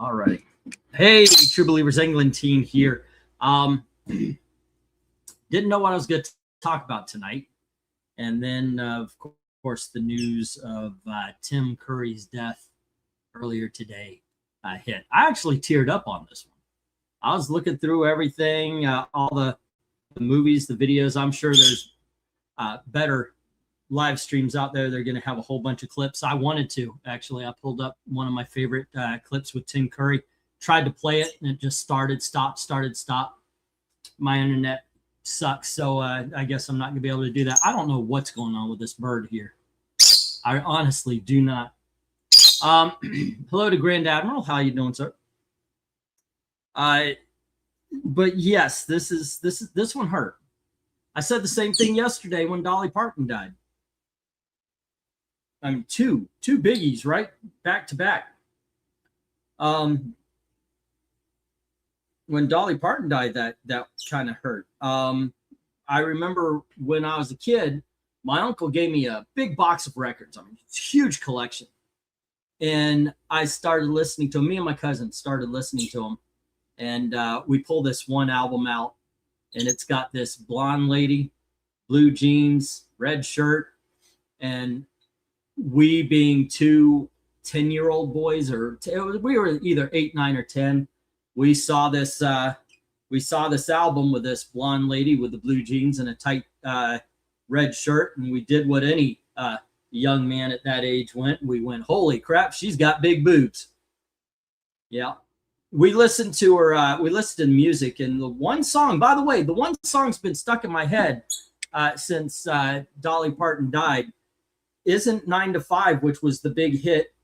All right. Hey, True Believers England team here. Didn't know what I was going to talk about tonight. And then, of course, the news of Tim Curry's death earlier today hit. I actually teared up on this one. I was looking through everything, all the movies, the videos. I'm sure there's better live streams out there. They're going to have a whole bunch of clips. I wanted to, actually. I pulled up one of my favorite clips with Tim Curry, tried to play it, and it just started, stop. My internet sucks, so I guess I'm not going to be able to do that. I don't know what's going on with this bird here. I honestly do not. Hello to Grand Admiral. How you doing, sir? But yes, this one hurt. I said the same thing yesterday when Dolly Parton died. I mean, two biggies, right? Back to back. When Dolly Parton died, that kind of hurt. I remember when I was a kid, my uncle gave me a big box of records. I mean, huge collection. And I started listening to him. Me and my cousin started listening to him. And we pulled this one album out. And it's got this blonde lady, blue jeans, red shirt. And we being two 10-year-old boys, or we were either 8, 9, or 10. We saw this album with this blonde lady with the blue jeans and a tight red shirt, and we did what any young man at that age went. We went, holy crap, she's got big boobs. Yeah. We listened to her, we listened to music, and the one song, by the way, the one song's been stuck in my head since Dolly Parton died, isn't 9 to 5, which was the big hit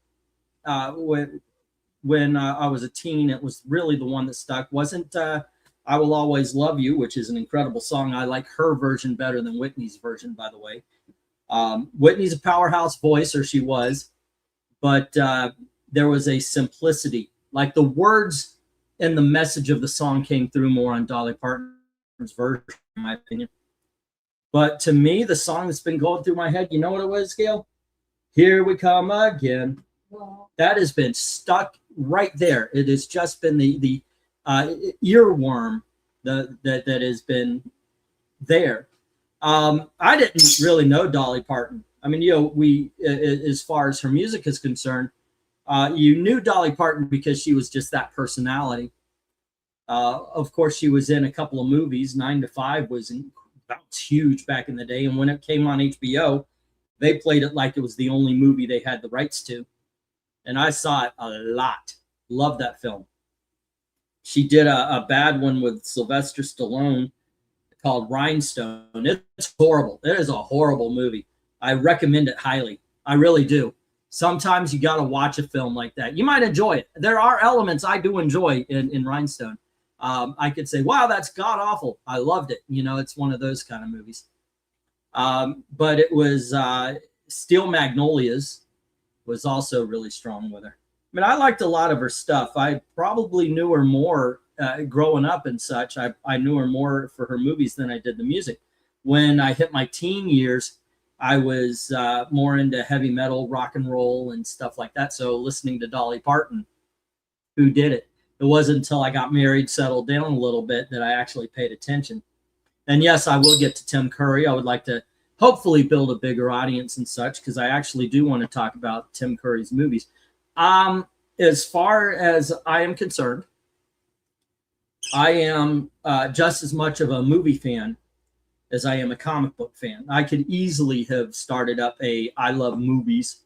when I was a teen. It was really the one that stuck. Wasn't I Will Always Love You, which is an incredible song. I like her version better than Whitney's version, by the way. Whitney's a powerhouse voice, or she was, but there was a simplicity. Like the words and the message of the song came through more on Dolly Parton's version, in my opinion. But to me, the song that's been going through my head, you know what it was, Gail? Here We Come Again. Wow. That has been stuck right there. It has just been the earworm that has been there. I didn't really know Dolly Parton. I mean, we, as far as her music is concerned, you knew Dolly Parton because she was just that personality. Of course, she was in a couple of movies. 9 to 5 was huge back in the day. And when it came on HBO, they played it like it was the only movie they had the rights to. And I saw it a lot. Love that film. She did a bad one with Sylvester Stallone called Rhinestone. It's horrible. It is a horrible movie. I recommend it highly. I really do. Sometimes you got to watch a film like that. You might enjoy it. There are elements I do enjoy in Rhinestone. I could say, wow, that's god awful. I loved it. You know, it's one of those kind of movies. But it was Steel Magnolias was also really strong with her. I mean, I liked a lot of her stuff. I probably knew her more growing up and such. I knew her more for her movies than I did the music. When I hit my teen years, I was more into heavy metal, rock and roll, and stuff like that. So listening to Dolly Parton, who did it. It wasn't until I got married, settled down a little bit, that I actually paid attention. And yes, I will get to Tim Curry. I would like to hopefully build a bigger audience and such, because I actually do want to talk about Tim Curry's movies. As far as I am concerned, I am just as much of a movie fan as I am a comic book fan. I could easily have started up a I Love Movies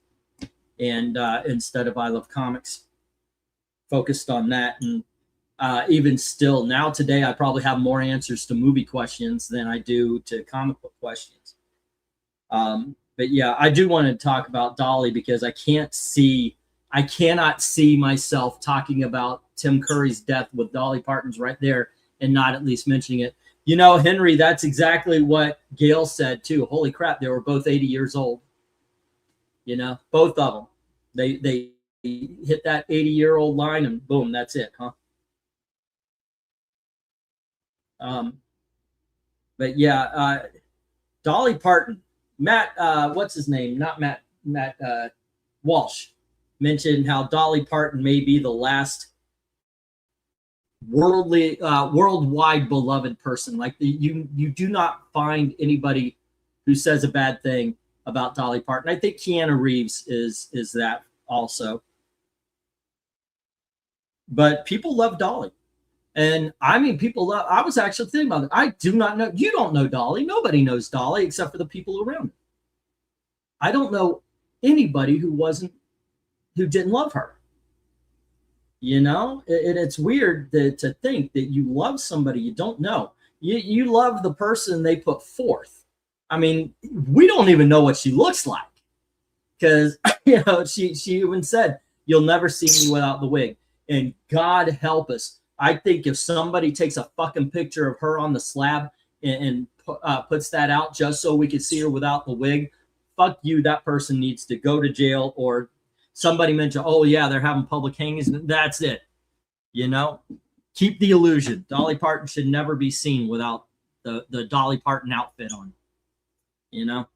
and instead of I Love Comics, focused on that. And even still, now today, I probably have more answers to movie questions than I do to comic book questions. But yeah, I do want to talk about Dolly, because I cannot see myself talking about Tim Curry's death with Dolly Parton's right there and not at least mentioning it. You know, Henry, that's exactly what Gail said too. Holy crap, they were both 80 years old. You know, both of them. They hit that 80-year-old line and boom, that's it, huh? But yeah, Dolly Parton, Matt, what's his name? Not Matt Walsh mentioned how Dolly Parton may be the last worldwide beloved person. Like you do not find anybody who says a bad thing about Dolly Parton. I think Keanu Reeves is that also. But people love Dolly. And I mean, people love, I was actually thinking about it. I do not know, you don't know Dolly. Nobody knows Dolly except for the people around her. I don't know anybody who didn't love her. You know, it's weird to think that you love somebody you don't know. You love the person they put forth. I mean, we don't even know what she looks like because, you know, she even said, "You'll never see me without the wig." And God help us. I think if somebody takes a fucking picture of her on the slab and puts that out just so we can see her without the wig, fuck you. That person needs to go to jail. Or somebody mentioned, oh yeah, they're having public hangings. That's it. You know, keep the illusion. Dolly Parton should never be seen without the Dolly Parton outfit on. You know,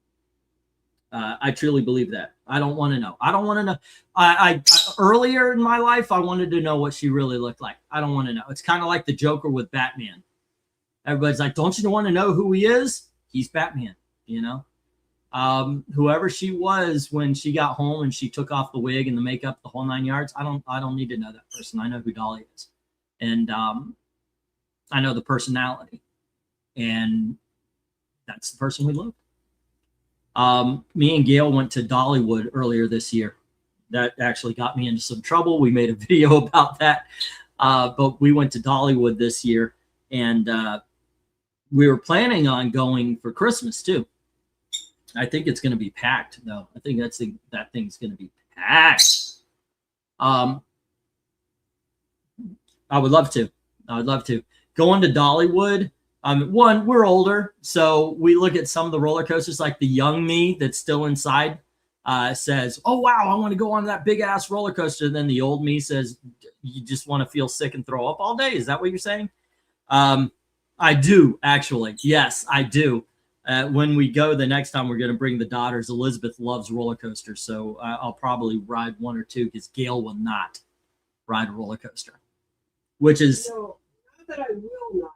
I truly believe that. I don't want to know. I don't want to know. I earlier in my life, I wanted to know what she really looked like. I don't want to know. It's kind of like the Joker with Batman. Everybody's like, don't you want to know who he is? He's Batman, you know? Whoever she was when she got home and she took off the wig and the makeup, the whole 9 yards, I don't need to know that person. I know who Dolly is. And I know the personality. And that's the person we love. Me and Gail went to Dollywood earlier this year. That actually got me into some trouble. We made a video about that. But we went to Dollywood this year, and we were planning on going for Christmas too. I think it's going to be packed, though. I think that thing's going to be packed. I would love to. Going to Dollywood. One, we're older, so we look at some of the roller coasters, like the young me that's still inside says, oh, wow, I want to go on that big ass roller coaster. And then the old me says, you just want to feel sick and throw up all day. Is that what you're saying? I do, actually. Yes, I do. When we go the next time, we're going to bring the daughters. Elizabeth loves roller coasters, so I'll probably ride one or two because Gail will not ride a roller coaster, which is... No, not that I will not.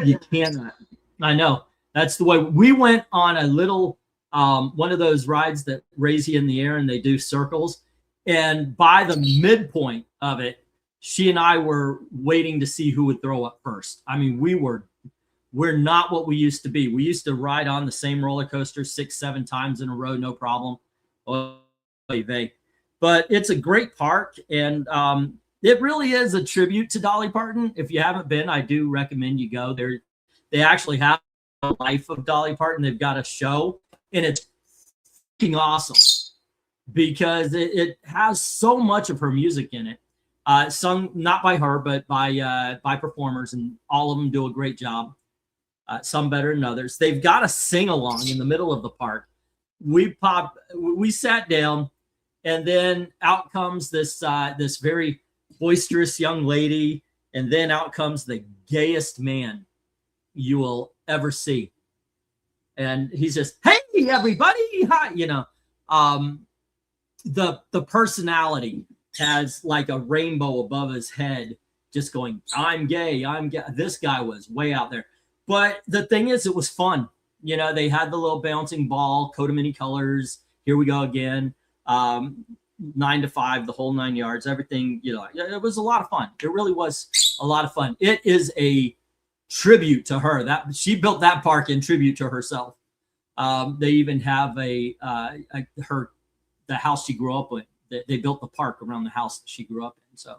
You cannot. I know. That's the way. We went on a little one of those rides that raise you in the air and they do circles. And by the midpoint of it, she and I were waiting to see who would throw up first. I mean, we're not what we used to be. We used to ride on the same roller coaster 6-7 times in a row, no problem. But it's a great park, and it really is a tribute to Dolly Parton. If you haven't been, I do recommend you go there. They actually have a life of Dolly Parton. They've got a show, and it's fucking awesome because it has so much of her music in it. Sung not by her, but by performers, and all of them do a great job. Some better than others. They've got a sing along in the middle of the park. We sat down, and then out comes this very boisterous young lady, and then out comes the gayest man you will ever see, and he's just, hey everybody, hi, you know. The personality has like a rainbow above his head, just going, I'm gay. This guy was way out there, but the thing is, it was fun. You know, they had the little bouncing ball, coat of many colors, here we go again. 9 to 5, the whole 9 yards, everything, you know, it was a lot of fun. It really was a lot of fun. It is a tribute to her. That she built that park in tribute to herself. They even have the house she grew up with. They built the park around the house that she grew up in. So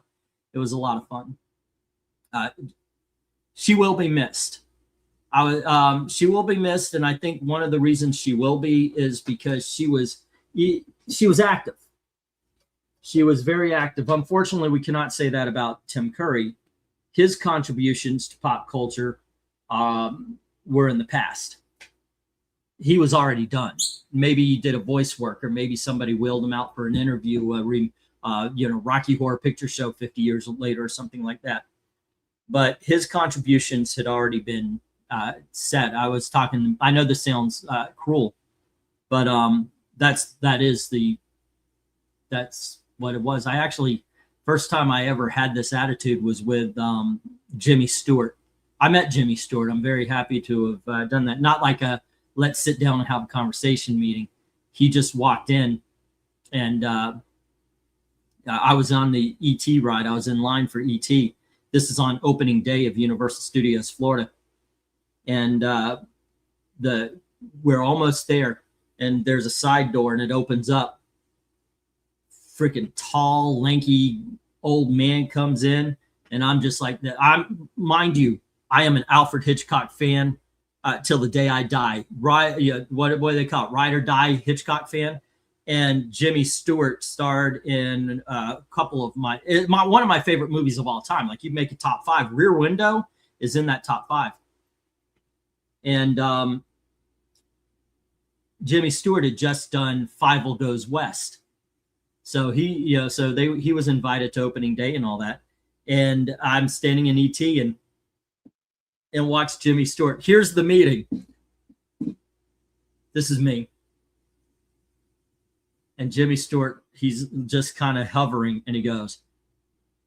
it was a lot of fun. She will be missed. She will be missed, and I think one of the reasons she will be is because she was active. She was very active. Unfortunately, we cannot say that about Tim Curry. His contributions to pop culture were in the past. He was already done. Maybe he did a voice work, or maybe somebody wheeled him out for an interview, Rocky Horror Picture Show 50 years later or something like that. But his contributions had already been said. I was talking, I know this sounds cruel, but that's what it was. I actually first time I ever had this attitude was with Jimmy Stewart. I met Jimmy Stewart. I'm very happy to have done that. Not like a let's sit down and have a conversation meeting. He just walked in, and I was on the ET ride. I was in line for ET. This is on opening day of Universal Studios Florida, and we're almost there, and there's a side door, and it opens up. Freaking tall, lanky old man comes in, and I'm just like that. Mind you, I am an Alfred Hitchcock fan till the day I die. Right? Yeah, what do they call it? Ride or die Hitchcock fan. And Jimmy Stewart starred in a couple of one of my favorite movies of all time. Like, you make a top 5. Rear Window is in that top 5. And Jimmy Stewart had just done Fievel Goes West. So he was invited to opening day and all that. And I'm standing in ET and watch Jimmy Stewart. Here's the meeting. This is me. And Jimmy Stewart, he's just kind of hovering, and he goes,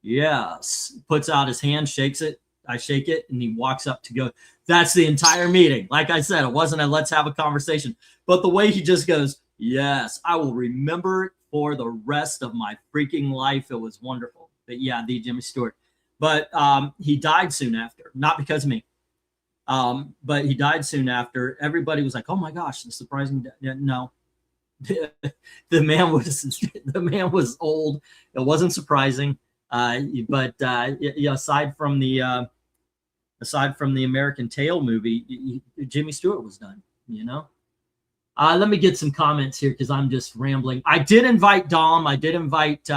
yes, puts out his hand, shakes it. I shake it, and he walks up to go. That's the entire meeting. Like I said, it wasn't a let's have a conversation, but the way he just goes, yes, I will remember it for the rest of my freaking life. It was wonderful. But yeah, the Jimmy Stewart. But he died soon after, not because of me. But he died soon after. Everybody was like, oh my gosh, the surprising death. No. the man was old. It wasn't surprising. But aside from the American Tail movie, Jimmy Stewart was done, you know. Let me get some comments here because I'm just rambling. I did invite Dom. I did invite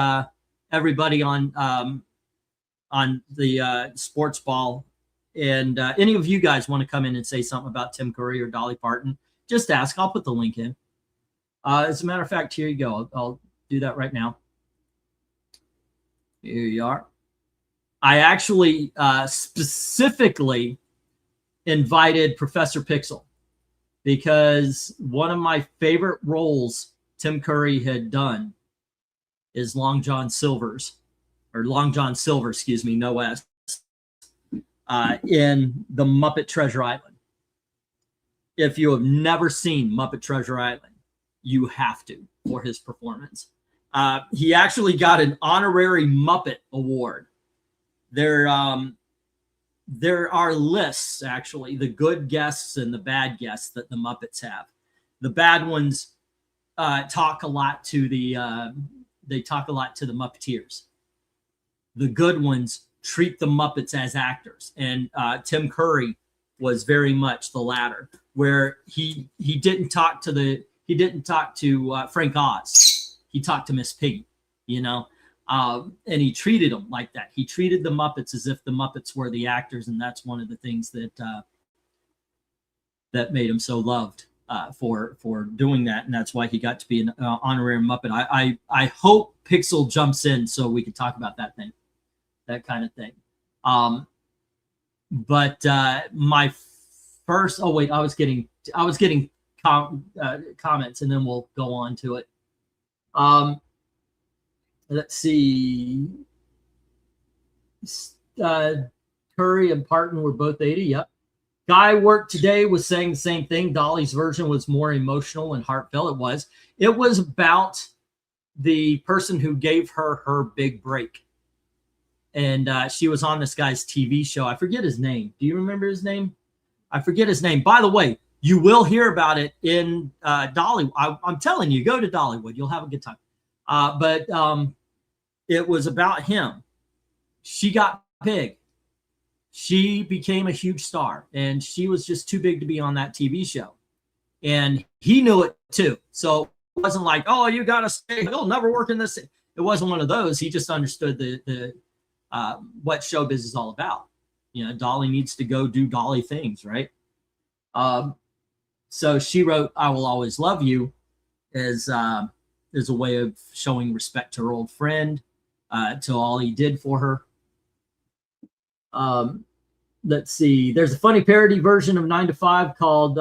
everybody on the sports ball. And any of you guys want to come in and say something about Tim Curry or Dolly Parton, just ask. I'll put the link in. As a matter of fact, here you go. I'll do that right now. Here you are. I actually specifically invited Professor Pixel because one of my favorite roles Tim Curry had done is Long John Silver, excuse me, no S, in The Muppet Treasure Island. If you have never seen Muppet Treasure Island, you have to for his performance. He actually got an honorary Muppet award. There are lists, actually, the good guests and the bad guests that the Muppets have. The bad ones talk a lot to the Muppeteers. The good ones treat the Muppets as actors, and Tim Curry was very much the latter, where he didn't talk to Frank Oz. He talked to Miss Piggy, you know, and he treated them like that. He treated the Muppets as if the Muppets were the actors, and that's one of the things that made him so loved for doing that, and that's why he got to be an honorary Muppet. I hope Pixel jumps in so we can talk about that kind of thing. But my first, I was getting comments, and then we'll go on to it. Let's see. Curry and Parton were both 80. Yep. Guy worked today was saying the same thing. Dolly's version was more emotional and heartfelt. It was about the person who gave her big break. And she was on this guy's TV show. I forget his name. Do you remember his name? I forget his name. By the way, you will hear about it in Dollywood. I'm telling you, go to Dollywood. You'll have a good time. But it was about him. She got big. She became a huge star, and she was just too big to be on that TV show. And he knew it too. So it wasn't like, oh, you got to stay. He'll never work in this. It wasn't one of those. He just understood the what showbiz is all about. You know, Dolly needs to go do Dolly things, right? So she wrote "I Will Always Love You" as a way of showing respect to her old friend, to all he did for her. Let's see. There's a funny parody version of 9 to 5 called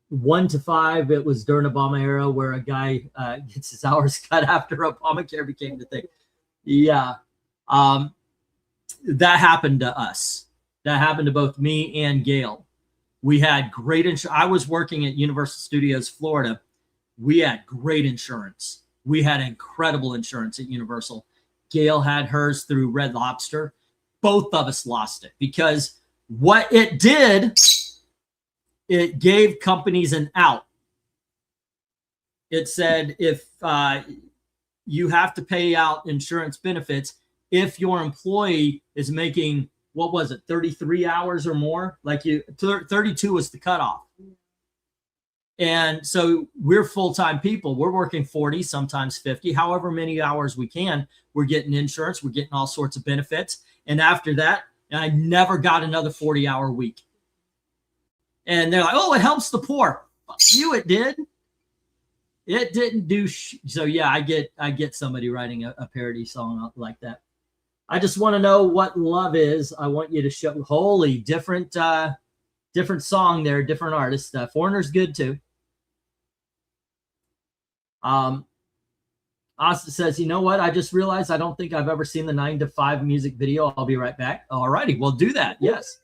1 to 5. It was during Obama era where a guy gets his hours cut after Obamacare became the thing. Yeah. Um, that happened to us. That happened to both me and Gail. We had great insurance. I was working at Universal Studios Florida. We had great insurance. We had incredible insurance at Universal. Gail had hers through Red Lobster. Both of us lost it because what it did, it gave companies an out. It said if you have to pay out insurance benefits if your employee is making, what was it, 33 hours or more? Like 32 was the cutoff. And so we're full-time people. We're working 40, sometimes 50, however many hours we can. We're getting insurance. We're getting all sorts of benefits. And after that, I never got another 40-hour week. And they're like, oh, it helps the poor. Fuck you, it did. It didn't do so. Yeah, I get somebody writing a parody song like that. I just want to know what love is. I want you to show. Holy, different song there, different artists. Foreigner's good too. Asta says, you know what? I just realized I don't think I've ever seen the 9 to 5 music video. I'll be right back. All righty, we'll do that. Yes.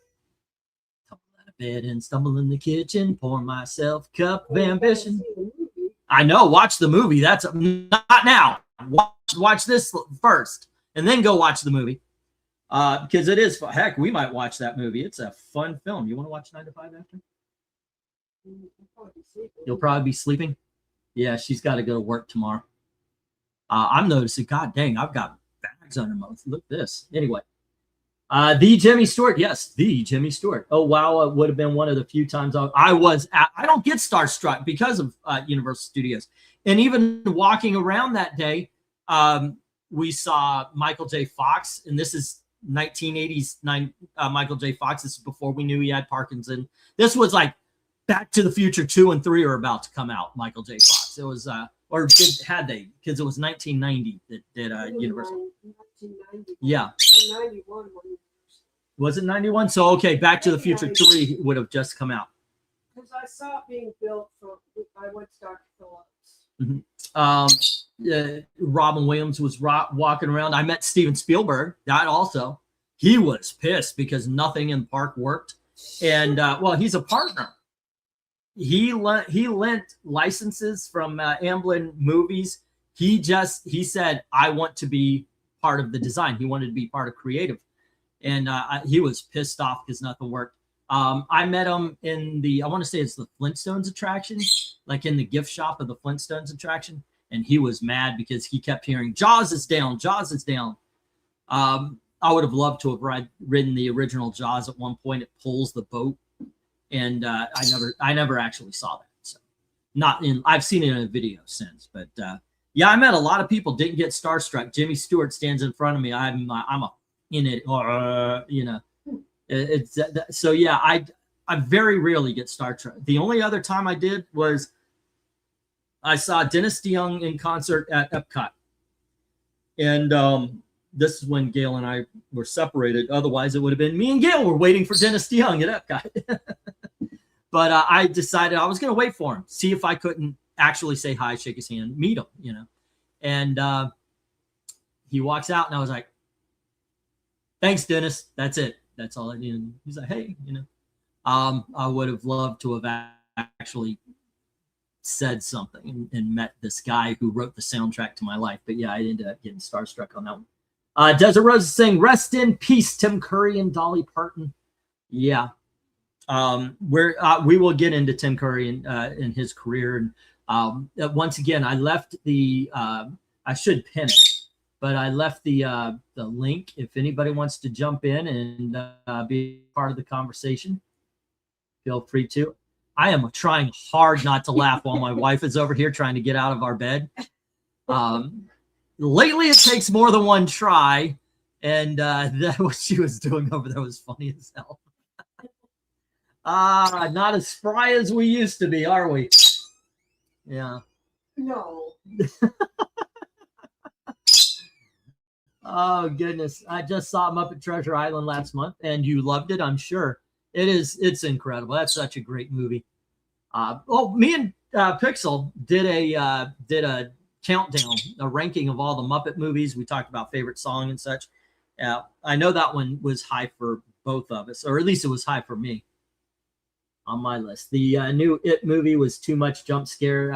Tumble out of bed and stumble in the kitchen, pour myself a cup of ambition. I know. Watch the movie. That's not now. Watch this first, and then go watch the movie. Because it is, heck, we might watch that movie. It's a fun film. You want to watch 9 to 5 after? You'll probably be sleeping. Yeah, she's got to go to work tomorrow. I'm noticing, God dang, I've got bags under my mouth. Look at this. Anyway, the Jimmy Stewart. Yes, the Jimmy Stewart. Oh, wow. It would have been one of the few times I don't get starstruck because of Universal Studios. And even walking around that day, we saw Michael J. Fox, and this is 1980s Michael J. Fox. This is before we knew he had Parkinson. This was like Back to the Future 2 and 3 are about to come out. Michael J. Fox. It was, had they? Because it was 1990 that did Universal. 1990. Yeah. 91. Was it 91? So okay, Back to the Future 3 would have just come out. Because I saw it being built I went to Dr. Phillips. Mm-hmm. Robin Williams was walking around. I met Steven Spielberg. That also, he was pissed because nothing in the park worked. And well, he's a partner. He lent licenses from Amblin Movies. He said, I want to be part of the design. He wanted to be part of creative. And he was pissed off because nothing worked. I met him in I want to say it's the Flintstones attraction, like in the gift shop of the Flintstones attraction. And he was mad because he kept hearing, Jaws is down, Jaws is down. I would have loved to have ridden the original Jaws at one point. It pulls the boat. And I never actually saw that. So I've seen it in a video since, but yeah, I met a lot of people, didn't get starstruck. Jimmy Stewart stands in front of me. I'm in it, you know, so yeah, I very rarely get starstruck. The only other time I did was I saw Dennis DeYoung in concert at Epcot. And this is when Gail and I were separated. Otherwise, it would have been me and Gail were waiting for Dennis DeYoung at Epcot. But I decided I was going to wait for him, see if I couldn't actually say hi, shake his hand, meet him, you know. And he walks out, and I was like, thanks, Dennis. That's it. That's all I needed. He's like, hey, you know. I would have loved to have actually said something and met this guy who wrote the soundtrack to my life. But yeah, I ended up getting starstruck on that one. Desert Rose is saying, rest in peace, Tim Curry and Dolly Parton. Yeah. We will get into Tim Curry and his career. And once again, I left I should pin it, but I left the link. If anybody wants to jump in and be part of the conversation, feel free to. I am trying hard not to laugh while my wife is over here trying to get out of our bed. Lately, it takes more than one try, and what she was doing over there was funny as hell. Not as spry as we used to be, are we? Yeah. No. Oh, goodness. I just saw him up at Treasure Island last month, and you loved it, I'm sure. It's incredible. That's such a great movie. Me and Pixel did a countdown, a ranking of all the Muppet movies. We talked about favorite song and such. Yeah, I know that one was high for both of us, or at least it was high for me on my list. The new It movie was too much jump scare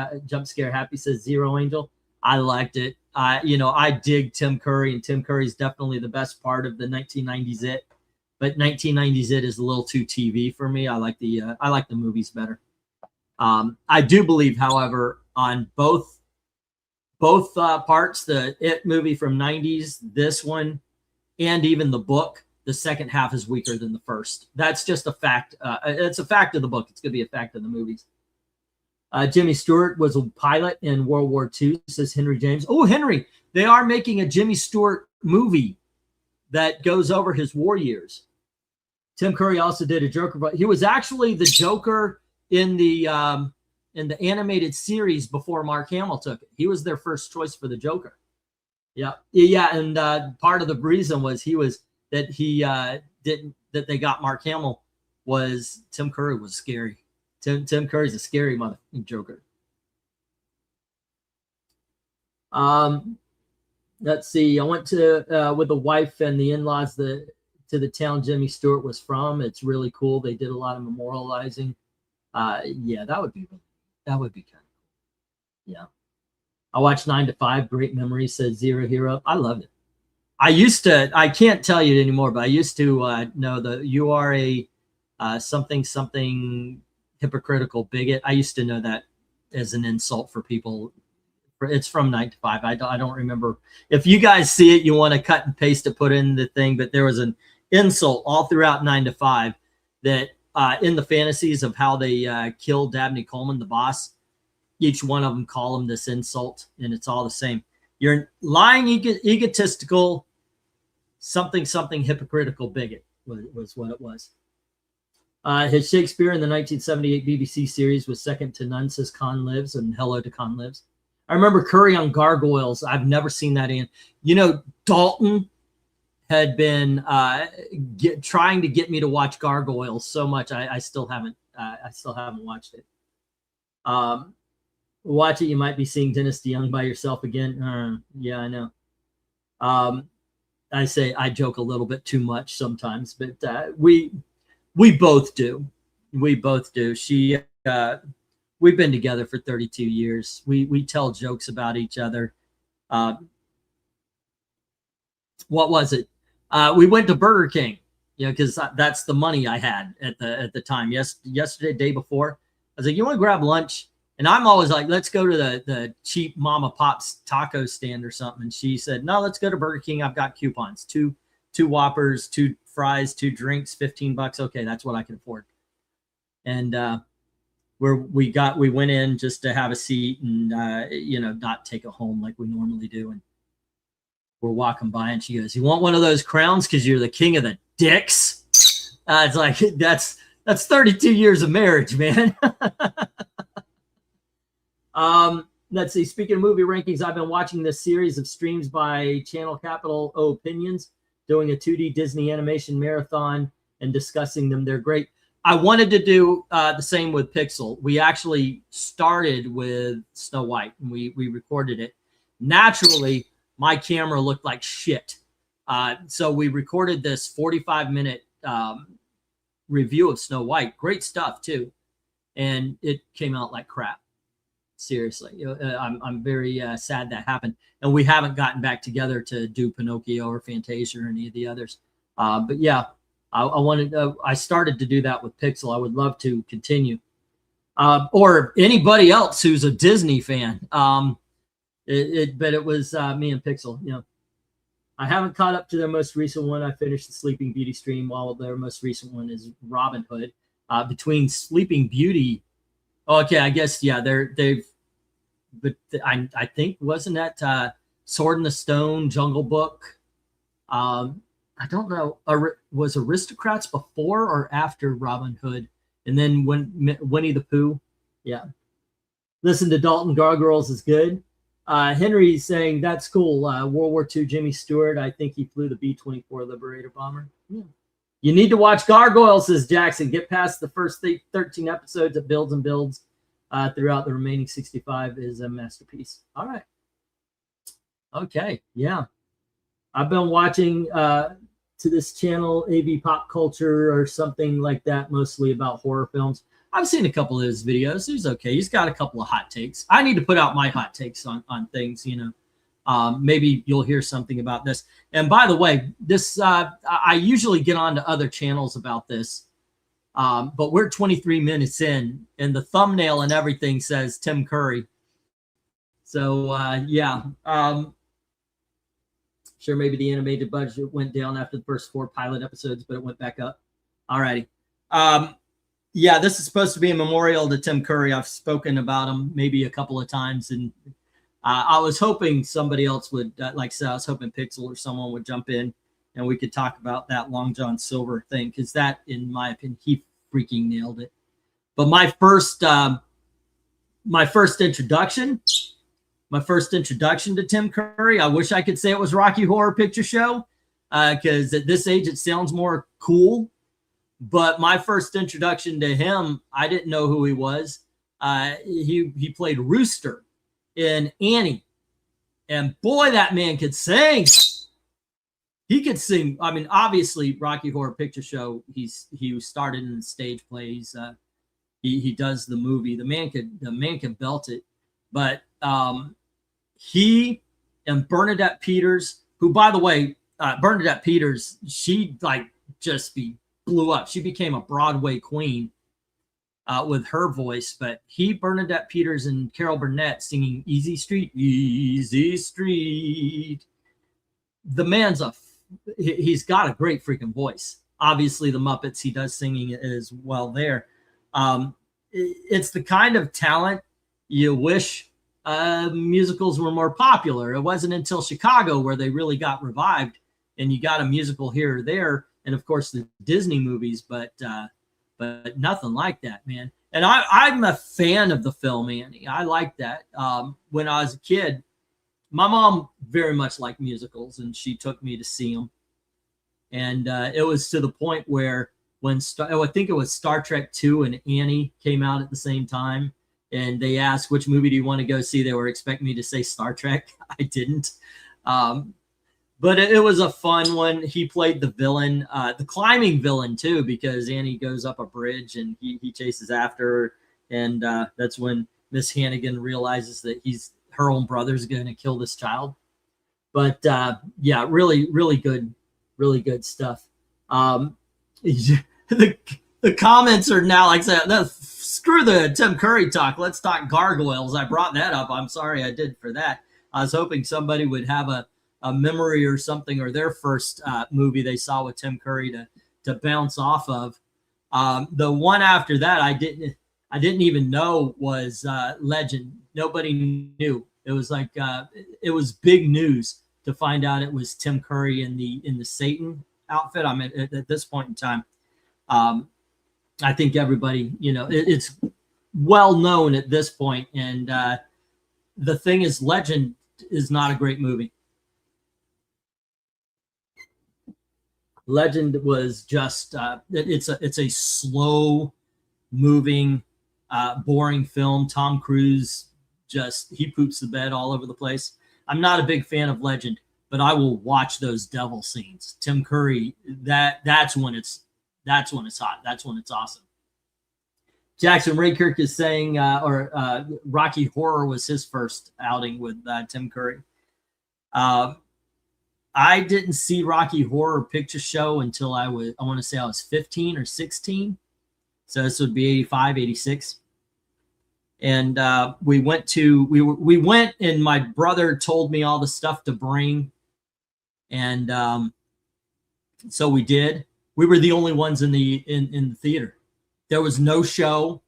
happy, says Zero Angel. I liked it. I dig Tim Curry, and Tim Curry's definitely the best part of the 1990s It. But 1990s It is a little too TV for me. I like the movies better. I do believe, however, on both parts, the It movie from 90s, this one, and even the book, the second half is weaker than the first. That's just a fact. It's a fact of the book. It's going to be a fact of the movies. Jimmy Stewart was a pilot in World War II, says Henry James. Oh, Henry, they are making a Jimmy Stewart movie that goes over his war years. Tim Curry also did a Joker, but he was actually the Joker in the animated series before Mark Hamill took it. He was their first choice for the Joker. Yeah, and part of the reason was that they got Mark Hamill was Tim Curry was scary. Tim Curry's a scary mother Joker. Let's see. I went to with the wife and the in-laws to the town Jimmy Stewart was from. It's really cool. They did a lot of memorializing. Yeah, that would be kind of cool. Yeah. I watched 9 to 5. Great memories, says Zero Hero. I loved it. I can't tell you anymore, but I used to know that you are a something hypocritical bigot. I used to know that as an insult for people. It's from 9 to 5. I don't remember. If you guys see it, you want to cut and paste it, put in the thing, but there was an insult all throughout 9 to 5 that in the fantasies of how they killed Dabney Coleman, the boss, each one of them call him this insult, and it's all the same. You're lying, egotistical, something hypocritical bigot was what it was. His Shakespeare in the 1978 BBC series was second to none, says Con Lives, and hello to Con Lives. I remember Curry on Gargoyles. I've never seen that in. Dalton had been trying to get me to watch Gargoyles so much. I still haven't watched it. Watch it. You might be seeing Dennis DeYoung by yourself again. Yeah, I know. I say I joke a little bit too much sometimes, but we both do. We both do. We've been together for 32 years. We tell jokes about each other. What was it? We went to Burger King, because that's the money I had at the time. Yesterday, day before, I was like, "You want to grab lunch?" And I'm always like, "Let's go to the cheap Mama Pop's taco stand or something." And she said, "No, let's go to Burger King. I've got coupons. Two Whoppers, 2 fries, 2 drinks, $15. Okay, that's what I can afford." And we went in just to have a seat and not take it home like we normally do. And we're walking by, and she goes, "You want one of those crowns because you're the king of the dicks?" It's like that's 32 years of marriage, man. Let's see. Speaking of movie rankings, I've been watching this series of streams by Channel Capital Opinions, doing a 2D Disney animation marathon and discussing them. They're great. I wanted to do the same with Pixel. We actually started with Snow White, and we recorded it. Naturally, my camera looked like shit. So we recorded this 45-minute review of Snow White. Great stuff, too. And it came out like crap. Seriously. I'm very sad that happened. And we haven't gotten back together to do Pinocchio or Fantasia or any of the others. But yeah, I started to do that with Pixel. I would love to continue. Or anybody else who's a Disney fan. But it was me and Pixel. I haven't caught up to their most recent one. I finished the Sleeping Beauty stream, while their most recent one is Robin Hood. Between Sleeping Beauty, okay, I guess but I think wasn't that Sword in the Stone, Jungle Book? I don't know. Was Aristocrats before or after Robin Hood? And then Winnie the Pooh? Yeah. Listen to Dalton. Gargoyles is good. Henry's saying that's cool. World War II Jimmy Stewart. I think he flew the B-24 Liberator bomber. Yeah. You need to watch Gargoyles, says Jackson. Get past the first 13 episodes. It builds and builds throughout the remaining 65 is a masterpiece. All right. Okay. Yeah. I've been watching to this channel, AV Pop Culture or something like that, mostly about horror films. I've seen a couple of his videos. He's okay. He's got a couple of hot takes. I need to put out my hot takes on things, you know. Maybe you'll hear something about this. And by the way, this I usually get on to other channels about this, but we're 23 minutes in, and the thumbnail and everything says Tim Curry. So yeah, sure, maybe the animated budget went down after the first 4 pilot episodes, but it went back up. Alrighty. Yeah, this is supposed to be a memorial to Tim Curry. I've spoken about him maybe a couple of times, and I was hoping somebody else would, like I said, I was hoping Pixel or someone would jump in and we could talk about that Long John Silver thing, because that, in my opinion, he freaking nailed it. But my first introduction to Tim Curry, I wish I could say it was Rocky Horror Picture Show, because at this age it sounds more cool. But my first introduction to him, I didn't know who he was. He played Rooster in Annie, and boy, that man could sing. He could sing. I mean, obviously, Rocky Horror Picture Show. He started in the stage plays. He does the movie. The man could belt it. But he and Bernadette Peters, who, by the way, Bernadette Peters, she blew up. She became a Broadway queen with her voice. But Bernadette Peters and Carol Burnett singing "Easy Street, Easy Street." The man's he's got a great freaking voice. Obviously, the Muppets, he does singing as well there. It's the kind of talent you wish musicals were more popular. It wasn't until Chicago where they really got revived, and you got a musical here or there, and of course the Disney movies, but nothing like that, man. And I'm a fan of the film Annie. I like that. When I was a kid, my mom very much liked musicals, and she took me to see them. And it was to the point where when I think it was Star Trek II and Annie came out at the same time, and they asked, which movie do you want to go see? They were expecting me to say Star Trek. I didn't. But it was a fun one. He played the villain, the climbing villain too, because Annie goes up a bridge and he chases after her. And that's when Miss Hannigan realizes that her own brother's going to kill this child. But yeah, really, really good stuff. The comments are now like that. Screw the Tim Curry talk. Let's talk gargoyles. I brought that up. I'm sorry I did for that. I was hoping somebody would have a memory or something, or their first movie they saw with Tim Curry to bounce off of. The one after that I didn't even know was Legend. Nobody knew. It was like it was big news to find out it was Tim Curry in the Satan outfit. I mean, at this point in time, I think everybody, it's well known at this point. And the thing is, Legend is not a great movie. Legend was just it's a slow moving, boring film. Tom Cruise he poops the bed all over the place. I'm not a big fan of Legend, but I will watch those devil scenes. Tim Curry, that's when it's hot. That's when it's awesome. Jackson Raykirk is saying, Rocky Horror was his first outing with Tim Curry. I didn't see Rocky Horror Picture Show until I want to say I was 15 or 16. So this would be 85, 86. And we went and my brother told me all the stuff to bring. And so we did. We were the only ones in the theater. There was no show.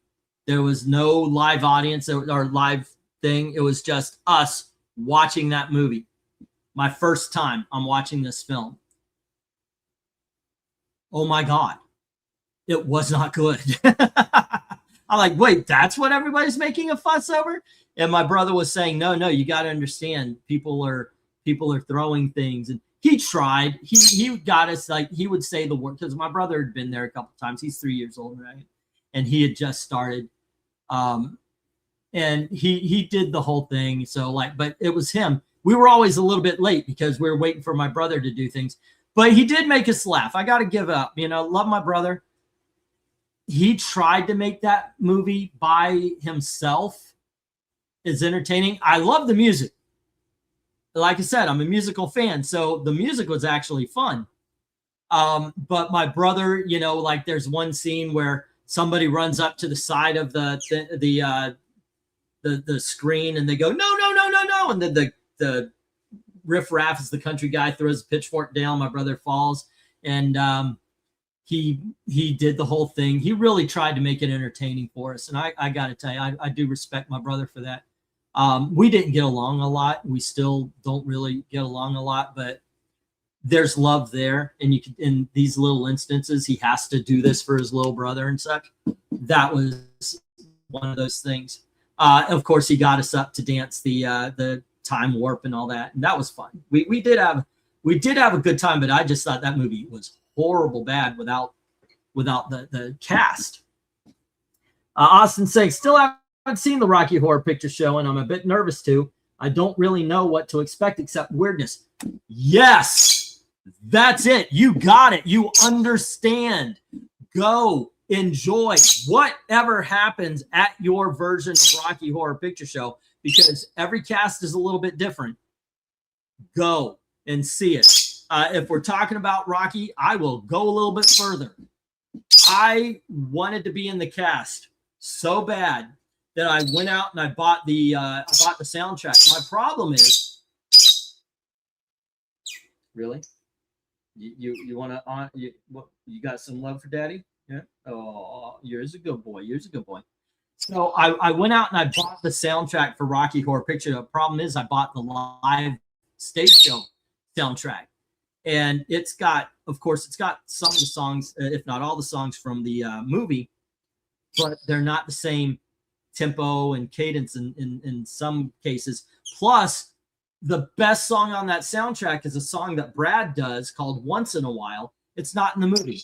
There was no live audience or live thing. It was just us watching that movie. My first time I'm watching this film. Oh my God. It was not good. I'm like, wait, that's what everybody's making a fuss over? And my brother was saying, no, you got to understand, people are throwing things. And he tried. He got us, like, he would say the word, because my brother had been there a couple of times. He's 3 years older than I am. And he had just started. And he did the whole thing. So, like, but it was him. we were always a little bit late because we were waiting for my brother to do things. But he did make us laugh. I got to give up. Love my brother. He tried to make that movie by himself as entertaining. I love the music. Like I said, I'm a musical fan, so the music was actually fun. But my brother, like there's one scene where somebody runs up to the side of the screen and they go, no, no, no, no, no. And then the riff raff is the country guy throws a pitchfork down. My brother falls, and he did the whole thing. He really tried to make it entertaining for us. And I got to tell you, I do respect my brother for that. We didn't get along a lot. We still don't really get along a lot, but there's love there. And you can, in these little instances, he has to do this for his little brother and such. That was one of those things. Of course, he got us up to dance the time warp and all that, and that was fun. We did have a good time, but I just thought that movie was horrible bad without the cast. Austin saying, still haven't seen the Rocky Horror Picture Show, and I'm a bit nervous too. I don't really know what to expect except weirdness. Yes, that's it. You got it. You understand. Go enjoy whatever happens at your version of Rocky Horror Picture Show, because every cast is a little bit different. Go and see it. If we're talking about Rocky, I will go a little bit further. I wanted to be in the cast so bad that I went out and I bought the soundtrack. My problem is, really, you want to you got some love for Daddy? Yeah. Oh, you're a good boy. You're a good boy. So I went out and I bought the soundtrack for Rocky Horror Picture. The problem is I bought the live stage show soundtrack, and it's got some of the songs, if not all the songs from the movie, but they're not the same tempo and cadence in some cases. Plus, the best song on that soundtrack is a song that Brad does called Once in a While. It's not in the movie.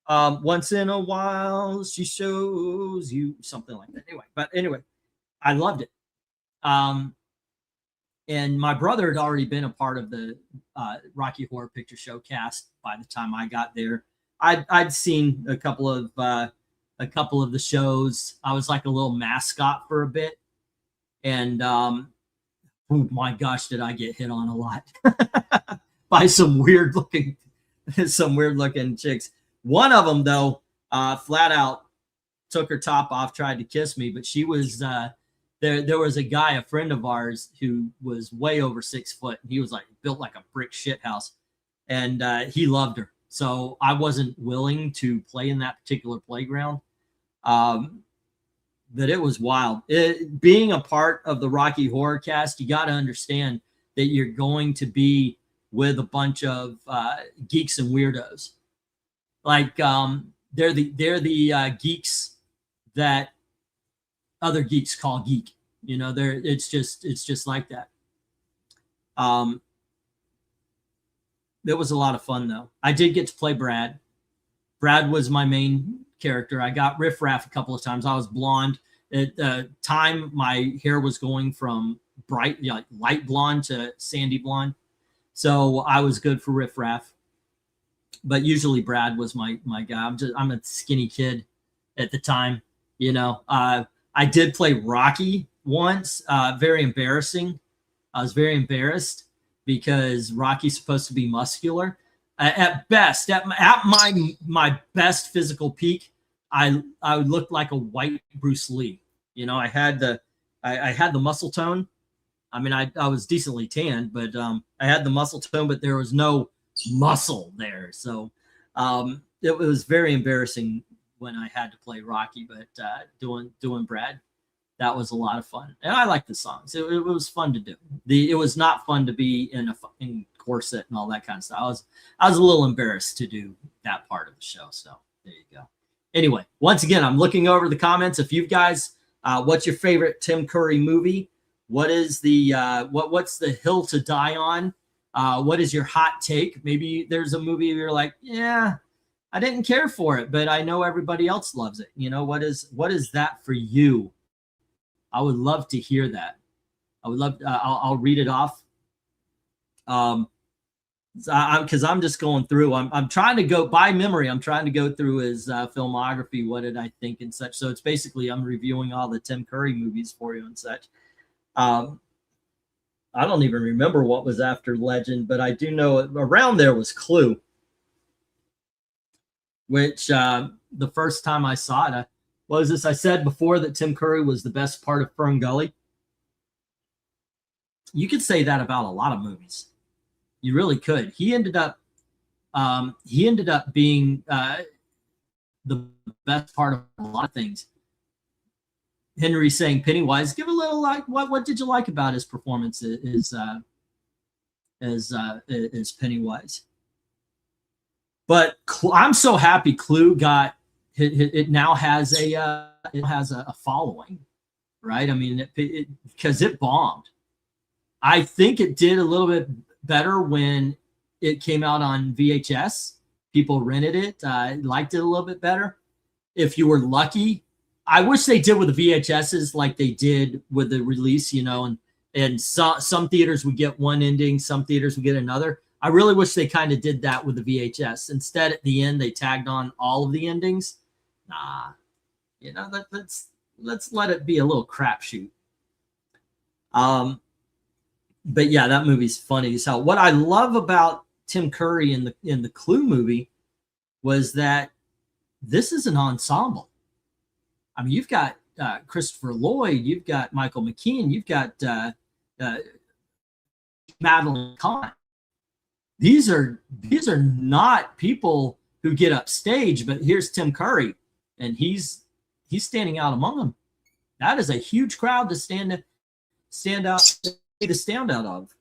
Once in a while, she shows you something like that. Anyway, I loved it. And my brother had already been a part of the Rocky Horror Picture Show cast by the time I got there. I'd seen a couple of the shows. I was like a little mascot for a bit, and oh my gosh, did I get hit on a lot by some weird looking chicks. One of them, though, flat out took her top off, tried to kiss me, but she was there was a guy, a friend of ours, who was way over 6 foot. He was built like a brick shit house, and he loved her. So I wasn't willing to play in that particular playground. But it was wild. Being a part of the Rocky Horror cast, you got to understand that you're going to be with a bunch of geeks and weirdos. They're the geeks that other geeks call geek. It's just like that. It was a lot of fun, though. I did get to play Brad. Brad was my main character. I got Riff Raff a couple of times. I was blonde. At the time, my hair was going from bright, light blonde to sandy blonde. So I was good for Riff Raff. But usually Brad was my guy. I'm a skinny kid at the time. I did play Rocky once. Very embarrassing. I was very embarrassed because Rocky's supposed to be muscular. At best, at my best physical peak, I looked like a white Bruce Lee. I had the muscle tone. I mean, I was decently tanned, but I had the muscle tone, but there was no muscle there. So it was very embarrassing when I had to play Rocky, but doing Brad, that was a lot of fun. And I liked the songs. It was fun to do. It was not fun to be in a fucking corset and all that kind of stuff. I was a little embarrassed to do that part of the show. So there you go. Anyway, once again, I'm looking over the comments. If you guys, what's your favorite Tim Curry movie? What is the what's the hill to die on? What is your hot take? Maybe there's a movie you're like, yeah, I didn't care for it, but I know everybody else loves it. What is that for you? I would love to hear that. I would love. I'll read it off Because I'm just going through. I'm trying to go by memory. I'm trying to go through his filmography. What did I think and such? So it's basically I'm reviewing all the Tim Curry movies for you and such. I don't even remember what was after Legend, but I do know around there was Clue, which the first time I saw it, what was this? I said before that Tim Curry was the best part of Fern Gully. You could say that about a lot of movies. You really could. He ended up being the best part of a lot of things. Henry saying Pennywise. Give a little like what did you like about his performance as Pennywise? But I'm so happy Clue got it now has a following, right? I mean, because it bombed. I think it did a little bit better when it came out on VHS. People rented it, liked it a little bit better. If you were lucky, I wish they did with the VHSs like they did with the release, and some theaters would get one ending, some theaters would get another. I really wish they kind of did that with the VHS. Instead, at the end, they tagged on all of the endings. Nah, let's let it be a little crapshoot. But yeah, that movie's funny as hell. What I love about Tim Curry in the Clue movie was that this is an ensemble. I mean, you've got Christopher Lloyd, you've got Michael McKean, you've got Madeline Kahn. These are not people who get upstage, but here's Tim Curry, and he's standing out among them. That is a huge crowd to stand out. The standout of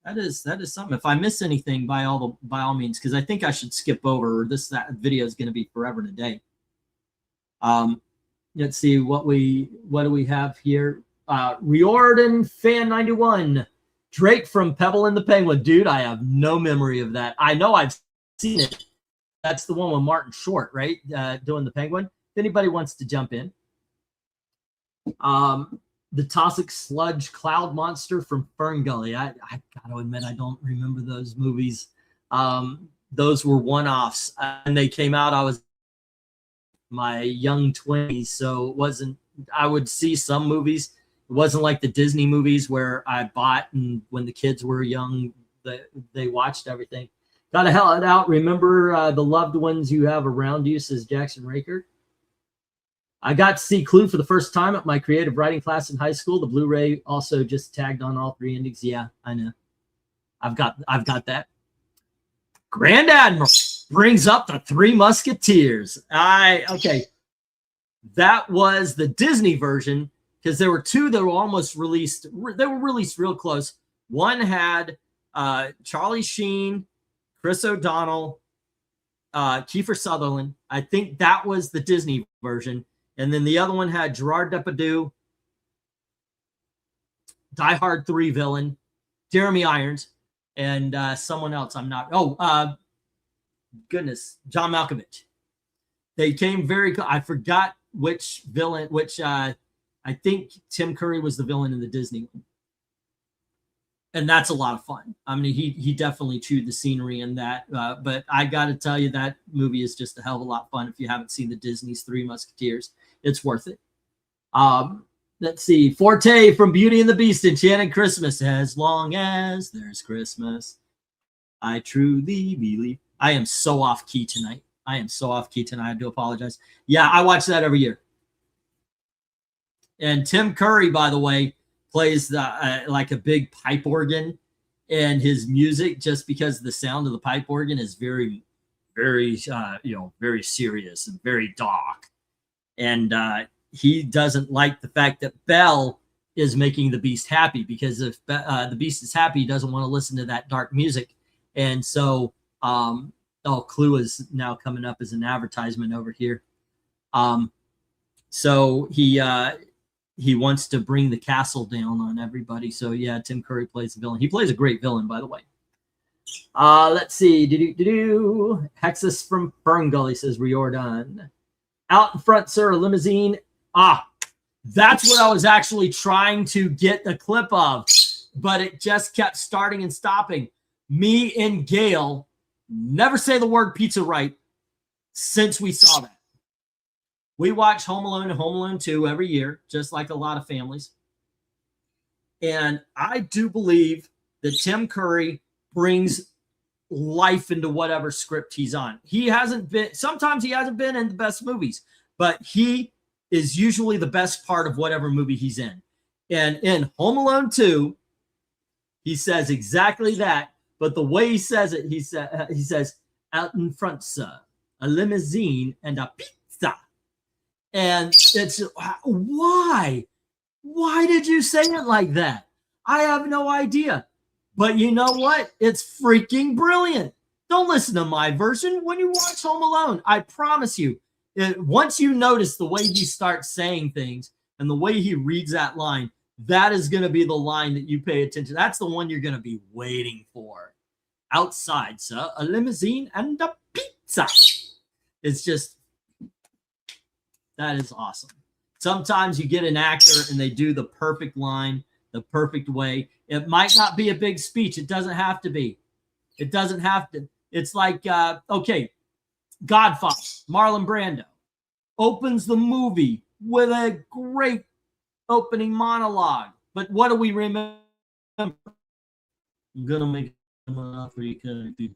that is something. If I miss anything, by all means, because I think I should skip over, or that video is going to be forever today. Let's see what do we have here. Riordan Fan 91, Drake from Pebble and the Penguin. Dude, I have no memory of that. I know I've seen it. That's the one with Martin Short, right? Doing the Penguin. If anybody wants to jump in. The Toxic Sludge Cloud Monster from Fern Gully. I got to admit, I don't remember those movies. Those were one-offs, and they came out. I was my young 20s, so it wasn't. I would see some movies. It wasn't like the Disney movies where I bought, and when the kids were young, they watched everything. Gotta hell it out. Remember the loved ones you have around you, says Jackson Raker. I got to see Clue for the first time at my creative writing class in high school. The Blu-ray also just tagged on all three endings. Yeah, I know. I've got that. Grand Admiral brings up the Three Musketeers. Okay. That was the Disney version, because there were two that were almost released. They were released real close. One had Charlie Sheen, Chris O'Donnell, Kiefer Sutherland. I think that was the Disney version. And then the other one had Gerard Depardieu, Die Hard 3 villain, Jeremy Irons, and someone else. I'm not. Goodness, John Malkovich. They came I forgot which villain. I think Tim Curry was the villain in the Disney one, and that's a lot of fun. I mean, he definitely chewed the scenery in that. But I got to tell you, that movie is just a hell of a lot of fun. If you haven't seen the Disney's Three Musketeers, it's worth it. Let's see. Forte from Beauty and the Beast, Enchanted Christmas. As long as there's Christmas, I truly believe. I am so off key tonight. I do apologize. Yeah, I watch that every year. And Tim Curry, by the way, plays like a big pipe organ, and his music, just because the sound of the pipe organ is very, very, very serious and very dark. And he doesn't like the fact that Belle is making the Beast happy, because if the Beast is happy, he doesn't want to listen to that dark music. And so, Clue is now coming up as an advertisement over here. So he wants to bring the castle down on everybody. So yeah, Tim Curry plays the villain. He plays a great villain, by the way. Let's see. Hexus from Fern Gully, says Riordan. Out in front, sir, a limousine. That's what I was actually trying to get the clip of. but it just kept starting and stopping. Me and Gail never say the word pizza right since we saw that. We watch Home Alone and Home Alone 2 every year, just like a lot of families. And I do believe that Tim Curry brings life into whatever script he's on. Sometimes he hasn't been in the best movies, but he is usually the best part of whatever movie he's in. And in Home Alone 2, he says exactly that. But the way he says it, he says, out in front, sir, a limousine and a pizza. And it's, why? Why did you say it like that? I have no idea. But you know what? It's freaking brilliant. Don't listen to my version when you watch Home Alone. I promise you, once you notice the way he starts saying things and the way he reads that line, that is going to be the line that you pay attention. That's the one you're going to be waiting for. Outside, sir, a limousine and a pizza. It's just, that is awesome. Sometimes you get an actor and they do the perfect line, the perfect way. It might not be a big speech. It doesn't have to be. It doesn't have to. It's like, okay, Godfather, Marlon Brando opens the movie with a great opening monologue. But what do we remember? I'm going to make an offer you can't refuse.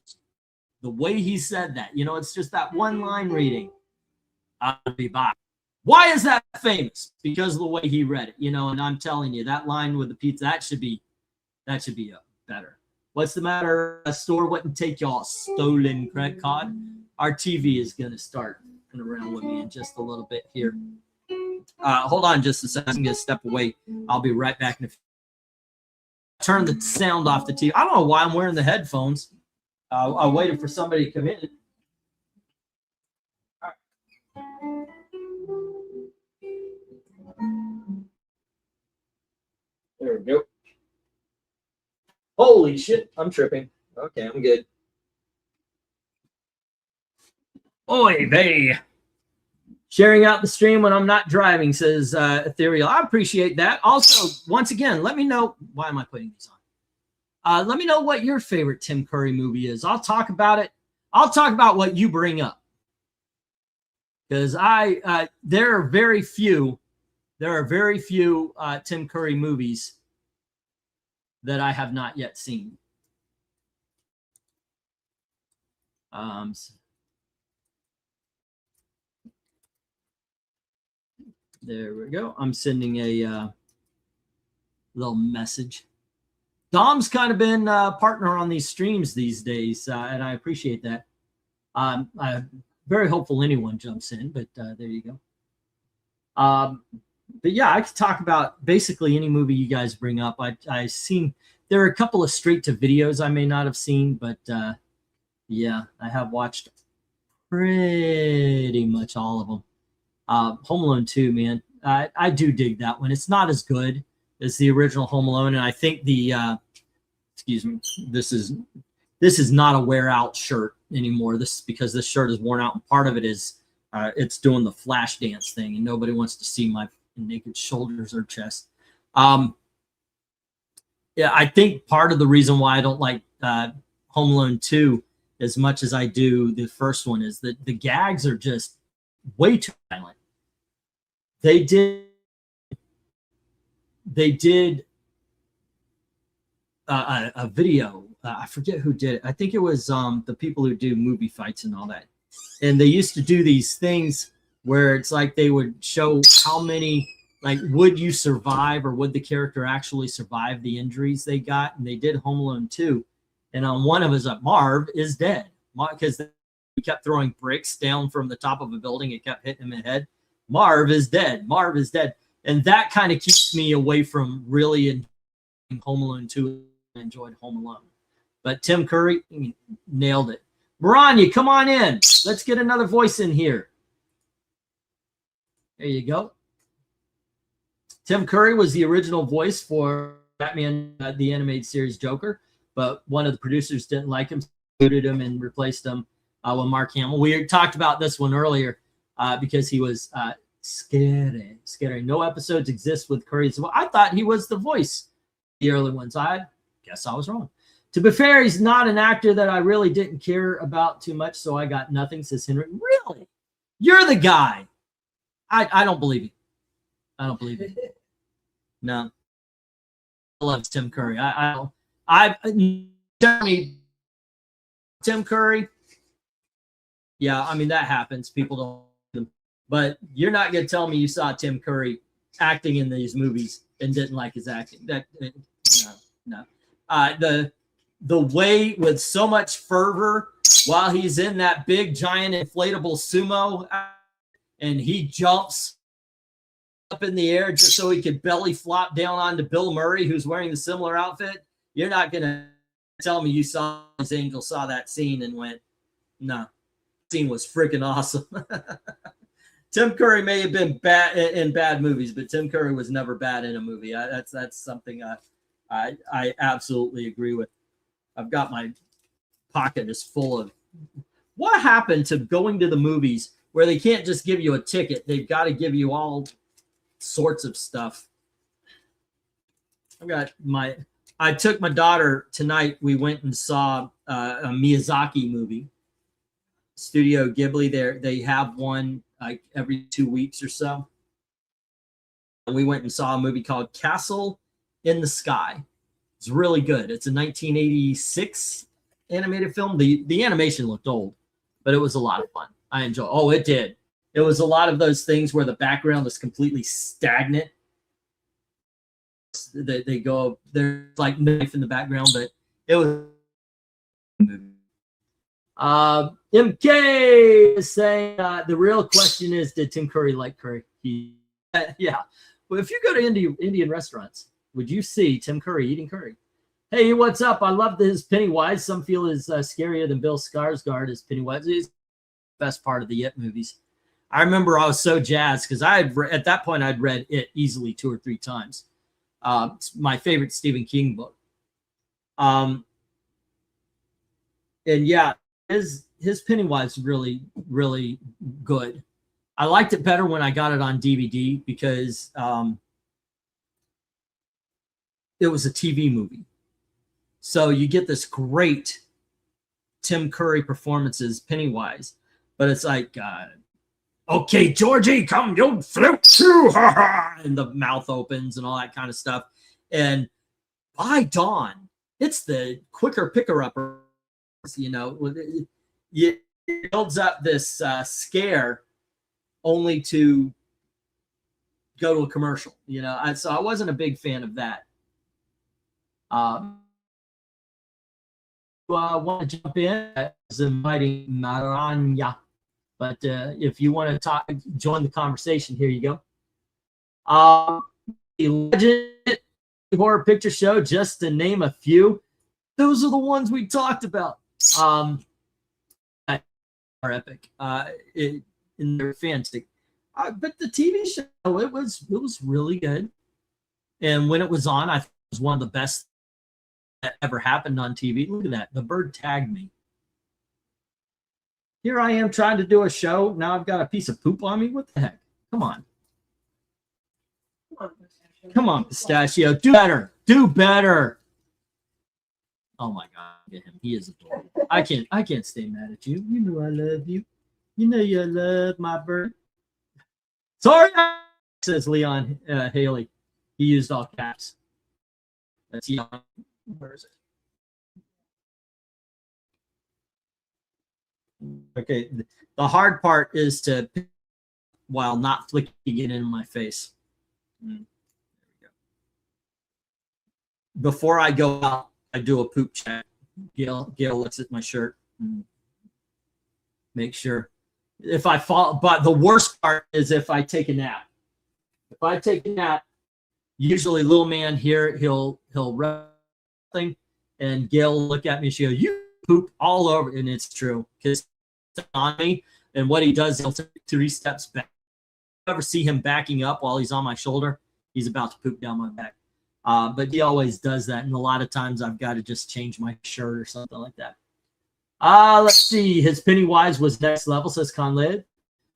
The way he said that, it's just that one line reading. I'll be back. Why is that famous? Because of the way he read it, and I'm telling you, that line with the pizza, that should be better. What's the matter? A store wouldn't take y'all stolen credit card. Our TV is going to start around with me in just a little bit here. Hold on just a second. I'm going to step away. I'll be right back. Turn the sound off the TV. I don't know why I'm wearing the headphones. I waited for somebody to come in. There we go. Holy shit, I'm tripping. Okay, I'm good. Oy vey. Sharing out the stream when I'm not driving, says Ethereal. I appreciate that. Also, once again, let me know. Why am I putting these on? Let me know what your favorite Tim Curry movie is. I'll talk about it. I'll talk about what you bring up. Because there are very few Tim Curry movies that I have not yet seen. There we go. I'm sending a little message. Dom's kind of been a partner on these streams these days, and I appreciate that. I'm very hopeful anyone jumps in, but there you go. But yeah, I could talk about basically any movie you guys bring up. I've seen, there are a couple of straight to videos I may not have seen, but yeah, I have watched pretty much all of them. Home Alone 2, man, I do dig that one. It's not as good as the original Home Alone, and I think excuse me, this is not a wear out shirt anymore. This is because this shirt is worn out, and part of it is it's doing the flash dance thing, and nobody wants to see my naked shoulders or chest. Yeah, I think part of the reason why I don't like Home Alone 2 as much as I do the first one is that the gags are just way too violent. They did a video. I forget who did it. I think it was the people who do movie fights and all that. And they used to do these things where it's like they would show how many, like, would you survive or would the character actually survive the injuries they got? And they did Home Alone 2. And on one of us, Marv is dead because he kept throwing bricks down from the top of a building. It kept hitting him in the head. Marv is dead. Marv is dead. And that kind of keeps me away from really enjoying Home Alone 2. I enjoyed Home Alone. But Tim Curry nailed it. Maranya, come on in. Let's get another voice in here. There you go. Tim Curry was the original voice for Batman, the animated series Joker, but one of the producers didn't like him, booted him, and replaced him with Mark Hamill. We talked about this one earlier because he was scary. No episodes exist with Curry. So I thought he was the voice the early ones. I guess I was wrong. To be fair, he's not an actor that I really didn't care about too much, so I got nothing, says Henry. Really? You're the guy. I don't believe it. I don't believe it. No. I love Tim Curry. Tim Curry. Yeah, I mean, that happens. People don't. But you're not going to tell me you saw Tim Curry acting in these movies and didn't like his acting. No. The way with so much fervor while he's in that big giant inflatable sumo and he jumps up in the air just so he could belly flop down onto Bill Murray, who's wearing the similar outfit. You're not going to tell me you saw Angel saw that scene and went, no, scene was freaking awesome. Tim Curry may have been bad in bad movies, but Tim Curry was never bad in a movie. That's something I absolutely agree with. I've got my pocket is full of. What happened to going to the movies where they can't just give you a ticket? They've got to give you all sorts of stuff. I took my daughter tonight. We went and saw a Miyazaki movie. Studio Ghibli. They have one like every 2 weeks or so. And we went and saw a movie called Castle in the Sky. It's really good. It's a 1986 animated film. The animation looked old, but it was a lot of fun. I enjoyed. Oh, it did. It was a lot of those things where the background is completely stagnant. They go, there's like knife in the background, but it was. MK is saying the real question is, did Tim Curry like curry? Yeah. Well, if you go to Indian restaurants, would you see Tim Curry eating curry? Hey, what's up? I love his Pennywise. Some feel is scarier than Bill Skarsgård as Pennywise. He's the best part of the It movies. I remember I was so jazzed because at that point I'd read It easily 2 or 3 times. It's my favorite Stephen King book. And yeah, his Pennywise is really, really good. I liked it better when I got it on DVD because it was a TV movie. So you get this great Tim Curry performances, Pennywise, but it's like, okay, Georgie, come, you'll flip too, and the mouth opens and all that kind of stuff. And by dawn, it's the quicker picker-upper, it builds up this scare only to go to a commercial, so I wasn't a big fan of that. Want to jump in? I was inviting Maranya, but if you want to join the conversation, here you go. The Legend Horror Picture Show, just to name a few. Those are the ones we talked about. Are epic. And they're fantastic. But the TV show, it was really good. And when it was on, I thought it was one of the best that ever happened on TV. Look at that. The bird tagged me. Here I am trying to do a show. Now I've got a piece of poop on me. What the heck? Come on. Come on, Pistachio. Do better. Do better. Oh my God. Look at him. He is adorable. I can't stay mad at you. You know I love you. You know you love my bird. Sorry, says Leon Haley. He used all caps. That's young. Where is it? Okay, the hard part is to while not flicking it in my face. There we go. Before I go out, I do a poop check. Gail looks at my shirt and make sure if I fall. But the worst part is if I take a nap. If I take a nap, usually little man here, he'll run thing, and Gail will look at me. She'll go, "You poop all over," and it's true because it's on me. And what he does, he'll take 3 steps back. If you ever see him backing up while he's on my shoulder, he's about to poop down my back. But he always does that, and a lot of times I've got to just change my shirt or something like that. Let's see. His Pennywise was next level, says Conlid.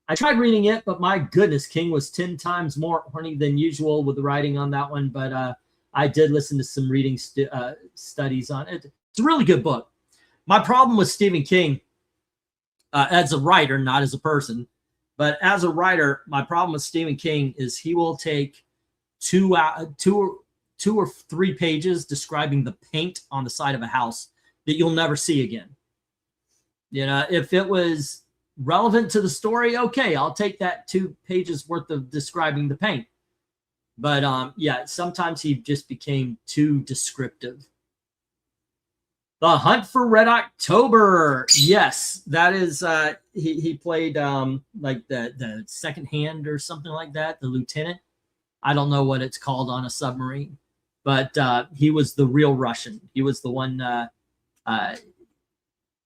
I tried reading it, but my goodness, King was 10 times more horny than usual with the writing on that one. But I did listen to some reading studies on it. It's a really good book. My problem with Stephen King, as a writer, not as a person, but as a writer, my problem with Stephen King is he will take two or three pages describing the paint on the side of a house that you'll never see again. You know, if it was relevant to the story, okay, I'll take that 2 pages worth of describing the paint. But yeah, sometimes he just became too descriptive. The Hunt for Red October. Yes, that is he played like the second hand or something like that, the lieutenant. I don't know what it's called on a submarine, but he was the real Russian. He was the one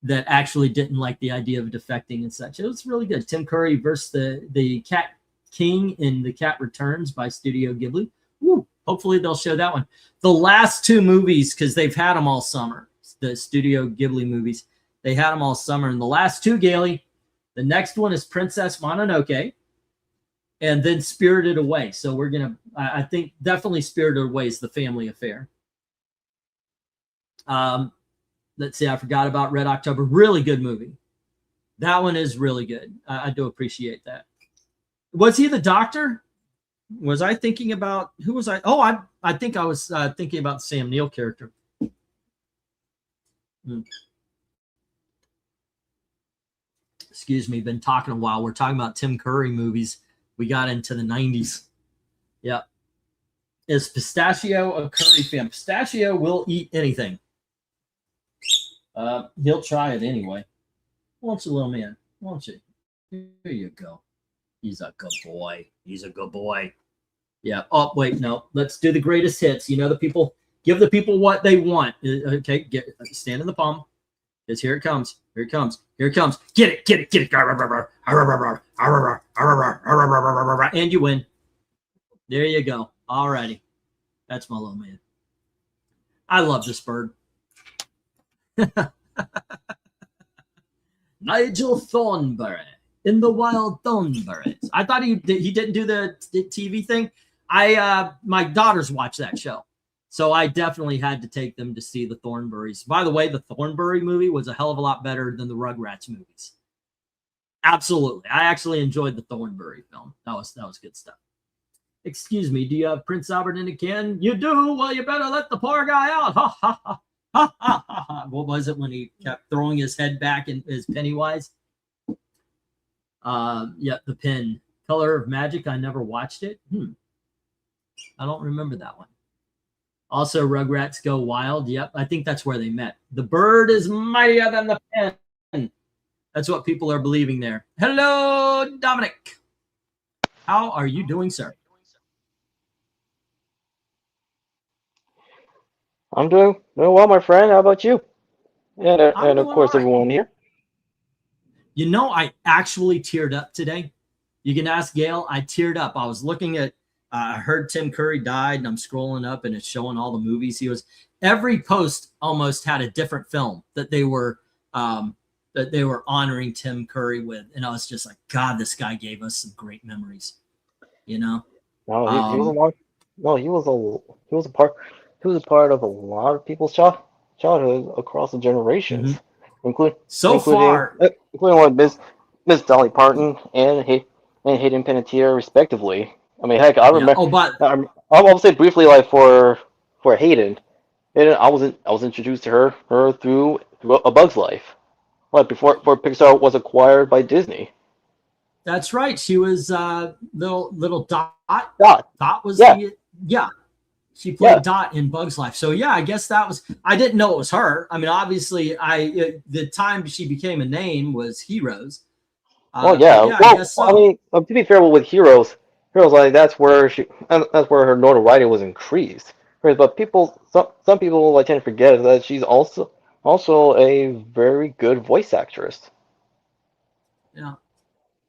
that actually didn't like the idea of defecting and such. It was really good. Tim Curry versus the Cat King in The Cat Returns by Studio Ghibli. Woo, hopefully they'll show that one. The last 2 movies, because they've had them all summer, the Studio Ghibli movies, they had them all summer. And the last 2, Gailey, the next one is Princess Mononoke and then Spirited Away. So we're going to, I think definitely Spirited Away is the family affair. Let's see, I forgot about Red October. Really good movie. That one is really good. I do appreciate that. Was he the doctor? Was I thinking about, who was I? Oh, I think I was thinking about the Sam Neill character. Excuse me, been talking a while. We're talking about Tim Curry movies. We got into the 90s. Yeah. Is Pistachio a Curry fan? Pistachio will eat anything. He'll try it anyway. Won't you, little man? Won't you? Here you go. He's a good boy. He's a good boy. Yeah. Oh, wait, no. Let's do the greatest hits. You know, the people, give the people what they want. Okay, stand in the palm. Because here it comes. Here it comes. Here it comes. Get it, get it, get it. And you win. There you go. All righty. That's my little man. I love this bird. Nigel Thornberry in the Wild Thornberrys. I thought he didn't do the TV thing. My daughters watch that show, so I definitely had to take them to see the Thornberrys. By the way, the Thornberry movie was a hell of a lot better than the Rugrats movies. Absolutely, I actually enjoyed the Thornberry film. That was good stuff. Excuse me, do you have Prince Albert in a can? You do. Well, you better let the poor guy out. Ha ha ha. Ha, ha, ha, ha. What was it when he kept throwing his head back in his Pennywise? Yeah, the Pen. Color of Magic. I never watched it. I don't remember that one. Also, Rugrats Go Wild. Yep, I think that's where they met. The bird is mightier than the pen. That's what people are believing there. Hello, Dominic. How are you doing, sir? I'm doing well, my friend. How about you? And of course, right. Everyone here. You know, I actually teared up today. You can ask Gail. I teared up. I was looking at, I heard Tim Curry died, and I'm scrolling up, and it's showing all the movies he was. Every post almost had a different film that they were honoring Tim Curry with, and I was just like, God, this guy gave us some great memories. You know. No, he was a lot. No, he was a part of a lot of people's childhood across the generations, including what Miss Dolly Parton and Hayden Panettiere, respectively. I mean, heck, I remember. Oh, but I'll say briefly, like for Hayden, I was introduced to her through A Bug's Life, like before Pixar was acquired by Disney. that's right. She was little Dot. Dot was yeah. She played Dot in Bug's Life. So yeah, I guess that was. I didn't know it was her. I mean, obviously, the time she became a name was Heroes. Well, I guess so. I mean, to be fair, with Heroes like that's where her notoriety was increased. But some people like tend to forget that she's also a very good voice actress. Yeah.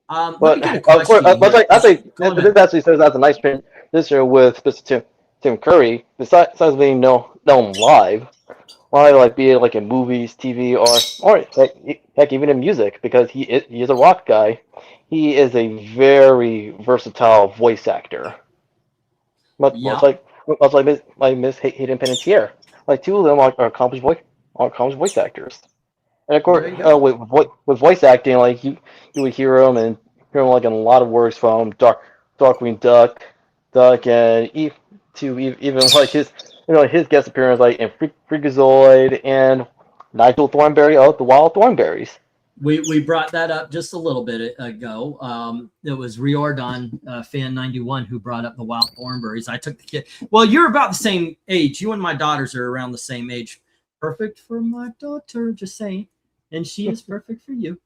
But of course, I think this actually says that's a nice transition with Mr. Tim Curry. Besides being known live, like be it like in movies, TV, or heck even in music, because he is a rock guy. He is a very versatile voice actor. Much much like Miss Hayden Panettiere. Like two of them are accomplished voice actors. And of course, There you go. with voice acting, like you would hear him like in a lot of works from Darkwing Duck, and even like his guest appearance like in Freakazoid and Nigel Thornberry of the Wild Thornberries. We brought that up just a little bit ago. It was Riordan, fan 91, who brought up the Wild Thornberries. I took the kid. Well, you're about the same age. You and my daughters are around the same age. Perfect for my daughter, just saying. And she is perfect for you.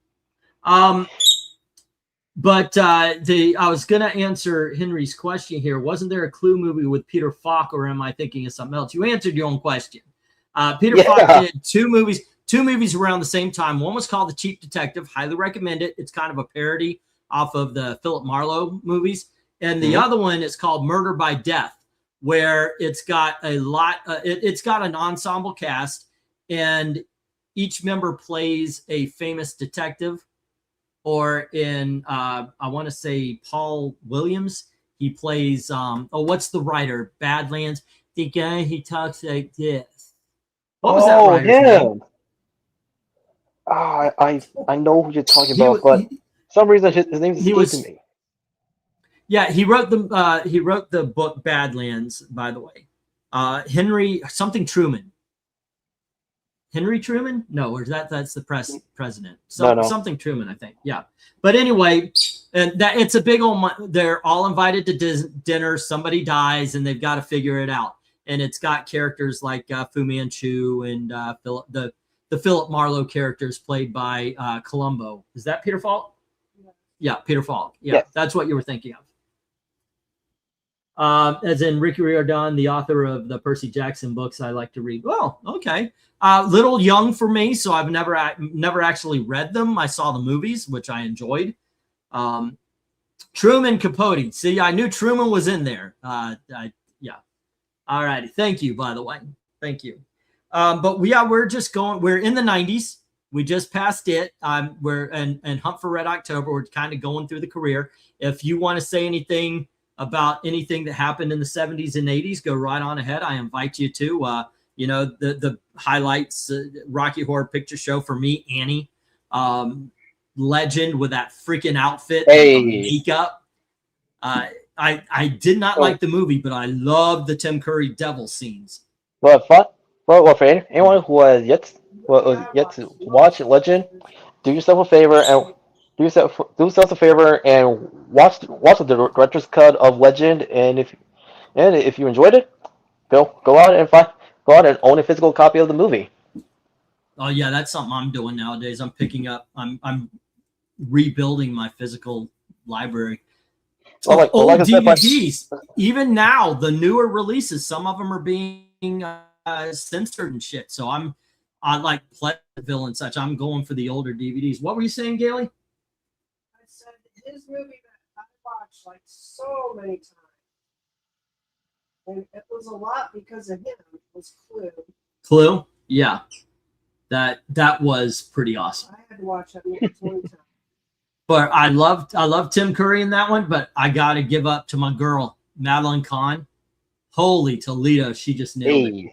But I was going to answer Henry's question here. Wasn't there a Clue movie with Peter Falk, or am I thinking of something else? You answered your own question. Peter Falk did two movies around the same time. One was called The Cheap Detective. Highly recommend it. It's kind of a parody off of the Philip Marlowe movies. And the other one is called Murder by Death, where it's got it's got an ensemble cast, and each member plays a famous detective. Or in, I want to say Paul Williams, he plays, what's the writer? Badlands. The guy, he talks like this. What was that writer's name? I know who you're talking about, but for some reason his name is escaping me. Yeah, he wrote the book Badlands, by the way. Henry Truman. Henry Truman? No, or that's the president. No. Something Truman, I think. Yeah. But anyway, and that it's a big old. They're all invited to dinner. Somebody dies, and they've got to figure it out. And it's got characters like Fu Manchu and the Philip Marlowe characters played by Columbo. Is that Peter Falk? Yeah, Peter Falk. Yeah, that's what you were thinking of. As in Ricky Riordan, the author of the Percy Jackson books I like to read. Well, okay. Little young for me, so I've never actually read them. I saw the movies, which I enjoyed. Truman Capote. See, I knew Truman was in there. Yeah. All righty. Thank you, by the way. Thank you. But we're just going. We're in the 90s. We just passed it. We're and Hunt for Red October. We're kind of going through the career. If you want to say anything about anything that happened in the 70s and 80s, go right on ahead. I invite you to. The highlights, Rocky Horror Picture Show for me, Annie, Legend with that freaking outfit, makeup. I did not like the movie, but I loved the Tim Curry devil scenes. Well, for anyone who has yet to watch Legend, do yourself a favor and watch the director's cut of Legend. And if you enjoyed it, go out and own a physical copy of the movie. Oh yeah, that's something I'm doing nowadays. I'm picking up. I'm rebuilding my physical library. Old DVDs. Even now, the newer releases, some of them are being censored and shit. So I like Pleasantville and such. I'm going for the older DVDs. What were you saying, Gailey? I said his movie that I watched like so many times. And it was a lot because of him. It was Clue. Clue? Yeah. That was pretty awesome. I had to watch that movie 20 times. But I loved Tim Curry in that one, but I got to give up to my girl, Madeline Kahn. Holy Toledo, she just nailed it.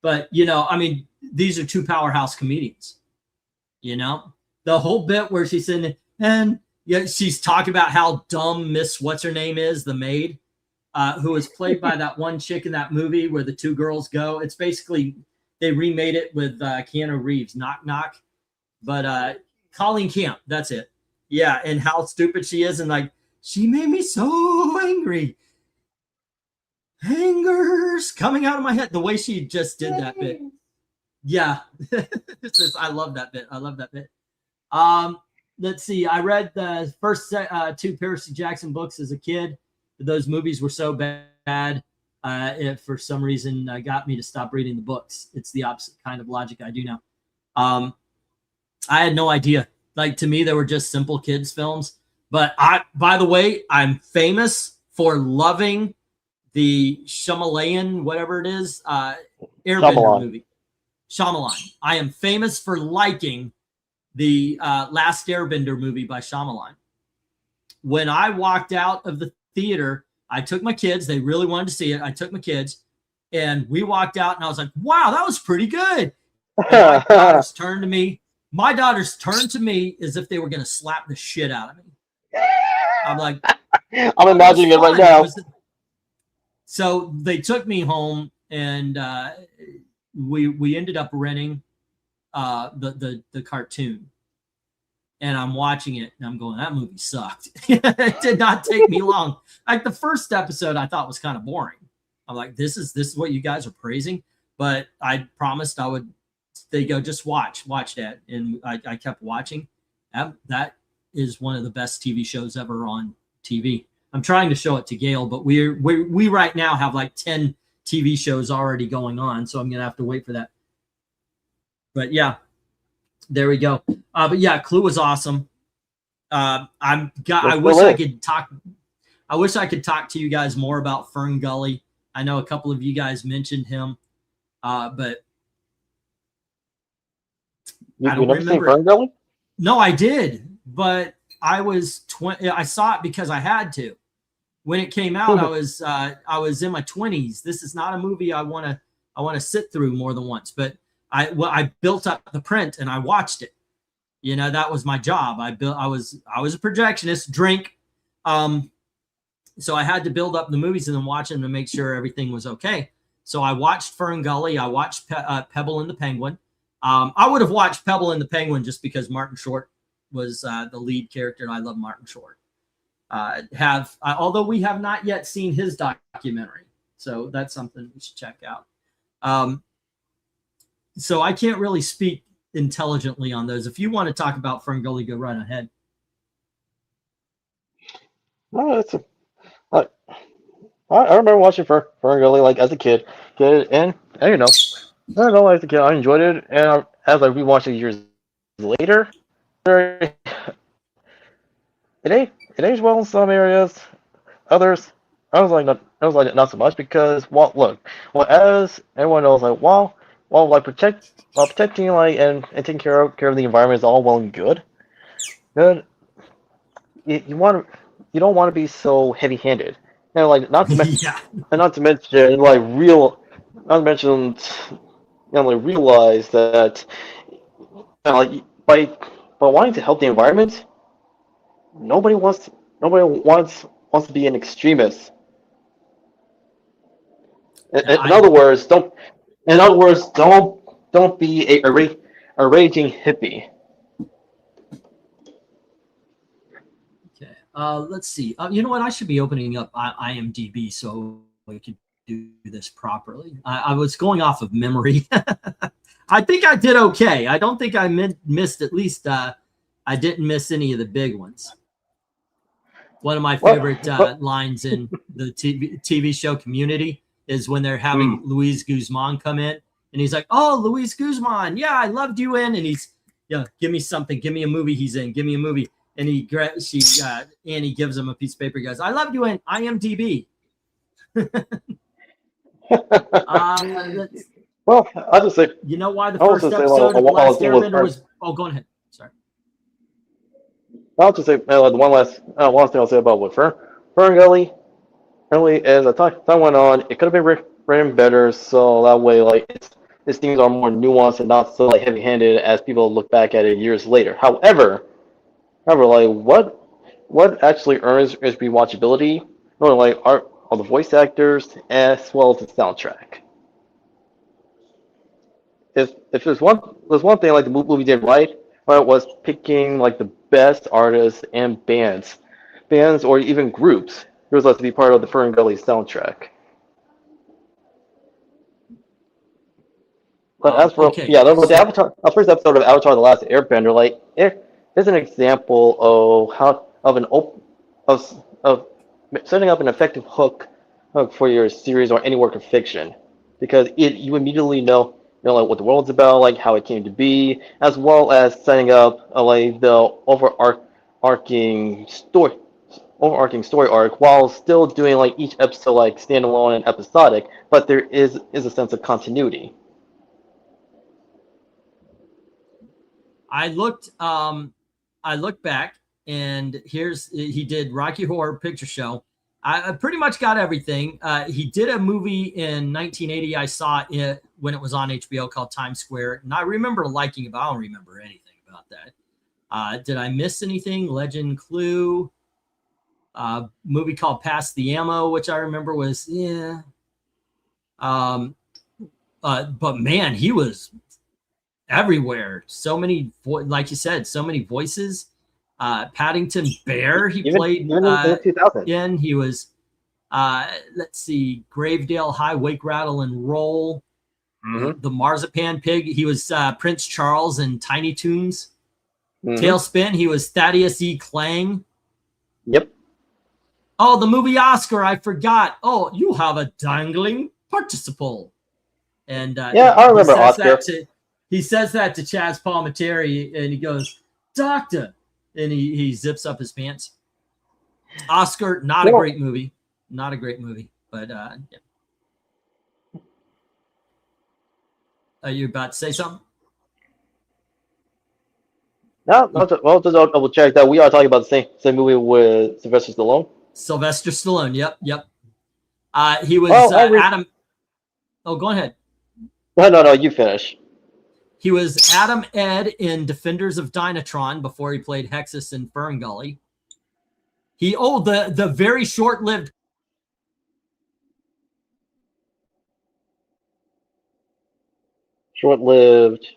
But, I mean, these are two powerhouse comedians. The whole bit where she's in and she's talking about how dumb Miss What's-Her-Name is, the maid. Who was played by that one chick in that movie where the two girls go. It's basically, they remade it with Keanu Reeves, Knock Knock. But Colleen Camp, that's it. Yeah, and how stupid she is. And like, she made me so angry. Anger's coming out of my head. The way she just did that bit. Yeah. I love that bit. Let's see. I read the first two Percy Jackson books as a kid. Those movies were so bad, it for some reason got me to stop reading the books. It's the opposite kind of logic I do now. I had no idea. Like, to me, they were just simple kids' films. But by the way, I'm famous for loving the Shyamalan, whatever it is, Airbender movie. Shyamalan. I am famous for liking the Last Airbender movie by Shyamalan. When I walked out of the theater, I took my kids. They really wanted to see it. I took my kids, and we walked out, and I was like, "Wow, that was pretty good." And my daughters turned to me. My daughters turned to me as if they were going to slap the shit out of me. I'm like, I'm imagining it right now. So they took me home, and we ended up renting the cartoon. And I'm watching it, and I'm going, that movie sucked. It did not take me long. Like the first episode, I thought was kind of boring. I'm like, this is what you guys are praising. But I promised I would. They go, just watch that, and I kept watching. That is one of the best TV shows ever on TV. I'm trying to show it to Gail, but we right now have like 10 TV shows already going on, so I'm gonna have to wait for that. But yeah. There we go. But yeah, Clue was awesome. I wish I could talk. I wish I could talk to you guys more about Fern Gully. I know a couple of you guys mentioned him, but I don't remember. Fern Gully? No, I did, but I was 20. I saw it because I had to. When it came out, I was in my 20s. This is not a movie I want to sit through more than once, but I built up the print and I watched it. You know, that was my job. I was a projectionist, drink. So I had to build up the movies and then watch them to make sure everything was okay. So I watched Fern Gully. I watched Pebble and the Penguin. I would have watched Pebble and the Penguin just because Martin Short was the lead character, and I love Martin Short. Although we have not yet seen his documentary, so that's something we should check out. So I can't really speak intelligently on those. If you want to talk about Fern Gully, go right ahead. No, I remember watching Fern Gully like as a kid, and you know, I don't know, as a kid I enjoyed it, and as I rewatched it years later, it aged well in some areas. Others, I was like not so much because as everyone knows, like while protecting like and taking care of the environment is all well and good, then you don't want to be so heavy-handed. And like not to mention Yeah. and not to mention like realize that like by wanting to help the environment, nobody wants to be an extremist. In other words, don't be a raging hippie. Okay. Let's see. You know what? I should be opening up IMDb so we can do this properly. I was going off of memory. I think I did okay. I don't think I missed at least. I didn't miss any of the big ones. One of my favorite lines in the TV show Community is when they're having Luis Guzman come in, and he's like, "Oh, Luis Guzman, yeah, I loved you in," and he's, give me something, give me a movie he's in, give me a movie, and Annie gives him a piece of paper, he goes, "I loved you in IMDb." Well, I'll just say, you know why the first episode of The Last Airbender was? Oh, go ahead. Sorry. I'll just say the one last thing I'll say about what Fern Gully. Apparently, as time went on, it could have been written better, so that way, like its themes are more nuanced and not so like heavy-handed as people look back at it years later. However, like what actually earns its rewatchability, like are the voice actors as well as the soundtrack. If there's one thing like the movie did right, was picking like the best artists and bands or even groups who was to be part of the Fern Gully soundtrack. But as for the Avatar, the first episode of Avatar: The Last Airbender, like it is an example of setting up an effective hook for your series or any work of fiction, because you immediately know like what the world's about, like how it came to be, as well as setting up like the overarching story arc, while still doing like each episode like standalone and episodic, but there is a sense of continuity. I looked back, and he did Rocky Horror Picture Show, I pretty much got everything. He did a movie in 1980. I saw it when it was on HBO called Times Square, and I remember liking it, but I don't remember anything about that. Did I miss anything? Legend Clue, movie called Pass the Ammo, which I remember was yeah. But man, he was everywhere. So many, like you said, so many voices. Paddington Bear, he played even in 2000. in. He was, let's see, Gravedale High, Wake, Rattle, and Roll. The Marzipan Pig, he was Prince Charles in Tiny Toons. Tailspin, he was Thaddeus E. Clang. Yep. Oh, the movie Oscar, I forgot. Oh, you have a dangling participle. And yeah, I remember Oscar. He says that to Chaz Palminteri, and he goes, "Doctor," and he zips up his pants. Oscar, not a great movie. Not a great movie, but yeah. Are you about to say something? No, just double check that we are talking about the same movie with Sylvester Stallone. Sylvester Stallone, yep. He was Adam. Oh, go ahead. No, you finish. He was Adam Ed in Defenders of Dynatron before he played Hexus in Fern Gully. The very short-lived. Short-lived.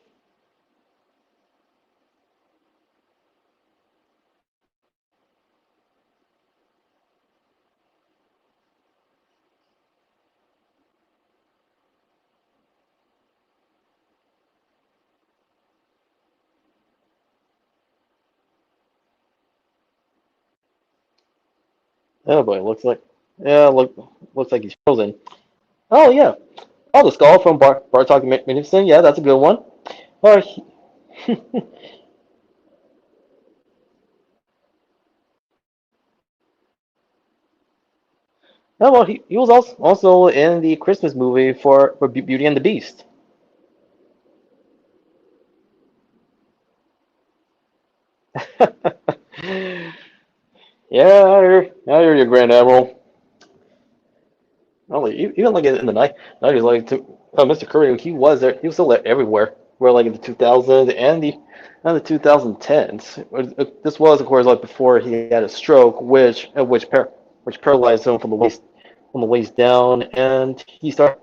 Oh boy, looks like he's frozen. Oh yeah, the skull from Bartok Magnificent. Yeah, that's a good one. Oh well, he was also in the Christmas movie for Beauty and the Beast. Yeah, you're your Grand Admiral. Only even like in the night, like Mr. Curry, he was there. He was still there everywhere. Where like in the 2000s and the 2010s. This was of course like before he had a stroke, which paralyzed him from the waist down, and started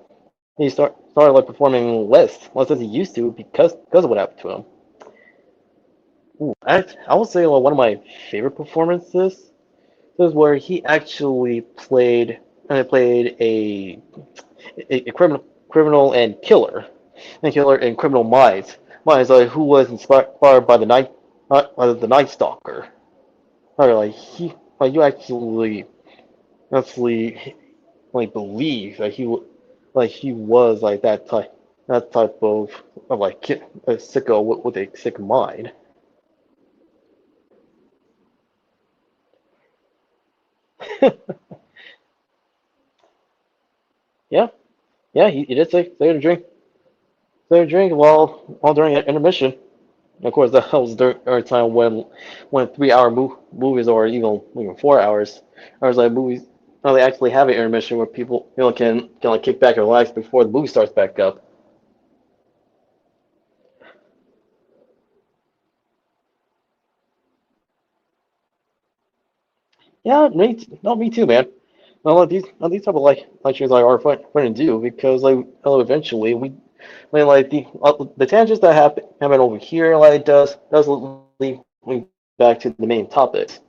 like performing less than he used to because of what happened to him. Ooh, I would say like, one of my favorite performances was where he actually played a criminal and killer in Criminal Minds, who was inspired by the Night Stalker. Like you actually like believe that he was like that type of like a sicko with a sick mind. Yeah, he did say to drink. Say to drink while during intermission. And of course, that was during a time when 3 hour movies or even 4 hours, like movies, they actually have an intermission where people can like kick back and relax before the movie starts back up. Yeah, me too, man. Well, these type of like shows are fun to do because like eventually the tangents that happen over here does lead back to the main topics.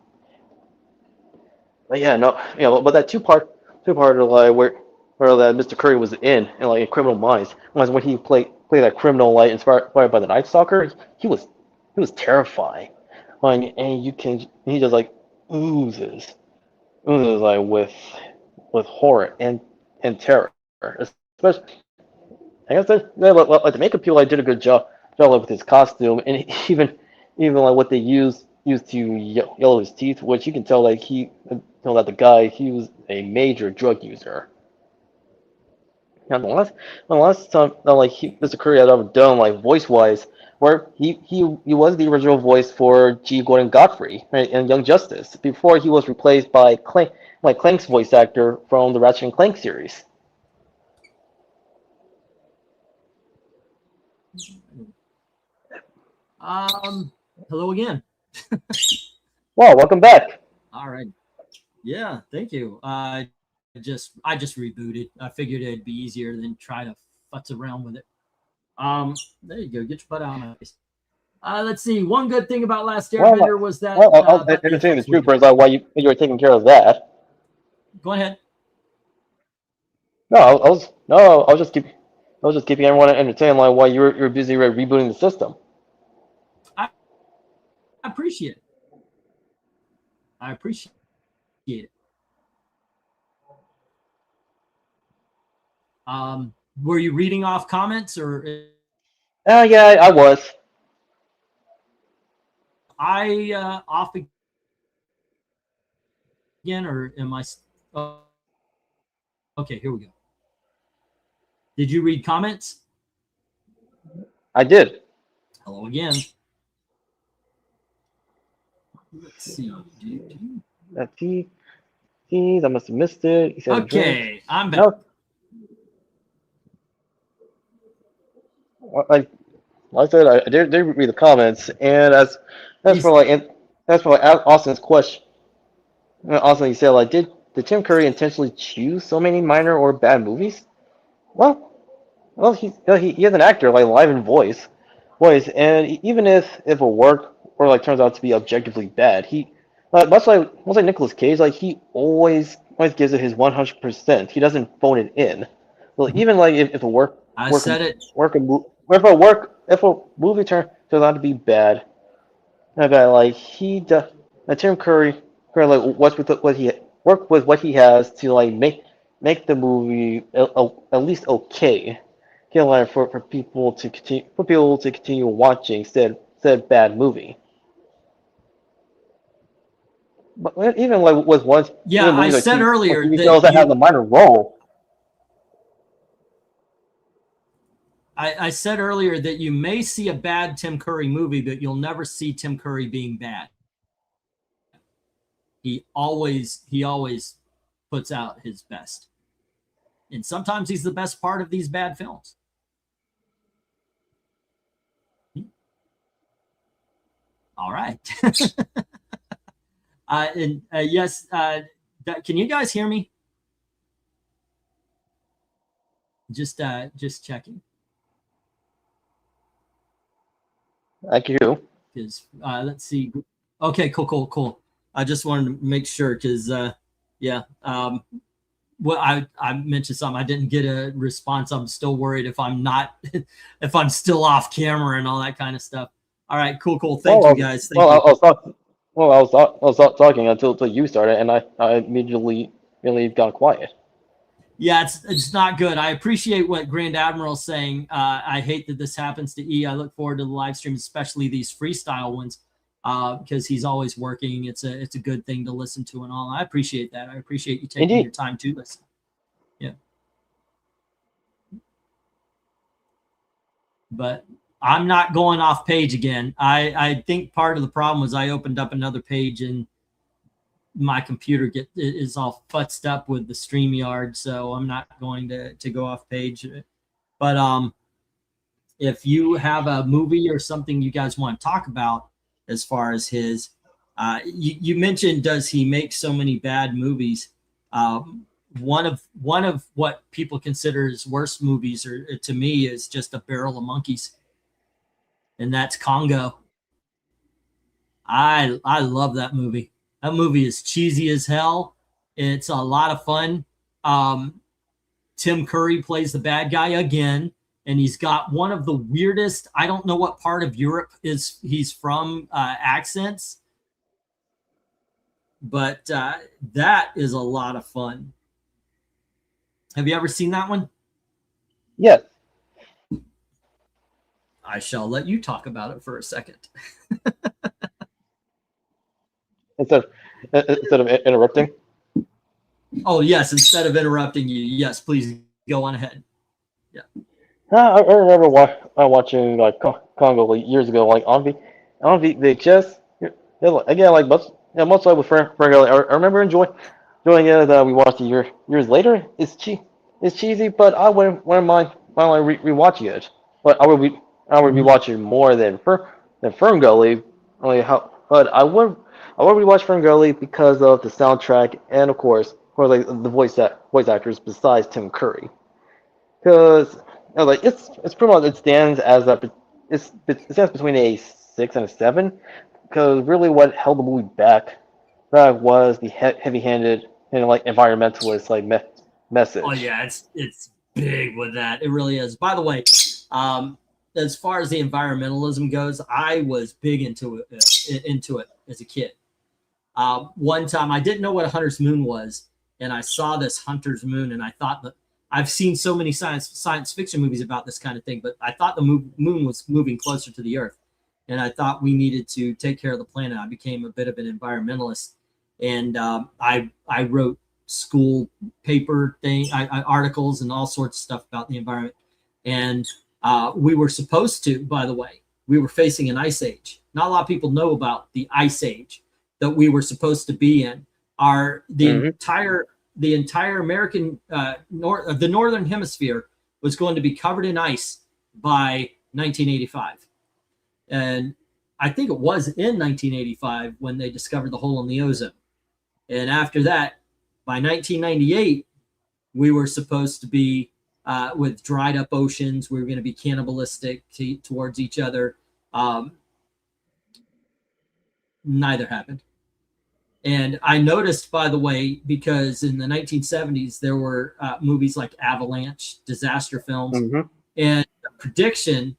But yeah, no, but that two part of like where that Mr. Curry was in like in Criminal Minds was when he played that criminal like inspired by the Night Stalker. He was terrifying. Like, and he just like oozes like with horror and terror. Especially, I guess like the makeup people like did a good job like, with his costume and even like what they used to yellow his teeth, which you can tell like that the guy, he was a major drug user. And the last time that like Mr. Curry had ever done like voice wise where he was the original voice for G. Gordon Godfrey, right, in Young Justice before he was replaced by Clank's voice actor from the Ratchet and Clank series. Hello again. Wow, welcome back. All right. Yeah, thank you. I just rebooted. I figured it'd be easier than try to futz around with it. There you go. Get your butt out of my face. Let's see. One good thing about Last Airbender was that. I'll entertain the troopers while you were taking care of that. Go ahead. No, I was just keeping everyone entertained while you were busy rebooting the system. I appreciate it. I appreciate it. Were you reading off comments or? Yeah, I was. Off again, or am I? Oh, okay, here we go. Did you read comments? I did. Hello again. Let's see. I must have missed it. He said, okay, I'm back. No. Like I said, I did read the comments, and that's for Austin's question. Austin, he said, like, did Tim Curry intentionally choose so many minor or bad movies? Well, he is an actor, like live in voice, and even if a work or like turns out to be objectively bad, he much like Nicolas Cage, like he always gives it his 100%. He doesn't phone it in. Well, even like if a if a movie turns out to be bad, like Tim Curry like works with what he has to like make the movie at least okay. Like for people to continue watching said bad movie. But even like with one, I said earlier that has a minor role. I said earlier that you may see a bad Tim Curry movie, but you'll never see Tim Curry being bad. He always puts out his best. And sometimes he's the best part of these bad films. All right. Yes, can you guys hear me? Just checking. I can hear you. Let's see. Okay, cool. I just wanted to make sure because well, I mentioned something. I didn't get a response. I'm still worried if I'm still off camera and all that kind of stuff. All right, cool. Thank you guys. I was talking until you started, and I immediately really got quiet. Yeah, it's not good. I appreciate what Grand Admiral's saying. I hate that this happens to E. I look forward to the live streams, especially these freestyle ones, because he's always working. It's a good thing to listen to and all. I appreciate that. I appreciate you taking your time to listen. Yeah. But I'm not going off page again. I think part of the problem was I opened up another page and my computer is all futzed up with the StreamYard, so I'm not going to go off page. But if you have a movie or something you guys want to talk about as far as his, you mentioned, does he make so many bad movies? One of what people consider his worst movies, or to me, is just A Barrel of Monkeys, and that's Congo. I love that movie. That movie is cheesy as hell. It's a lot of fun. Tim Curry plays the bad guy again, and he's got one of the weirdest, I don't know what part of Europe he's from, accents. But that is a lot of fun. Have you ever seen that one? Yes. I shall let you talk about it for a second. Instead of interrupting. Oh yes, instead of interrupting you, yes, please go on ahead. Yeah. I remember watching like Congo like, years ago, like on VHS. Again, like much like with Frank Gully, I remember enjoying it. We watched it years later. It's cheesy, but I wouldn't mind like rewatching it. But I would be Mhm. watching more than Fern Gully. Like but I would rewatch Fern Gully because of the soundtrack and of course for like the voice actors besides Tim Curry. Because like it's pretty much it stands as it stands between a 6 and a 7. Because really, what held the movie back was the heavy-handed and like environmentalist like Oh message. yeah, it's big with that. It really is. By the way, um, as far as the environmentalism goes, I was big into it as a kid. One time, I didn't know what a hunter's moon was, and I saw this hunter's moon, and I thought that I've seen so many science fiction movies about this kind of thing, but I thought the moon was moving closer to the Earth, and I thought we needed to take care of the planet. I became a bit of an environmentalist, and I wrote school paper articles and all sorts of stuff about the environment, and we were supposed to. By the way, we were facing an ice age. Not a lot of people know about the ice age that we were supposed to be in. Our Hmm. the entire American the northern hemisphere was going to be covered in ice by 1985, and I think it was in 1985 when they discovered the hole in the ozone. And after that, by 1998, we were supposed to be with dried up oceans. We were going to be cannibalistic towards each other. Um, Neither happened. And I noticed, by the way, because in the 1970s, there were movies like Avalanche, disaster films, Hmm. and the prediction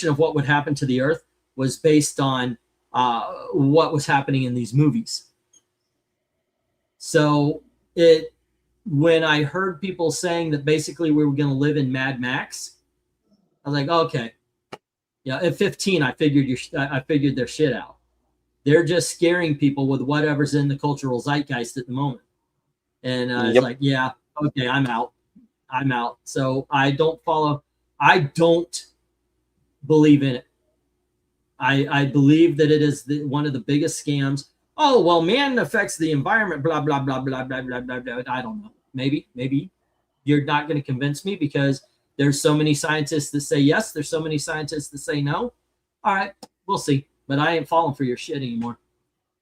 of what would happen to the Earth was based on what was happening in these movies. So when I heard people saying that basically we were going to live in Mad Max, I was like, okay, yeah. At 15, I figured their shit out. They're just scaring people with whatever's in the cultural zeitgeist at the moment. And it's Yep. like, yeah, okay, I'm out. I'm out. So I don't follow. I don't believe in it. I believe that it is one of the biggest scams. Oh well, man affects the environment. Blah blah blah blah blah blah blah blah. I don't know. Maybe you're not going to convince me because there's so many scientists that say yes. There's so many scientists that say no. All right, we'll see. But I ain't falling for your shit anymore.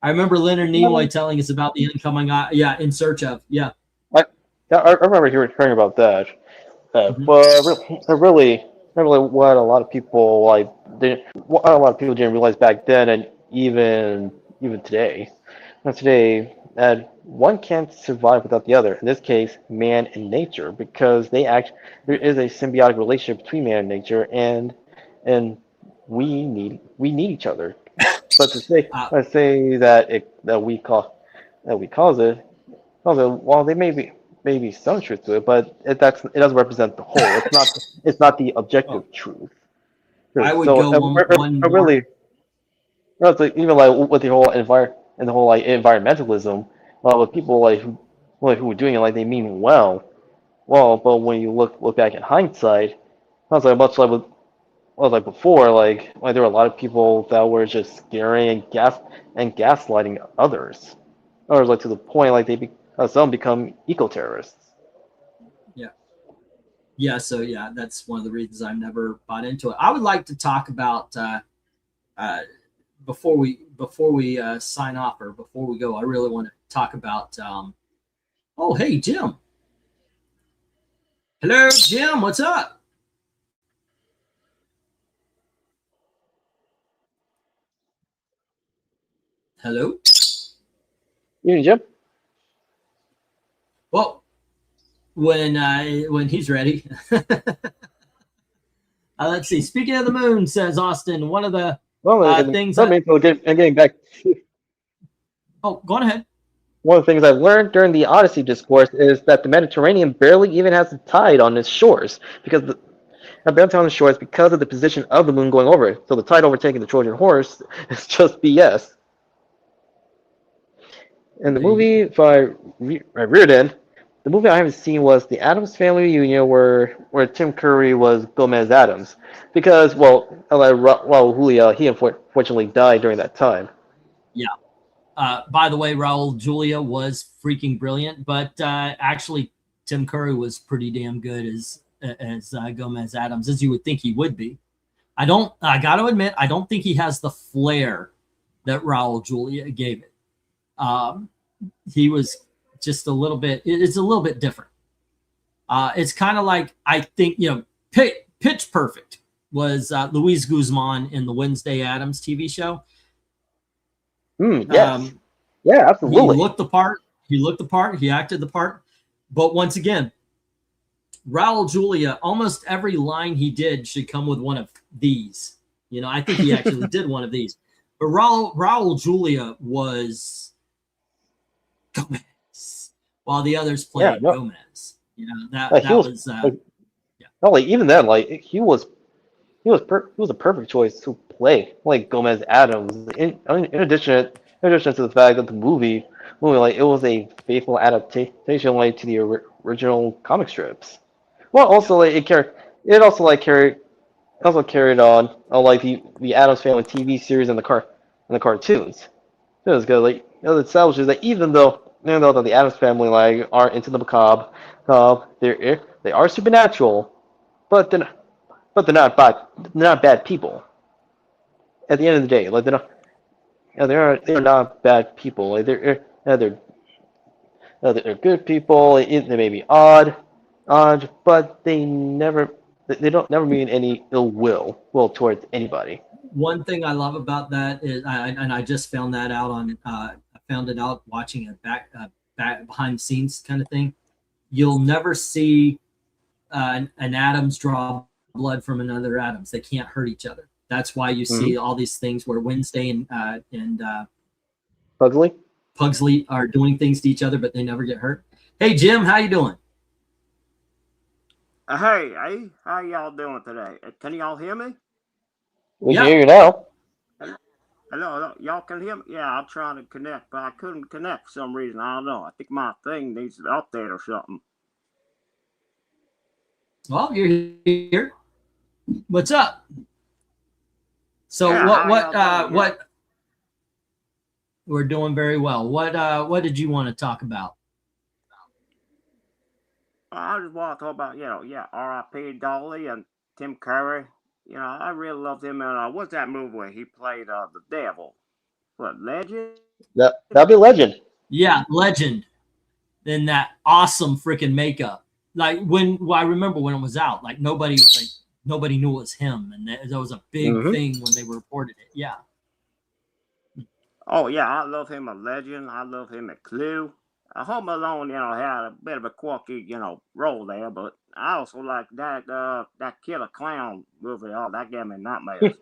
I remember Leonard Nimoy telling us about the incoming. Yeah, In Search of. Yeah. I, I remember hearing about that. Mhm. But really, what a lot of people what a lot of people didn't realize back then, and even today, that one can't survive without the other. In this case, man and nature, because there is a symbiotic relationship between man and nature, and we need each other. But Uh, let's say that we cause it, while there may be some truth to it, but it doesn't represent the whole. It's not the oh, objective truth. I Really. would So go one more. really, it's like, even like with the whole like environmentalism, with people who are doing it like they mean well, but when you look back in hindsight, sounds like much like with like before, like there were a lot of people that were just scaring and gaslighting others, or like to the point like some become eco terrorists. Yeah. Yeah. So yeah, that's one of the reasons I've never bought into it. I would like to talk about uh, before we sign off or before we go. I really want to talk about. Oh, hey, Jim. Hello, Jim. What's up? Hello. You, Jim? Well, when he's ready. Let's see. Speaking of the moon, says Austin, one of the Well, things let I. me so getting back. Oh, go on ahead. One of the things I've learned during the Odyssey discourse is that the Mediterranean barely even has a tide on its shores barely on the shores because of the position of the moon going over it. So the tide overtaking the Trojan horse is just BS. In the There you go. movie by Reardon, the movie I haven't seen was the Adams Family Reunion, where Tim Curry was Gomez Adams, because well, Julia he unfortunately died during that time. Yeah. By the way, Raul Julia was freaking brilliant, but actually Tim Curry was pretty damn good as Gomez Adams, as you would think he would be. I got to admit, I don't think he has the flair that Raul Julia gave it. He was just a little bit, it's a little bit different. It's kind of like, I think, Pitch Perfect was Luis Guzman in the Wednesday Addams TV show. Yes. Yeah, absolutely. He looked the part. He acted the part. But once again, Raul Julia, almost every line he did should come with one of these. I think he actually did one of these. But Raul Julia was Gomez, while the others played Gomez. That was. Even then, he was a perfect choice to play like Gomez Adams. In addition to the fact that the movie it was a faithful adaptation to the original comic strips. Well, also it carried on the Addams Family TV series and the cartoons. It was good. It establishes that even though the Addams Family aren't into the macabre, they are supernatural, but they're not bad people. At the end of the day, they're not bad people. They're good people. They may be odd, but they don't never mean any ill will towards anybody. One thing I love about that is, and I just found that out I found it out watching a back behind the scenes kind of thing. You'll never see an Adams draw blood from another Adams. They can't hurt each other. That's why you see all these things where Wednesday and Pugsley are doing things to each other, but they never get hurt. Hey, Jim, how you doing? Hey, how y'all doing today? Can y'all hear me? We can hear you now. Hello, y'all can hear me? Yeah, I'm trying to connect, but I couldn't connect for some reason. I don't know. I think my thing needs to update or something. Well, you're here. What's up? So yeah, what we're doing very well. What did you want to talk about? I just want to talk about, R.I.P. Dolly and Tim Curry. I really loved him. And what's that movie where he played the devil? What, Legend? That'd be Legend. Yeah, Legend. In that awesome freaking makeup. I remember when it was out, nobody knew it was him, and that was a big thing when they reported it. Yeah. Oh yeah, I love him a Legend. I love him a Clue. Home Alone, had a bit of a quirky, role there, but I also like that Killer Clown movie. Oh, that gave me nightmares.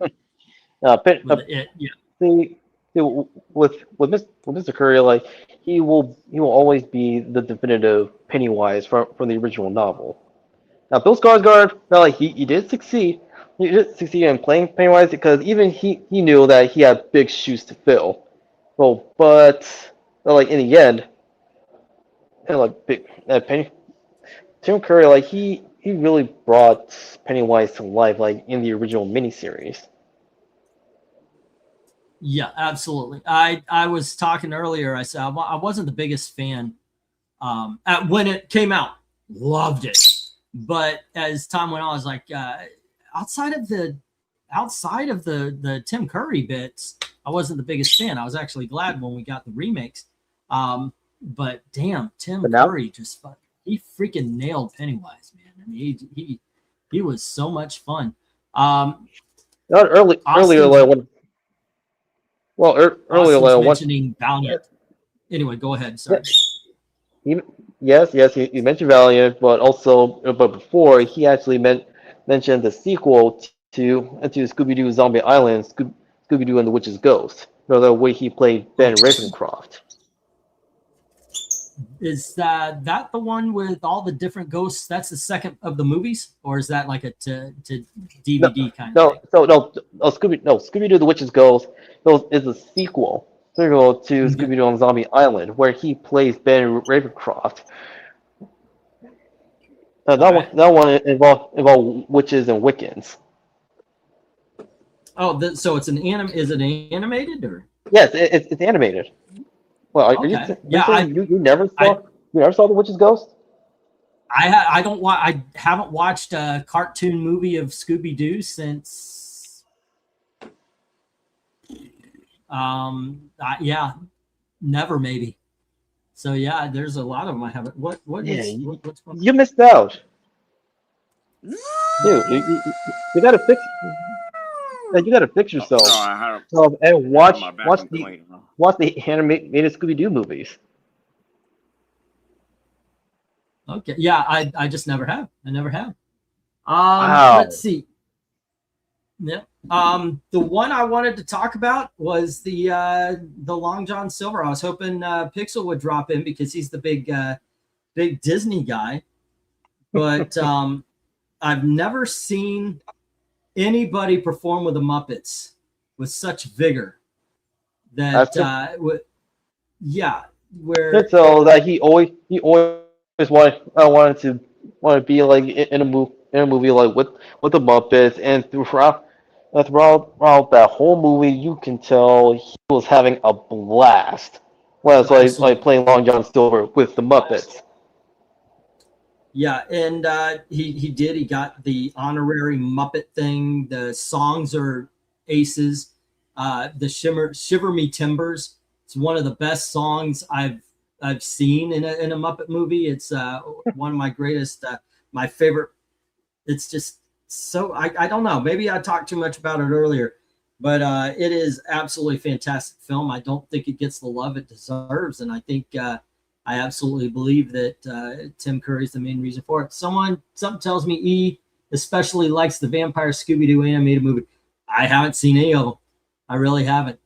With Mr. Curry, he will always be the definitive Pennywise from the original novel. Now, Bill Skarsgård, he did succeed. He did succeed in playing Pennywise because even he knew that he had big shoes to fill. Well, but in the end, Tim Curry, he really brought Pennywise to life, in the original miniseries. Yeah, absolutely. I was talking earlier. I said I wasn't the biggest fan when it came out. Loved it, but as time went on, I was like, outside of the Tim Curry bits, I wasn't the biggest fan. I was actually glad when we got the remakes. But damn, Curry he freaking nailed Pennywise, man. I mean, he was so much fun. Earlier mentioning Valiant. Anyway, go ahead. Sorry. Yes, he mentioned Valiant, but before he actually mentioned the sequel to Scooby-Doo Zombie Island, Scooby-Doo and the Witch's Ghost, the way he played Ben Ravencroft. Is that the one with all the different ghosts? That's the second of the movies, or is that like a to DVD kind of thing? Scooby-Doo the Witch's Ghost is a sequel to Scooby-Doo on Zombie Island, where he plays Ben Ravencroft. That one involved witches and Wiccans. Oh, so it's is it animated or? Yes, it's animated. Well, are you Okay. saying you never saw the Witch's Ghost? I haven't watched a cartoon movie of Scooby Doo since never maybe. So yeah, there's a lot of them I haven't. What's you missed out, dude. You gotta fix. You gotta fix yourself. And watch the animated Scooby Doo movies. Okay. Yeah, I just never have. I never have. Wow. Let's see. Yeah. The one I wanted to talk about was the Long John Silver. I was hoping Pixel would drop in because he's the big Disney guy. But I've never seen anybody perform with the Muppets with such vigor. Where so that he always wanted to be like in a movie like with the Muppets, and throughout that whole movie you can tell he was having a blast. Well, it's like playing Long John Silver with the Muppets. Yeah, and he did. He got the honorary Muppet thing. The songs are aces. The Shiver Me Timbers. It's one of the best songs I've seen in a Muppet movie. It's one of my greatest, my favorite. It's just so I don't know. Maybe I talked too much about it earlier, but it is absolutely fantastic film. I don't think it gets the love it deserves, and I think I absolutely believe that Tim Curry is the main reason for it. Something tells me E especially likes the Vampire Scooby-Doo animated movie. I haven't seen any of them. I really haven't.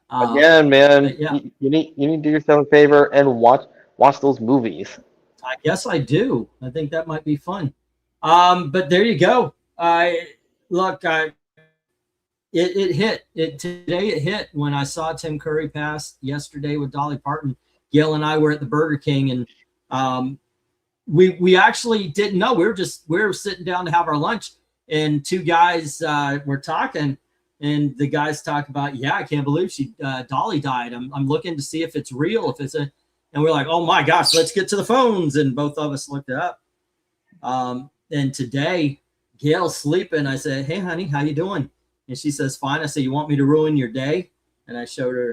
Again, man, you need to do yourself a favor and watch those movies. I guess I do. I think that might be fun. But there you go. It hit. Today it hit when I saw Tim Curry pass yesterday with Dolly Parton. Gail and I were at the Burger King, and we actually didn't know. We were sitting down to have our lunch, and two guys were talking, and the guys talk about, I can't believe Dolly died. I'm looking to see if it's real, and we're like, oh my gosh, let's get to the phones, and both of us looked it up. And today, Gail's sleeping. I said, hey honey, how you doing? And she says, fine. I said, you want me to ruin your day? And I showed her.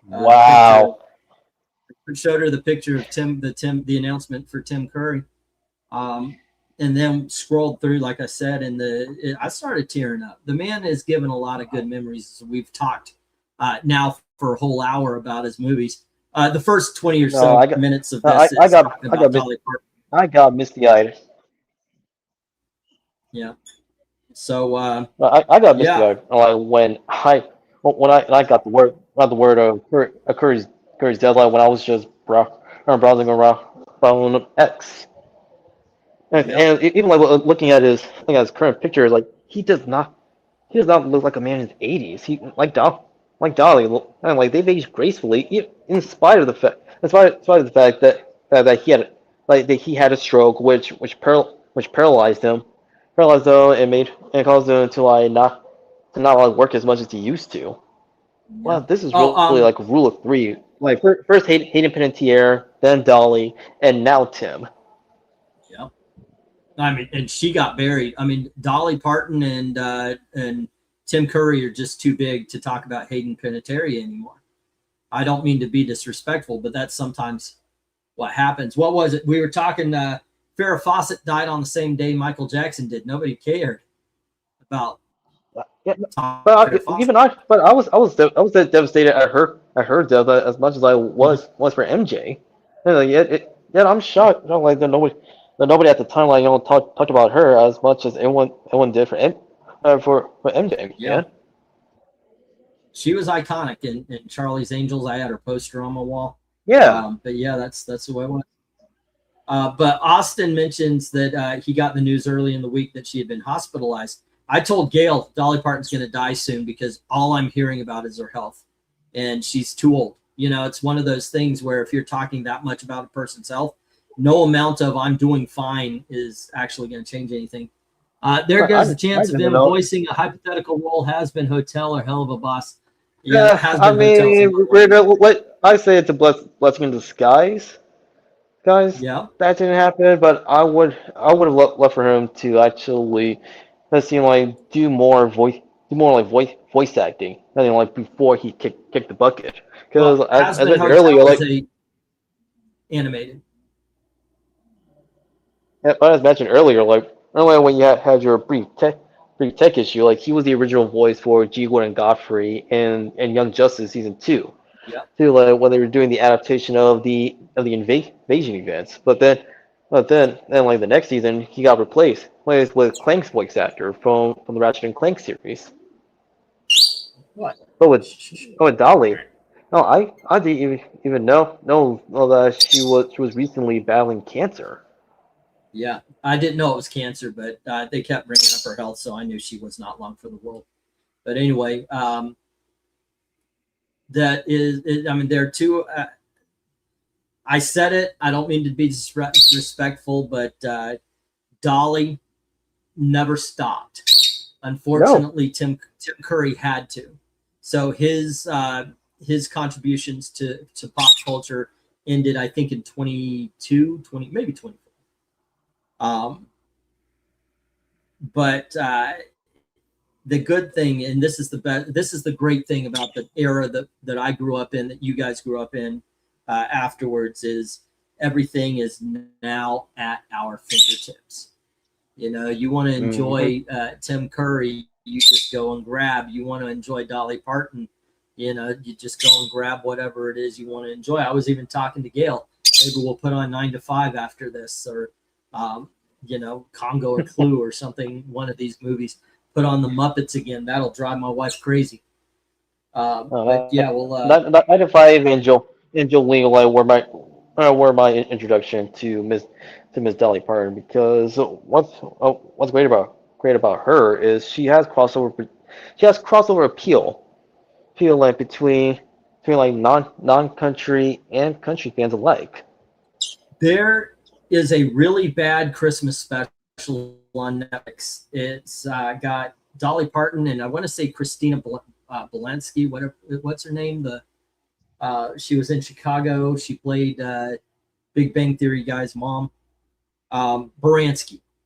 Wow. Showed her the picture of the announcement for Tim Curry, and then scrolled through, like I said, and I started tearing up. The man has given a lot of good memories. We've talked now for a whole hour about his movies. The first 20 or so minutes of this, I got misty-eyed. Yeah. So I got misty-eyed when I got the word of Curry's deadline when I was just browsing around on X, and even like looking at his current picture, like he does not look like a man in his 80s. He like Dolly, and like they've aged gracefully, in spite of the fact that he had a stroke, which paralyzed him, and caused him to not work as much as he used to. Wow, this is really like rule of three. Like first Hayden Panettiere, then Dolly, and now Tim. Yeah, I mean, and she got buried. I mean, Dolly Parton and Tim Curry are just too big to talk about Hayden Panettiere anymore. I don't mean to be disrespectful, but that's sometimes what happens. What was it? We were talking. Farrah Fawcett died on the same day Michael Jackson did. Nobody cared about. Yeah, but I was devastated at her death as much as I was for MJ. And I'm shocked. Like that nobody at the time talked about her as much as everyone did for MJ. Yeah, she was iconic in Charlie's Angels. I had her poster on my wall. Yeah, but yeah, that's the way it was. But Austin mentions that he got the news early in the week that she had been hospitalized. I told Gail Dolly Parton's going to die soon because all I'm hearing about is her health, and she's too old. It's one of those things where if you're talking that much about a person's health, no amount of "I'm doing fine" is actually going to change anything. There goes the chance of him voicing a hypothetical role. Has been Hotel or Hell of a Boss. Yeah, has been Hotel. I say it's a blessing in disguise, guys. Yeah, that didn't happen. But I would have loved for him to actually, let's see, like do more voice acting. I mean, like before he kicked the bucket. Because as I mentioned earlier, like animated. But as mentioned earlier, like earlier when you had your brief tech issue, like he was the original voice for G. Gordon Godfrey and Young Justice season 2. Yeah. To like when they were doing the adaptation of the invasion events, but then like the next season he got replaced with Clank's voice actor from the Ratchet and Clank series. What? But with Dolly, no, I didn't even know that she was recently battling cancer. Yeah, I didn't know it was cancer, but they kept bringing up her health, so I knew she was not long for the world. But anyway, that is, I mean, there are two. I said it. I don't mean to be disrespectful, but Dolly never stopped. Unfortunately, no. Tim Curry had to. So his contributions to pop culture ended, I think, in 22, 20, maybe 24. But the good thing, and this is the great thing about the era that I grew up in, that you guys grew up in afterwards, is everything is now at our fingertips. You know, you want to enjoy Tim Curry, you just go and grab. You want to enjoy Dolly Parton, you know, you just go and grab whatever it is you want to enjoy. I was even talking to Gail. Maybe we'll put on 9 to 5 after this, or you know, Congo or Clue or something. One of these movies. Put on the Muppets again. That'll drive my wife crazy. But yeah, well, 9 to 5 and Jolene were my introduction to Miss Dolly Parton, because what's great about her is she has crossover appeal like between like non-country and country fans alike. There is a really bad Christmas special on Netflix. It's got Dolly Parton and I want to say Christina Balanski. What's her name? She was in Chicago. She played Big Bang Theory guy's mom.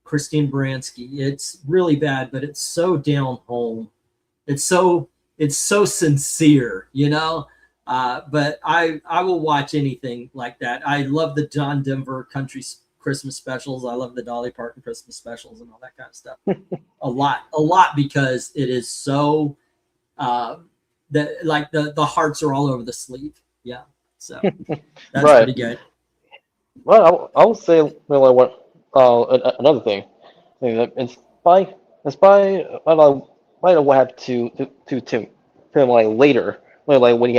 Christine Baranski. It's really bad, but it's so down home. It's so sincere, you know. But I will watch anything like that. I love the John Denver country Christmas specials. I love the Dolly Parton Christmas specials and all that kind of stuff. a lot because it is so that like the hearts are all over the sleeve. Yeah, so that's right. Pretty good. Well, I will say another thing. In spite what happened to Tim like later, like when he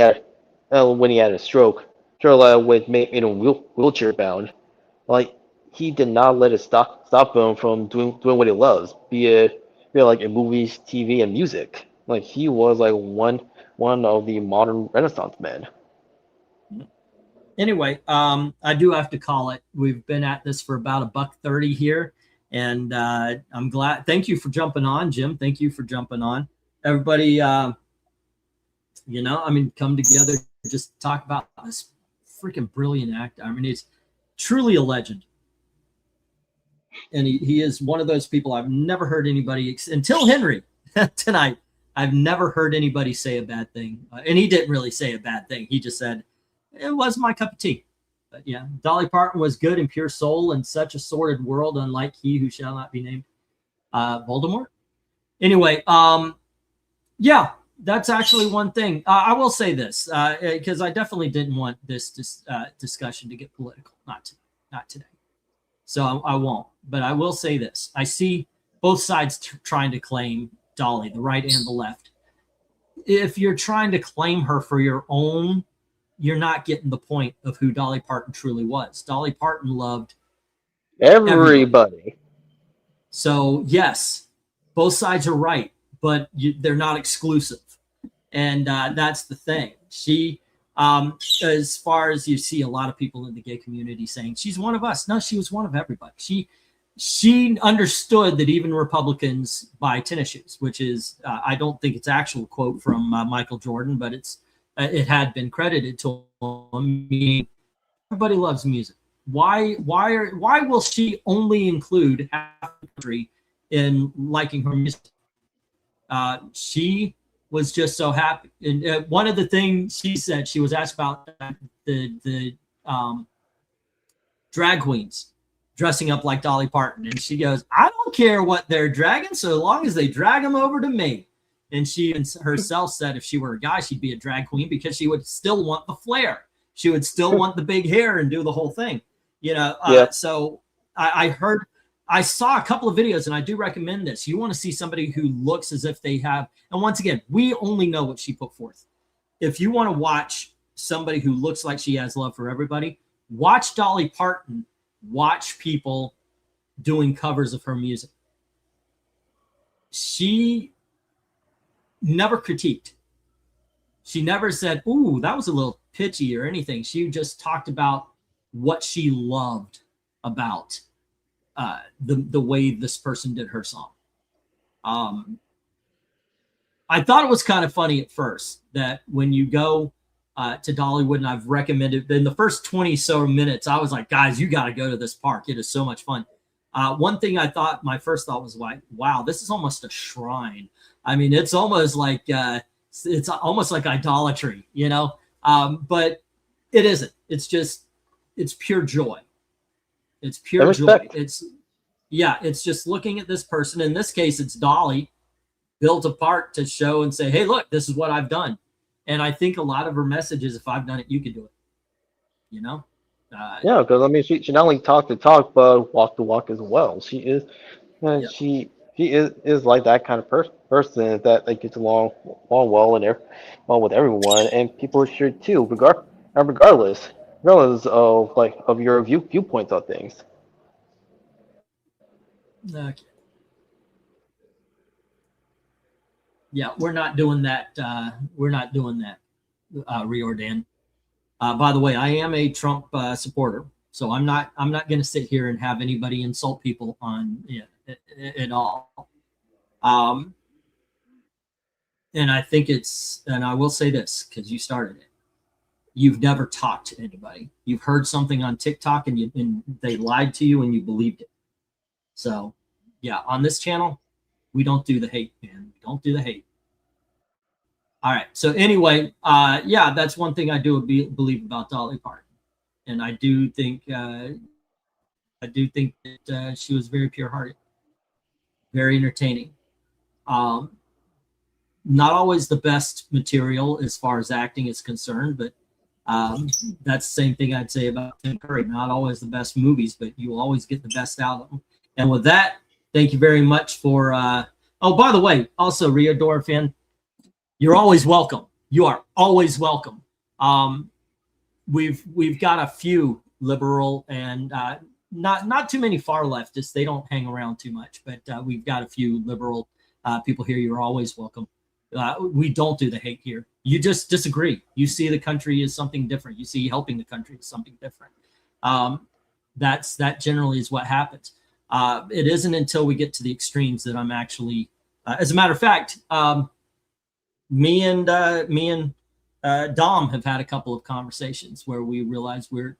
had a stroke, with made him wheelchair bound, like he did not let it stop him from doing what he loves, be it like in movies, TV, and music. Like he was like one of the modern Renaissance men. Anyway, I do have to call it. We've been at this for about $1.30 here, and I'm glad. Thank you for jumping on, Jim. Thank you for jumping on. Everybody, you know, I mean, come together, just talk about this freaking brilliant actor. I mean, he's truly a legend. And he is one of those people I've never heard anybody, until Henry tonight, I've never heard anybody say a bad thing. And he didn't really say a bad thing. He just said, it was my cup of tea. But yeah, Dolly Parton was good and pure soul in such a sordid world, unlike he who shall not be named. Voldemort. Anyway, yeah, that's actually one thing. I will say this, because I definitely didn't want this discussion to get political. Not today. So I won't. But I will say this. I see both sides trying to claim Dolly, the right and the left. If you're trying to claim her for your own, you're not getting the point of who Dolly Parton truly was. Dolly Parton loved everybody. So yes, both sides are right, but they're not exclusive. And that's the thing. She As far as you see a lot of people in the gay community saying she's one of us. No, she was one of everybody. She understood that even Republicans buy tennis shoes, which is I don't think it's actual quote from Michael Jordan, but it had been credited to him. Everybody loves music. Why will she only include half the country in liking her music? She was just so happy. And one of the things she said, she was asked about the drag queens dressing up like Dolly Parton, and she goes, "I don't care what they're dragging, so long as they drag them over to me." And she herself said if she were a guy, she'd be a drag queen because she would still want the flair. She would still want the big hair and do the whole thing, So I saw a couple of videos, and I do recommend this. You want to see somebody who looks as if they have, and once again, we only know what she put forth. If you want to watch somebody who looks like she has love for everybody, watch Dolly Parton. Watch people doing covers of her music. She never critiqued. She never said, "Ooh, that was a little pitchy" or anything. She just talked about what she loved about the way this person did her song. I thought it was kind of funny at first that when you go to Dollywood, and I've recommended in the first 20 so minutes, I was like, guys, you got to go to this park. It is so much fun. One thing my first thought was like, wow, this is almost a shrine. I mean, it's almost like idolatry, but it isn't. It's pure joy. It's pure joy. It's just looking at this person. In this case, it's Dolly built a park to show and say, hey, look, this is what I've done. And I think a lot of her message is, if I've done it, you can do it. Yeah, because I mean, she not only talked the talk, but walk the walk as well. She is, she is like that kind of person that gets along well and well with everyone, and people are sure too, regardless of your viewpoints on things. Okay. Yeah, we're not doing that. Riordan. By the way, I am a Trump supporter, so I'm not going to sit here and have anybody insult people on at all. And I think and I will say this because you started it. You've never talked to anybody. You've heard something on TikTok and they lied to you and you believed it. So, yeah, on this channel, we don't do the hate, man. We don't do the hate. All right. So anyway, that's one thing I do believe about Dolly Parton, and I do think that she was very pure-hearted, very entertaining. Not always the best material as far as acting is concerned, but that's the same thing I'd say about Tim Curry. Not always the best movies, but you always get the best out of them. And with that, thank you very much for. Oh, by the way, also Rio Dorfin, you're always welcome. You are always welcome. We've got a few liberal and not too many far leftists. They don't hang around too much, but we've got a few liberal people here. You're always welcome. We don't do the hate here. You just disagree. You see the country as something different. You see helping the country as something different. That generally is what happens. It isn't until we get to the extremes that I'm actually, as a matter of fact, me and Dom have had a couple of conversations where we realize we're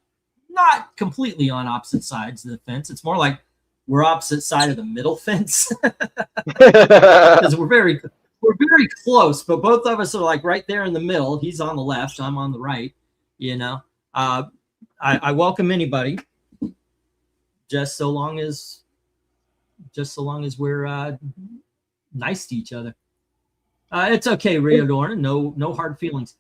not completely on opposite sides of the fence. It's more like we're opposite side of the middle fence because we're very close, but both of us are like right there in the middle. He's on the left, I'm on the right. I welcome anybody, just so long as we're nice to each other. It's okay, Rio Dorn. No hard feelings.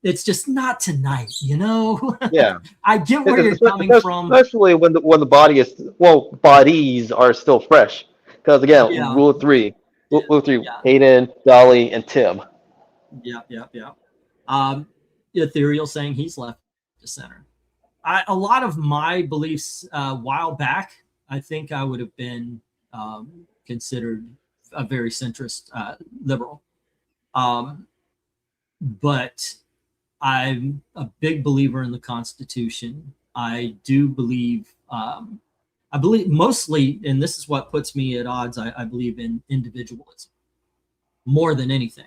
It's just not tonight, Yeah, I get where you're coming from, especially when the bodies are still fresh. Because again, Yeah. rule of three, Yeah. Hayden, Dolly, and Tim. Yeah. Ethereal saying he's left to center. A lot of my beliefs a while back, I think I would have been considered a very centrist liberal. But I'm a big believer in the Constitution. I do believe, I believe mostly, and this is what puts me at odds, I believe in individualism more than anything.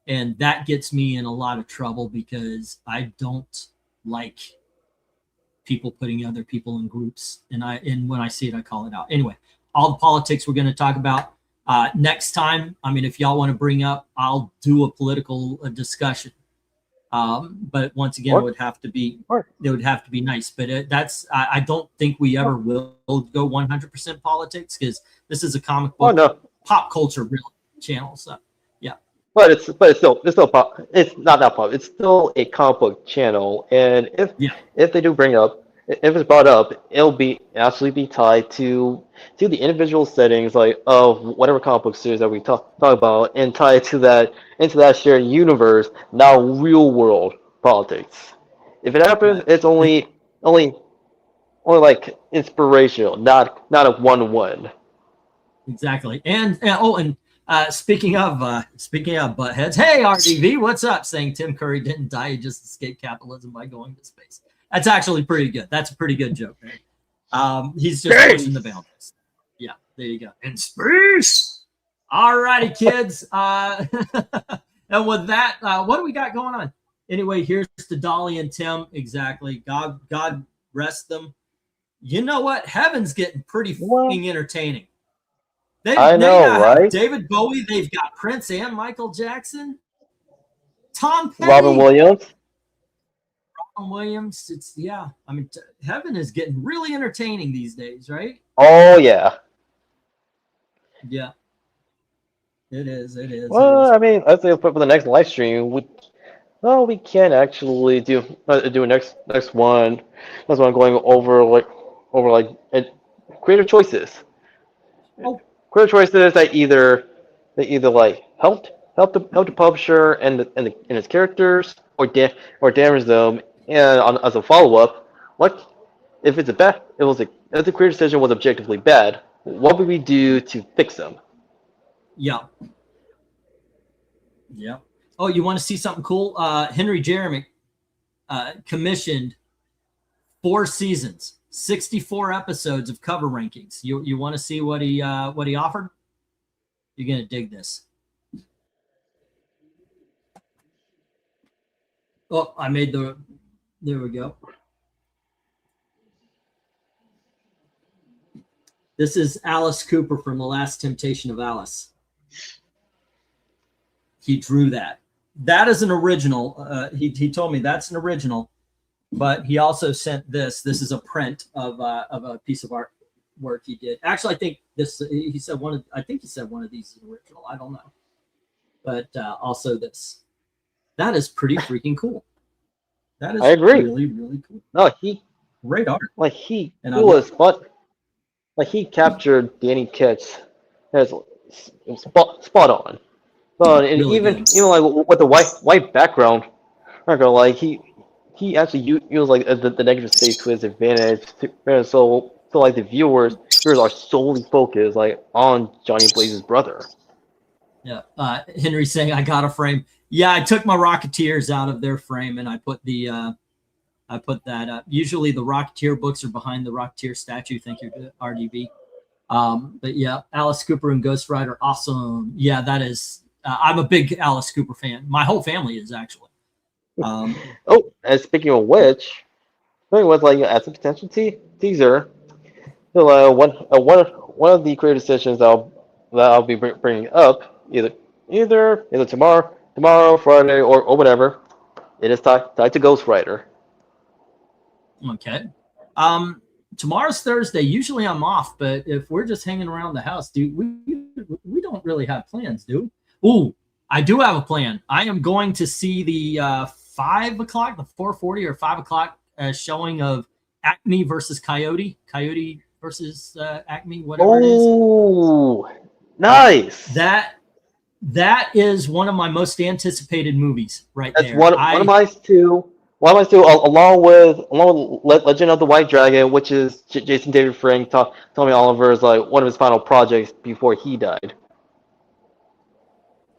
And that gets me in a lot of trouble because I don't like people putting other people in groups. And when I see it, I call it out. Anyway, all the politics we're going to talk about next time. I mean, if y'all want to bring up, I'll do a political discussion. But once again, it would have to be nice. But I don't think we ever will go 100% politics because this is a comic book pop culture real channel. So yeah. But it's not that pop. It's still a comic book channel, and if they do bring up, if it's brought up, it'll be actually be tied to the individual settings like of whatever comic book series that we talk about, and tied to that into that shared universe, not real world politics. If it happens, it's only like inspirational, not a 1-1. Exactly. And speaking of buttheads, hey RDV, what's up? Saying Tim Curry didn't die, he just escaped capitalism by going to space. That's actually pretty good. That's a pretty good joke, man. He's just pushing the boundaries. Yeah, there you go. In space. All righty, kids. And with that, what do we got going on? Anyway, here's to Dolly and Tim. Exactly. God rest them. You know what? Heaven's getting pretty fucking entertaining. I know, right? David Bowie. They've got Prince and Michael Jackson. Tom Petty. Robin Williams. It's I mean, Heaven is getting really entertaining these days, right? Oh yeah. Yeah. It is. Well, I mean, I think for the next live stream, we can actually do next one. Next one going over creative choices. Oh. Creative choices that either like helped the publisher and its characters, or damage them. And as a follow up, what if it's if the creative decision was objectively bad? What would we do to fix them? Yeah. Oh, you want to see something cool? Henry Jeremy commissioned 4 seasons, 64 episodes of cover rankings. You want to see what he offered? You're gonna dig this. Oh, I made there we go. This is Alice Cooper from The Last Temptation of Alice. He drew that. That is an original. He told me that's an original, but he also sent this. This is a print of a piece of artwork he did. Actually, I think he said one of these is original. I don't know, but also this. That is pretty freaking cool. That is really, really cool. No, great art. He captured Danny Ketch as spot on. And really even like with the white background, he actually used like the negative state to his advantage. So like the viewers are solely focused like on Johnny Blaze's brother. Yeah, Henry saying I got a frame. Yeah, I took my Rocketeers out of their frame and I put that up. Usually the Rocketeer books are behind the Rocketeer statue. Thank you to RDB. But yeah, Alice Cooper and Ghost Rider, awesome. Yeah, that is. I'm a big Alice Cooper fan. My whole family is actually. And speaking of which, I think it was like as a potential teaser. So, one of the creative decisions that I'll be bringing up either tomorrow, Friday, or whatever. It is tied to Ghost Rider. Okay. Tomorrow's Thursday. Usually I'm off, but if we're just hanging around the house, dude, we don't really have plans, do we? Ooh, I do have a plan. I am going to see the 5 o'clock, the 4:40 or 5 o'clock showing of Acme versus Coyote versus Acme, whatever it is. Oh, nice. That is one of my most anticipated movies right there. One of my two. Along with Legend of the White Dragon, which is Jason David Frank, Tommy Oliver's like one of his final projects before he died.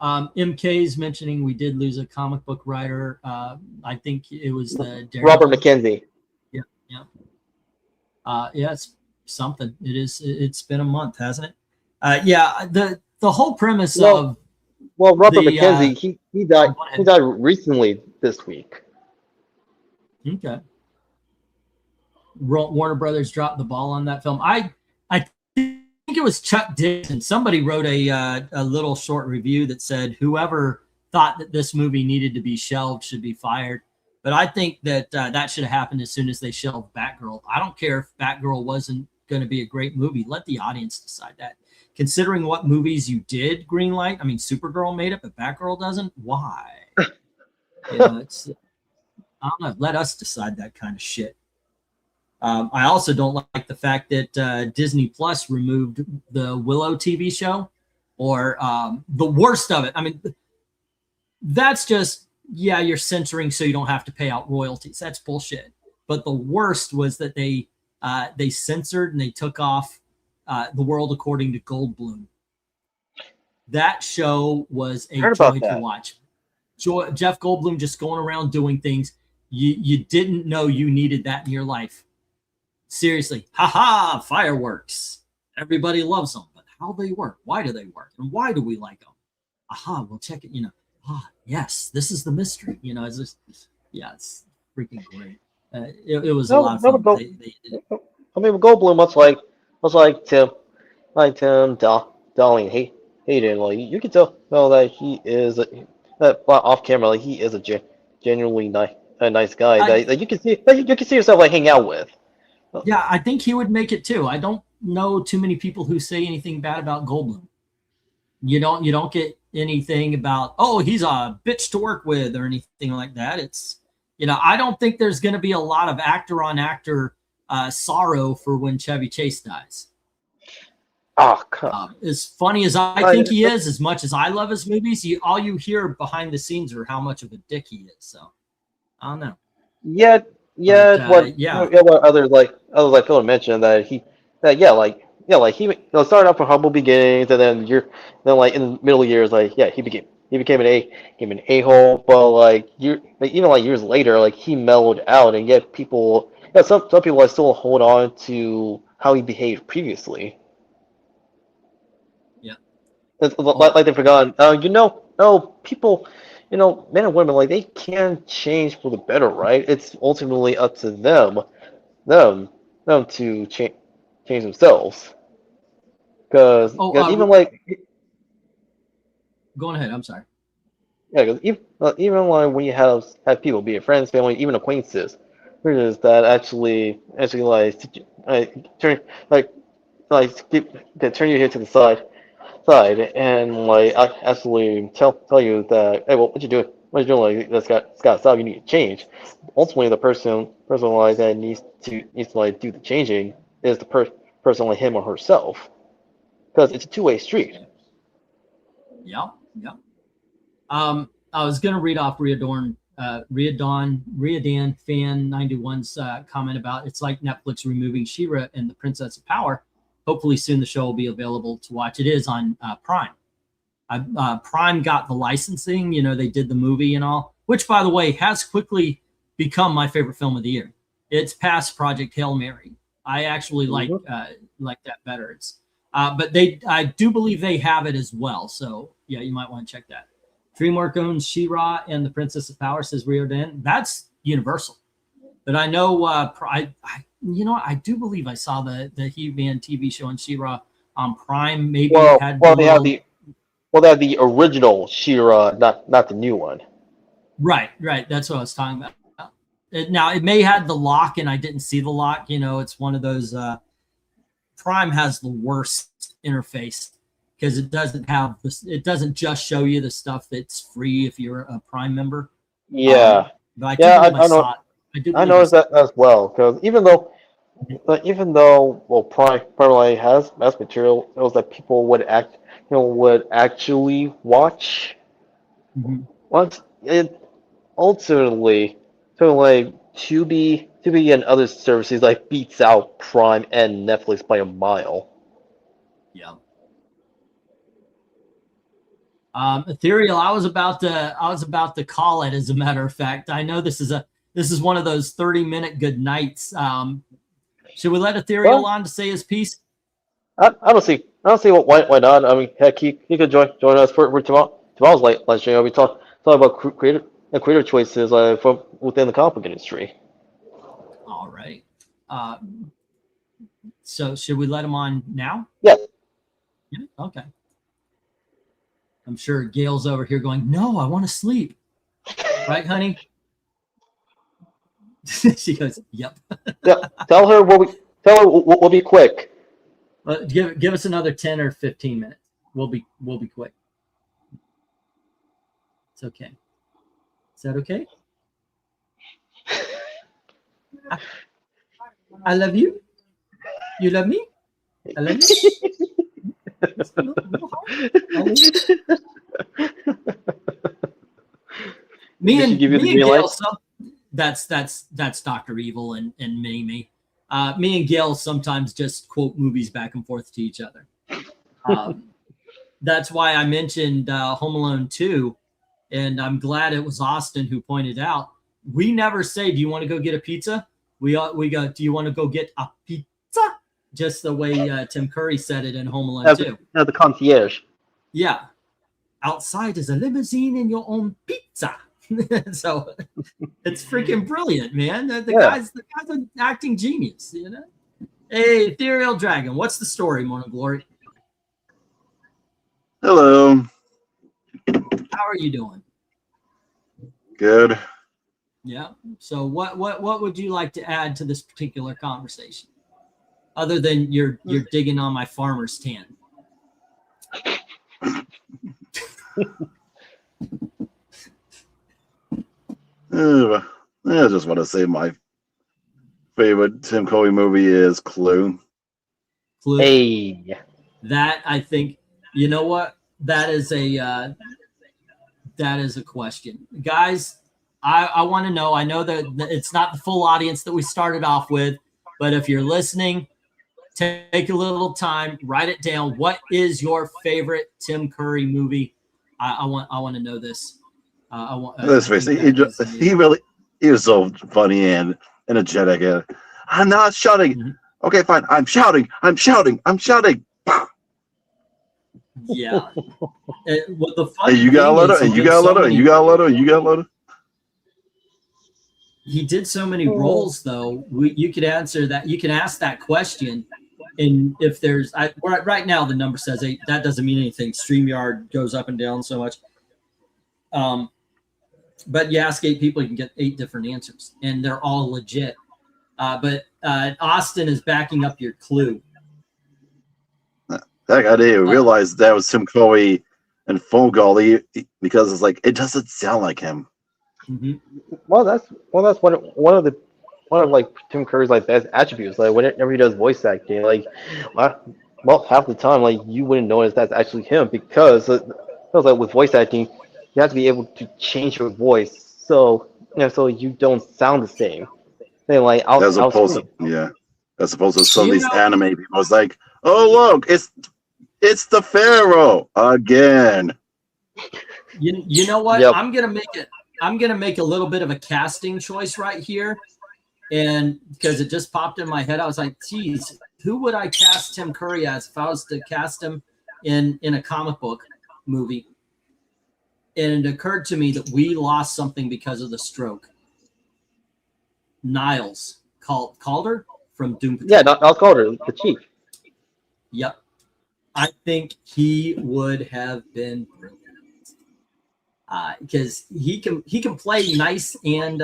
MK's mentioning we did lose a comic book writer. I think it was the Robert McKenzie. Yeah, yeah. Yeah, it's something. It is. It's been a month, hasn't it? Yeah. The whole premise of Robert McKenzie, he died. He died recently this week. Okay. Warner Brothers dropped the ball on that film. I think it was Chuck Dixon. Somebody wrote a little short review that said whoever thought that this movie needed to be shelved should be fired. But I think that that should have happened as soon as they shelved Batgirl. I don't care if Batgirl wasn't going to be a great movie. Let the audience decide that. Considering what movies you did greenlight, I mean, Supergirl made it, but Batgirl doesn't. Why? It's I don't know. Let us decide that kind of shit. I also don't like the fact that Disney Plus removed the Willow TV show, or the worst of it. I mean, that's just, yeah, you're censoring so you don't have to pay out royalties. That's bullshit. But the worst was that they censored and they took off The World According to Goldblum. That show was a joy to watch. Jeff Goldblum just going around doing things you didn't know you needed that in your life. Seriously, haha, fireworks. Everybody loves them, but how they work, why do they work, and why do we like them? Aha, we'll check it. Yes, this is the mystery. It's just, yeah, it's freaking great. It was a lot of fun. I mean, Goldblum, much like Tim Darling Hayden, like you can tell that he is that off camera, like he is a genuinely nice guy that you can see yourself like hanging out with. Yeah, I think he would make it too. I don't know too many people who say anything bad about Goldblum. You don't get anything about, oh, he's a bitch to work with or anything like that. It's, I don't think there's going to be a lot of actor on actor sorrow for when Chevy Chase dies. Oh, as funny as I think he is, as much as I love his movies, all you hear behind the scenes are how much of a dick he is. So I don't know. Yeah. What others like Phil mentioned that he started out from humble beginnings, and then like in the middle years, like he became an a-hole, but like even like years later, like he mellowed out, and yet people, some people still hold on to how he behaved previously. Yeah, like they've forgotten. People, men and women, like they can change for the better, right? It's ultimately up to them to change themselves. Because even like, go ahead. I'm sorry. Yeah, because even like when you have people, be it friends, family, even acquaintances, that actually turn turn your head to the side and like actually tell you that, hey, well, what you doing? What you doing? Like that's got stop. You need to change. Ultimately, the person like that needs to like do the changing is the person like him or herself, because it's a two-way street. Yeah. I was gonna read off Riadan fan 91's comment about, it's like Netflix removing She-Ra and the Princess of Power. Hopefully soon the show will be available to watch. It is on Prime. Prime got the licensing. They did the movie and all, which, by the way, has quickly become my favorite film of the year. It's past Project Hail Mary. I actually like that better. It's but I do believe they have it as well. So yeah, you might want to check that. DreamWorks owns She-Ra and the Princess of Power, says Riordan. That's Universal. But I know I do believe I saw the He-Man TV show on She-Ra on Prime. Maybe it had they have the original She-Ra, not the new one. Right. That's what I was talking about. Now it may have the lock, and I didn't see the lock. It's one of those. Prime has the worst interface because it doesn't have this. It doesn't just show you the stuff that's free if you're a Prime member. Yeah. But I know. I noticed that as well, because even though Prime has material that people would actually watch. Mm-hmm. Once it ultimately, so like Tubi and other services like beats out Prime and Netflix by a mile. Yeah. Ethereal, I was about to call it. As a matter of fact, I know this is one of those 30-minute good nights. Should we let Ethereal on to say his piece? I don't see why not. I mean, heck, he could join us for tomorrow's live stream. We talk about creator choices from within the comic book industry. All right. So should we let him on now? Yeah. Okay. I'm sure Gail's over here going, no, I want to sleep. Right, honey? She goes, yep. Yeah. Tell her we'll be quick. Give us another 10 or 15 minutes. We'll be quick. It's okay. Is that okay? I love you. You love me? I love you. Me and Gail, that's Dr. Evil and Mini-Me. Me and Gail sometimes just quote movies back and forth to each other. That's why I mentioned Home Alone 2, and I'm glad it was Austin who pointed out, we never say, do you want to go get a pizza? We go, do you want to go get a pizza? Just the way Tim Curry said it in Home Alone 2. The concierge. Yeah. Outside is a limousine and your own pizza. So it's freaking brilliant, man. The guy's an acting genius, you know. Hey, Ethereal Dragon, what's the story, Morning Glory? Hello. How are you doing? Good. Yeah. So what would you like to add to this particular conversation? Other than you're digging on my farmer's tan. I just want to say my favorite Tim Curry movie is Clue. Clue. Hey. That, I think, you know what? That is a question. Guys, I want to know. I know that it's not the full audience that we started off with, but if you're listening, take a little time, write it down. What is your favorite Tim Curry movie? I want to know this. Let's face it, he was so funny and energetic. I'm not shouting. Mm-hmm. Okay, fine. I'm shouting. Yeah. The funny and you got a letter, and you got a letter, and you got a letter, and you got a letter. He did so many roles, though. You could answer that. You can ask that question, and if there's right now the number says 8. That doesn't mean anything. StreamYard goes up and down so much. But you ask 8 people, you can get 8 different answers, and they're all legit. But Austin is backing up your clue. Heck, I didn't realize that was Tim Curry and Phone Call because it's like it doesn't sound like him. Mm-hmm. Well, that's one of like Tim Curry's like best attributes. Like whenever he does voice acting, like half the time like you wouldn't notice that's actually him because like with voice acting, you have to be able to change your voice so you don't sound the same. Then like as opposed to some of these anime people, it's like, oh look, it's the Pharaoh again. You know what? Yep. I'm gonna make a little bit of a casting choice right here, and because it just popped in my head, I was like, geez, who would I cast Tim Curry as if I was to cast him in a comic book movie? And it occurred to me that we lost something because of the stroke. Niles Calder from Doom Patrol. Yeah, Niles Calder, the chief. Yep. I think he would have been brilliant. Because he can play nice and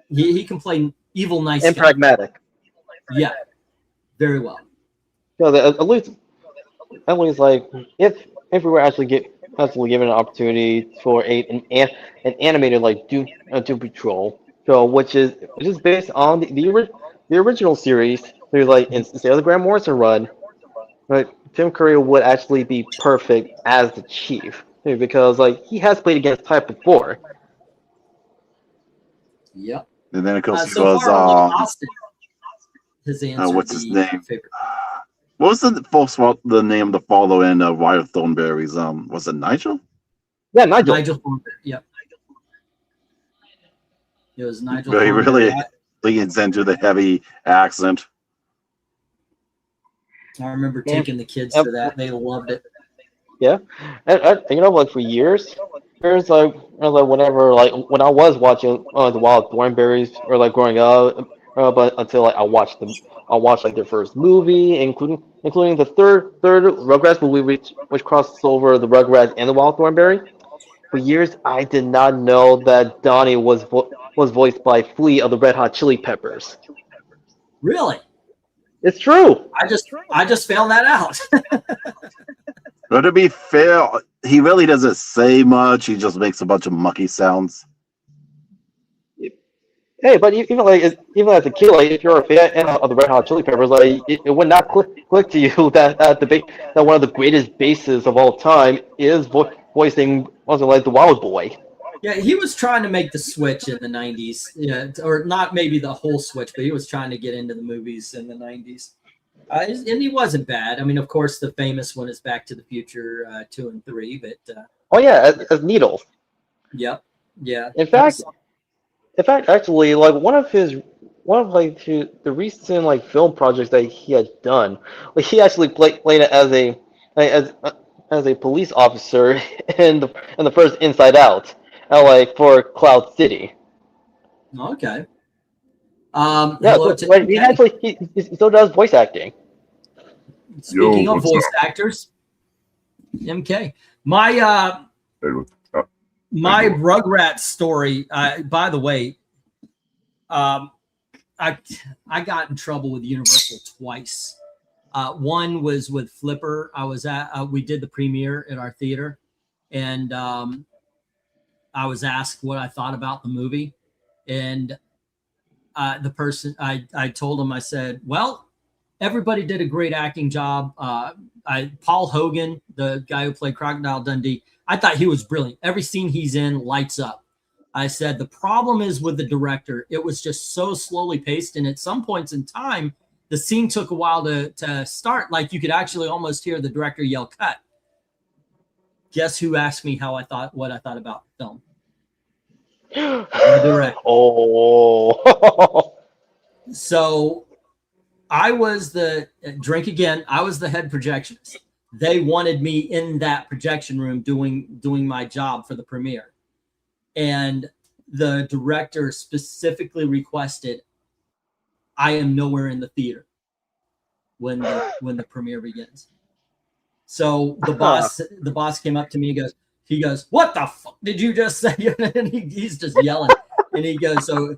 he can play evil nice and guy. Pragmatic. Yeah, very well. So at least like if we were actually given an opportunity for an animated like Doom Patrol, so which is based on the original series. There's like instead of the Grant Morrison run, right, Tim Curry would actually be perfect as the chief because like he has played against type before. Yep. And then of course he so was far, Austin. His answer. what's his name? Favorite. What was the name of the follow in Wire Thornberry's? Was it Nigel? Yeah, Nigel. Nigel Thornberry. Yep. It was Nigel He Thornberry. really leans into the heavy accent. I remember taking the kids to that. They loved it. Yeah, and you know, like for years, whenever when I was watching the Wild Thornberries or like growing up, but until like I watched like their first movie, including the third Rugrats movie, which crossed over the Rugrats and the Wild Thornberry. For years, I did not know that Donnie was voiced by Flea of the Red Hot Chili Peppers. Really? It's true. I just found that out. But to be fair, he really doesn't say much. He just makes a bunch of mucky sounds. Hey, but even as a kid, like if you're a fan of the Red Hot Chili Peppers, like it would not click to you that one of the greatest basses of all time is voicing wasn't like the Wild Boy. Yeah, he was trying to make the switch in the 90s. Yeah, or not maybe the whole switch, but he was trying to get into the movies in the 90s. And he wasn't bad. I mean, of course, the famous one is Back to the Future 2 and 3, but oh yeah, as Needles. Yep. Yeah. In fact, actually, like one of the recent like film projects that he had done, like he actually played it as a police officer in the first Inside Out, like for Cloud City. Okay. Yeah, so, he still does voice acting. Speaking of voice actors, MK, my Rugrats story. By the way, I got in trouble with Universal twice. One was with Flipper. I was we did the premiere at our theater, and I was asked what I thought about the movie, and the person I told him, I said, well, everybody did a great acting job. Paul Hogan, the guy who played Crocodile Dundee, I thought he was brilliant. Every scene he's in lights up. I said, the problem is with the director. It was just so slowly paced. And at some points in time, the scene took a while to start. Like you could actually almost hear the director yell, cut. Guess who asked me what I thought about the film? The director. Oh. So I was I was the head projectionist. They wanted me in that projection room doing my job for the premiere. And the director specifically requested I am nowhere in the theater when the premiere begins. So the boss came up to me, he goes, what the fuck did you just say? And he's just yelling. And he goes, so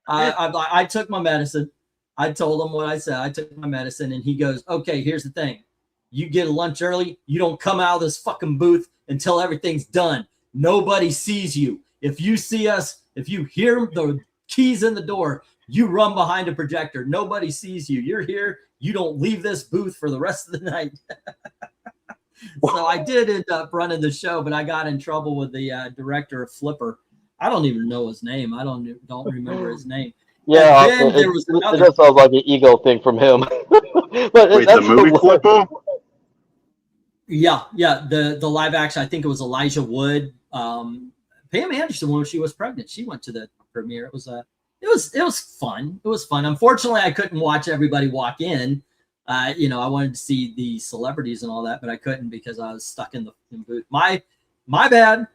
I took my medicine. I told him what I said. I took my medicine, and he goes, okay, here's the thing. You get a lunch early. You don't come out of this fucking booth until everything's done. Nobody sees you. If you see us, if you hear the keys in the door, you run behind a projector. Nobody sees you. You're here. You don't leave this booth for the rest of the night. So I did end up running the show, but I got in trouble with the director of Flipper. I don't even know his name. I don't remember his name. Yeah, there was another. It just sounds like an ego thing from him. But wait, the movie Flipper? Yeah, the live action. I think it was Elijah Wood. Pam Anderson, when she was pregnant, she went to the premiere. It was fun. It was fun. Unfortunately, I couldn't watch everybody walk in. I wanted to see the celebrities and all that, but I couldn't because I was stuck in the booth. My bad.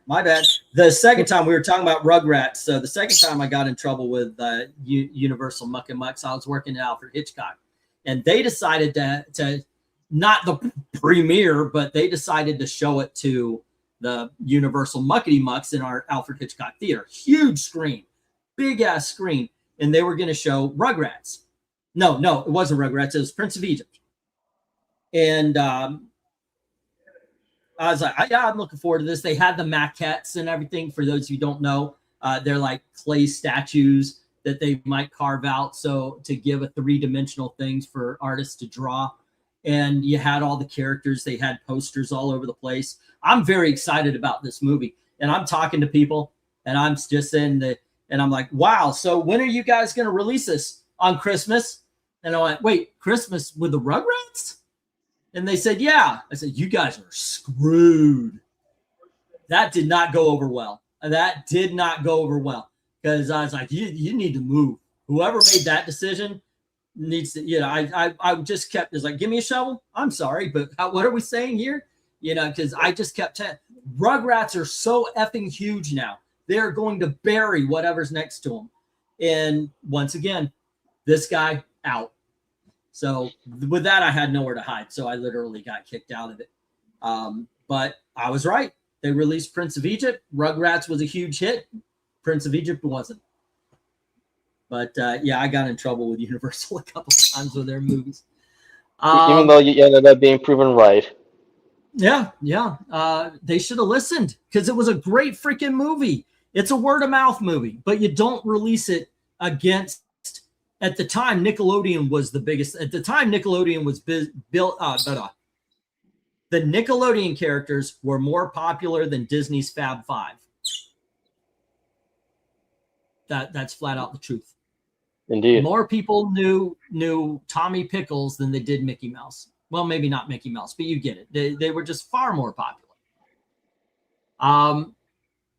The second time we were talking about Rugrats. So the second time I got in trouble with Universal Muck and Mucks, I was working at Alfred Hitchcock, and they decided to not the premiere, but they decided to show it to the Universal Muckety Mucks in our Alfred Hitchcock Theater. Huge screen, big ass screen, and they were going to show Rugrats. No, it wasn't Rugrats. It was Prince of Egypt. And I was like, I'm looking forward to this. They had the maquettes and everything. For those of you who don't know, they're like clay statues that they might carve out. So to give a 3-dimensional things for artists to draw. And you had all the characters. They had posters all over the place. I'm very excited about this movie. And I'm talking to people, and I'm just and I'm like, wow. So when are you guys going to release this? On Christmas? And I went, wait, Christmas with the Rugrats? And they said, yeah. I said, you guys are screwed. That did not go over well. That did not go over well. Because I was like, you need to move. Whoever made that decision needs to, I just kept, it's like, give me a shovel. I'm sorry, but what are we saying here? Because I just kept Rugrats are so effing huge now. They're going to bury whatever's next to them. And once again, this guy out. So with that, I had nowhere to hide. So I literally got kicked out of it. But I was right. They released Prince of Egypt. Rugrats was a huge hit. Prince of Egypt wasn't. But I got in trouble with Universal a couple of times with their movies. Even though you ended up being proven right. Yeah. They should have listened because it was a great freaking movie. It's a word of mouth movie, but you don't release it against. At the time, Nickelodeon was the biggest. At the time, Nickelodeon was built. The Nickelodeon characters were more popular than Disney's Fab Five. That's flat out the truth. Indeed. More people knew Tommy Pickles than they did Mickey Mouse. Well, maybe not Mickey Mouse, but you get it. They were just far more popular.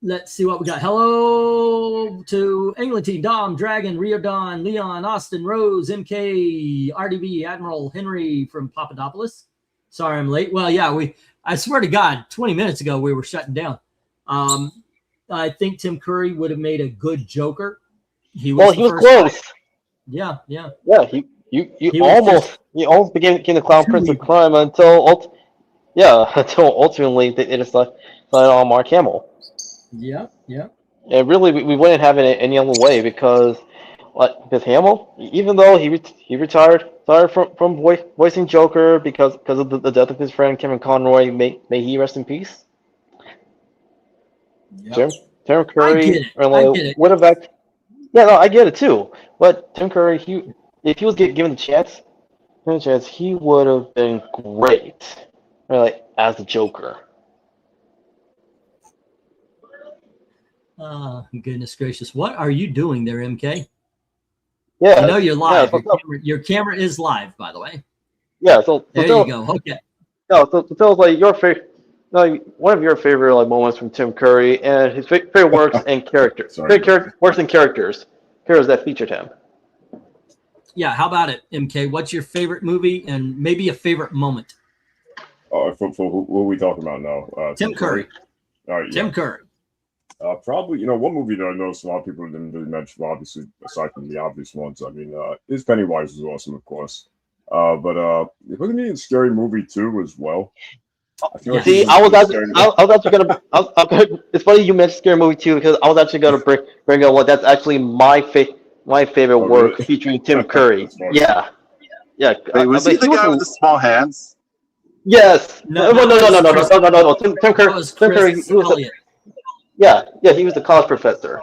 Let's see what we got. Hello to England, Dom, Dragon, Riordan, Leon, Austin, Rose, MK, RDB, Admiral Henry from Papadopoulos. Sorry I'm late. Well, yeah, I swear to God, 20 minutes ago we were shutting down. I think Tim Curry would have made a good Joker. He was close. Guy. Yeah. Yeah, he almost became the Clown Prince of Crime until ultimately they decided on Mark Hamill. Yeah. And really, we wouldn't have it any other way because Hamill, even though he retired from voicing Joker because of the death of his friend Kevin Conroy, may he rest in peace. Yep. Tim Curry I get it. would have act. Yeah, no, I get it too. But Tim Curry, if he was given the chance, he would have been great, as the Joker. Goodness gracious. What are you doing there, MK? Yeah. I know you're live. Yeah, your camera is live, by the way. Yeah, so there you go. Okay. No, so tell us your favorite, one of your favorite moments from Tim Curry and his favorite works and characters. Works and characters that featured him. Yeah, how about it, MK? What's your favorite movie and maybe a favorite moment? For who are we talking about now? Tim Curry. All right, Tim Curry. Probably, one movie that I noticed a lot of people didn't really mention, obviously, aside from the obvious ones. I mean, is Pennywise is awesome, of course. But look at me in Scary Movie 2 as well. See, I was actually gonna. It's funny you mentioned Scary Movie 2 because I was actually gonna bring up that's actually my favorite work really? Featuring Tim Curry. Yeah. Wait, was he the guy with the small hands? Yes. No. Tim Curry. He was he was the college professor.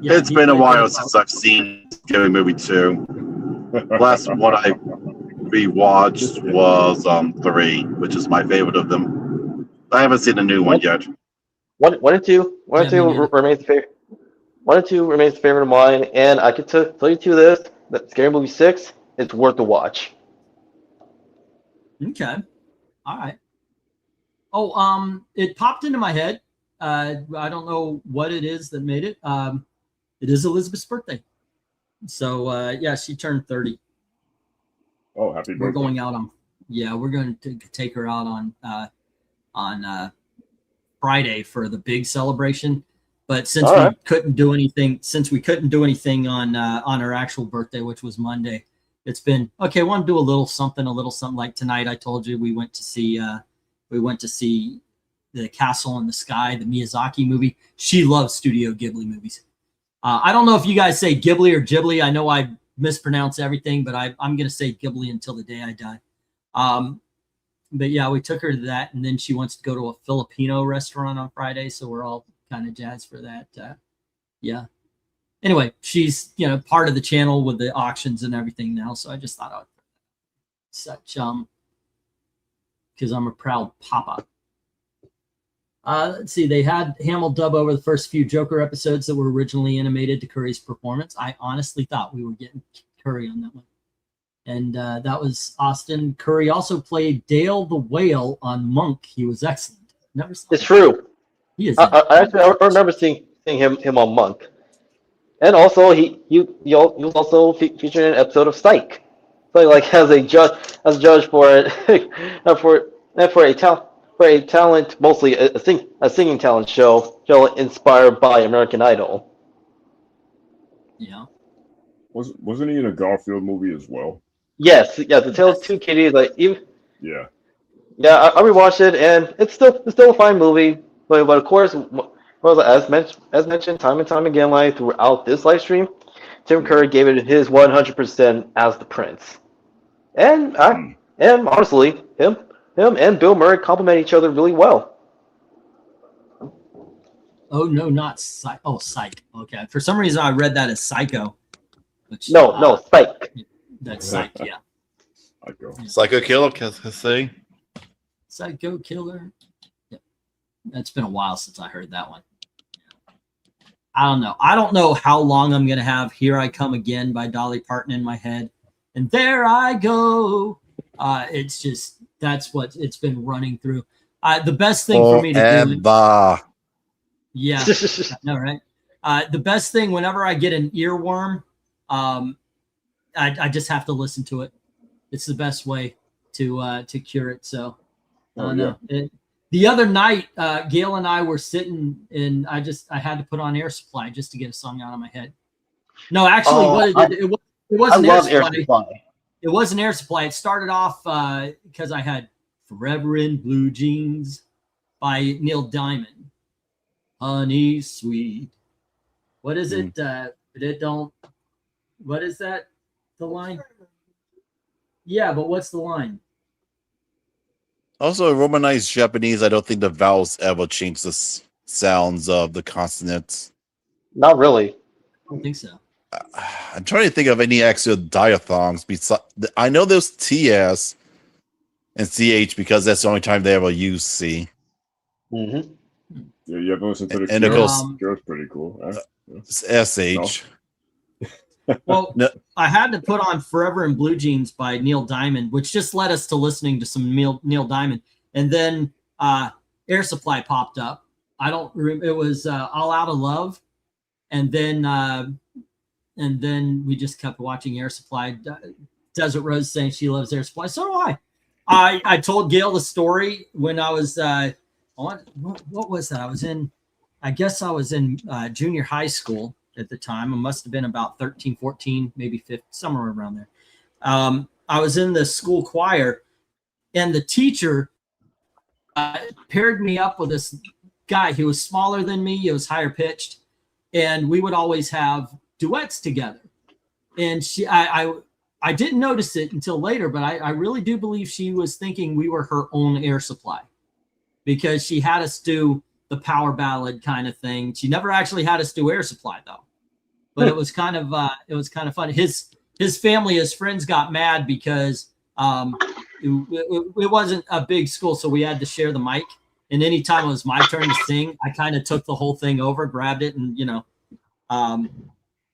Yeah, it's been a while since I've seen Scary Movie 2. Last one I rewatched was 3, which is my favorite of them. I haven't seen the new one yet. One and two remains the favorite. 1 and 2 remains the favorite of mine, and I can tell you this: that Scary Movie 6 is worth the watch. Okay, all right. Oh, it popped into my head. I don't know what it is that made it. It is Elizabeth's birthday, so she turned 30. Oh, happy birthday! We're going out on. Yeah, we're going to take her out on Friday for the big celebration. But since we couldn't do anything on her actual birthday, which was Monday, it's been okay. I want to do a little something like tonight. I told you we went to see The Castle in the Sky, the Miyazaki movie. She loves Studio Ghibli movies. I don't know if you guys say Ghibli or Ghibli. I know I mispronounce everything, but I'm going to say Ghibli until the day I die. But yeah, we took her to that, and then she wants to go to a Filipino restaurant on Friday, so we're all kind of jazzed for that. Anyway, she's part of the channel with the auctions and everything now, so I just thought I'd such because I'm a proud papa. Let's see, they had Hamill dub over the first few Joker episodes that were originally animated to Curry's performance. I honestly thought we were getting Curry on that one. And that was Austin. Curry also played Dale the Whale on Monk. He was excellent. Never saw It's him. true. He is. I remember seeing him on Monk, and also he was also featured in an episode of Psych, so like as a judge for for a talent, mostly a singing talent show inspired by American Idol. Yeah. Wasn't he in a Garfield movie as well? Yes, yeah, The Tale of Two Kitties. Like even Yeah. yeah, I rewatched it, and it's still a fine movie. But of course, well, as mentioned time and time again, like throughout this live stream, Tim Curry gave it his 100% as the Prince, and and honestly, him and Bill Murray complement each other really well. Oh no, not Psych. Oh, Psych. Okay. For some reason, I read that as Psycho. Which, No, Spike. That's Psych. Yeah. Psycho Killer, can I say? Psycho Killer. Yeah. That's been a while since I heard that one. I don't know. I don't know how long I'm gonna have "Here I Come Again" by Dolly Parton in my head, and there I go. It's just that's what it's been running through. The best thing for me to do. Yeah, I know, right? The best thing whenever I get an earworm, I just have to listen to it. It's the best way to cure it. So I don't know. The other night, Gail and I were sitting, and I had to put on Air Supply just to get a song out of my head. No, actually, it wasn't Air Supply. It wasn't Air Supply. It started off because I had "Forever in Blue Jeans" by Neil Diamond. Honey sweet. What is it? It don't. What is that? The line? Yeah, but what's the line? Also, in Romanized Japanese, I don't think the vowels ever change the sounds of the consonants. Not really. I don't think so. I'm trying to think of any extra diphthongs. Besides, I know there's TS and CH because that's the only time they ever use C. Mm-hmm. Yeah, you have to listen to the and it goes. Cure's pretty cool. SH. No. Well, I had to put on "Forever in Blue Jeans" by Neil Diamond, which just led us to listening to some Neil Diamond, and then Air Supply popped up. I don't remember. It was "All Out of Love," and then we just kept watching Air Supply. Desert Rose saying she loves Air Supply. So do I. I told Gail the story when I was what was that? I guess I was in junior high school at the time. I must have been about 13, 14, maybe 15, somewhere around there. I was in the school choir, and the teacher paired me up with this guy. He was smaller than me. He was higher pitched, and we would always have duets together. And I didn't notice it until later, but I really do believe she was thinking we were her own Air Supply, because she had us do the power ballad kind of thing. She never actually had us do Air Supply though, but it was kind of fun. His family, his friends got mad because it wasn't a big school, so we had to share the mic. And anytime it was my turn to sing, I kind of took the whole thing over, grabbed it, and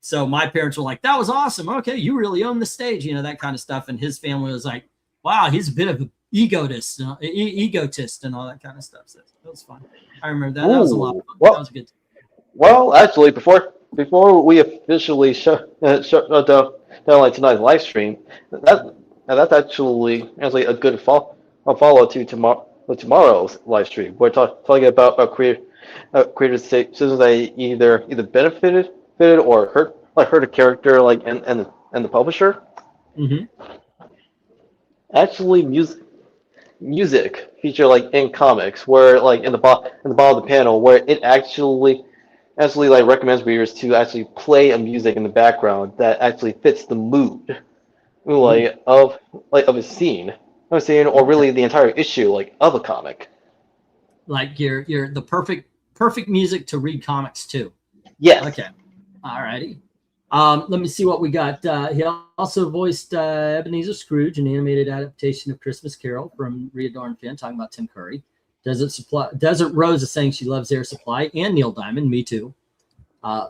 so my parents were like, "That was awesome. Okay, you really own the stage," that kind of stuff. And his family was like, "Wow, he's a bit of an egotist and all that kind of stuff." So it was fun. I remember that. That was a lot of fun. Well, that was good. Well, actually, before we officially shut down like tonight's live stream, that's actually a good follow to tomorrow's live stream. We're talking about creators' decisions that either benefited or hurt a character and the publisher. Mm-hmm. Actually, music feature in comics where in the bottom of the panel where it actually recommends readers to actually play a music in the background that actually fits the mood of a scene or really the entire issue of a comic. Like you're the perfect music to read comics too. Yes. Okay. All righty. Let me see what we got. He also voiced Ebenezer Scrooge, an animated adaptation of Christmas Carol from Readorn Finn, talking about Tim Curry. Desert Rose is saying she loves Air Supply, and Neil Diamond, me too,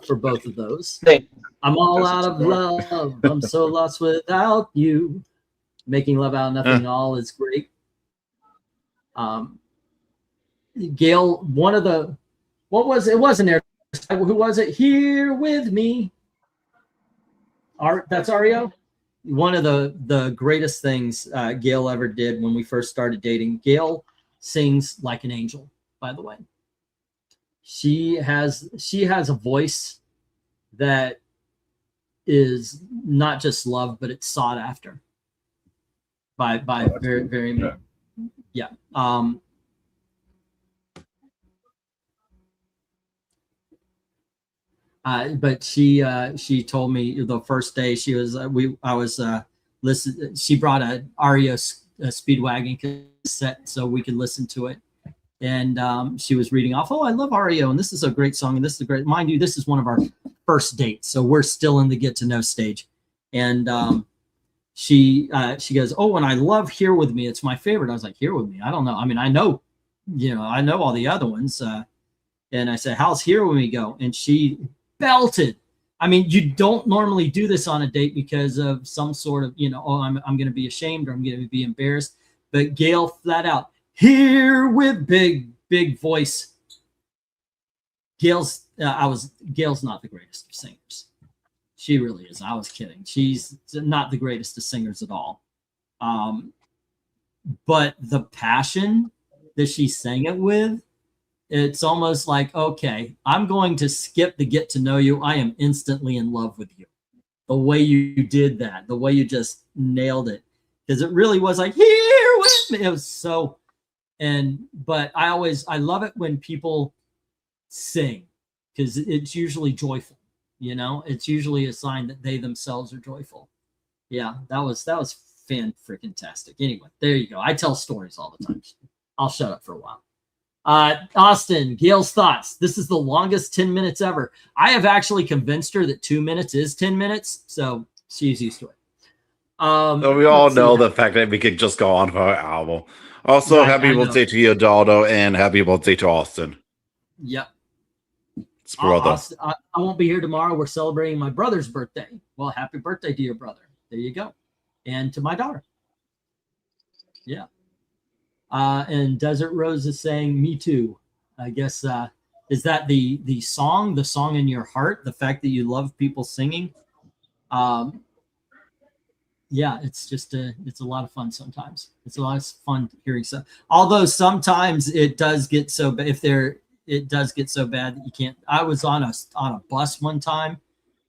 for both of those. Same. I'm all out of love. I'm so lost without you. Making Love Out of Nothing at All is great. Gail, one of the, what was it? Wasn't there? Who was it? Here with me. That's Ario. One of the greatest things Gail ever did when we first started dating. Gail sings like an angel, by the way. She has a voice that is not just loved, but it's sought after by very, very many. Yeah. But she told me the first day I was listening. She brought a REO Speedwagon cassette so we could listen to it, and she was reading off. Oh, I love REO, and this is a great song, and this is a great. Mind you, this is one of our first dates, so we're still in the get to know stage, and she goes, oh, and I love Here With Me. It's my favorite. I was like, Here With Me. I don't know. I mean, I know all the other ones, and I said, how's Here With Me go? And she belted. I mean, you don't normally do this on a date because of some sort of, oh, I'm going to be ashamed or I'm going to be embarrassed. But Gail flat out, here with big voice. Gail's not the greatest of singers. She really is. I was kidding. She's not the greatest of singers at all. But the passion that she sang it with, it's almost like, okay, I'm going to skip the get to know you. I am instantly in love with you. The way you did that, the way you just nailed it. Because it really was like, here with me. It was so, but I love it when people sing because it's usually joyful. It's usually a sign that they themselves are joyful. Yeah, that was fan-freaking-tastic. Anyway, there you go. I tell stories all the time. I'll shut up for a while. Austin, Gail's thoughts. This is the longest 10 minutes ever. I have actually convinced her that 2 minutes is 10 minutes, so she's used to it. So we all know the fact that we could just go on for an hour. Also, happy birthday to your daughter and happy birthday to Austin. Yep. It's brother. Austin, I won't be here tomorrow. We're celebrating my brother's birthday. Well, happy birthday to your brother. There you go. And to my daughter. Yeah. And Desert Rose is saying, me too. I guess, is that the song in your heart, the fact that you love people singing? Yeah, it's just it's a lot of fun sometimes. It's a lot of fun hearing stuff. Although sometimes it does get so bad it does get so bad that you can't. I was on a bus one time,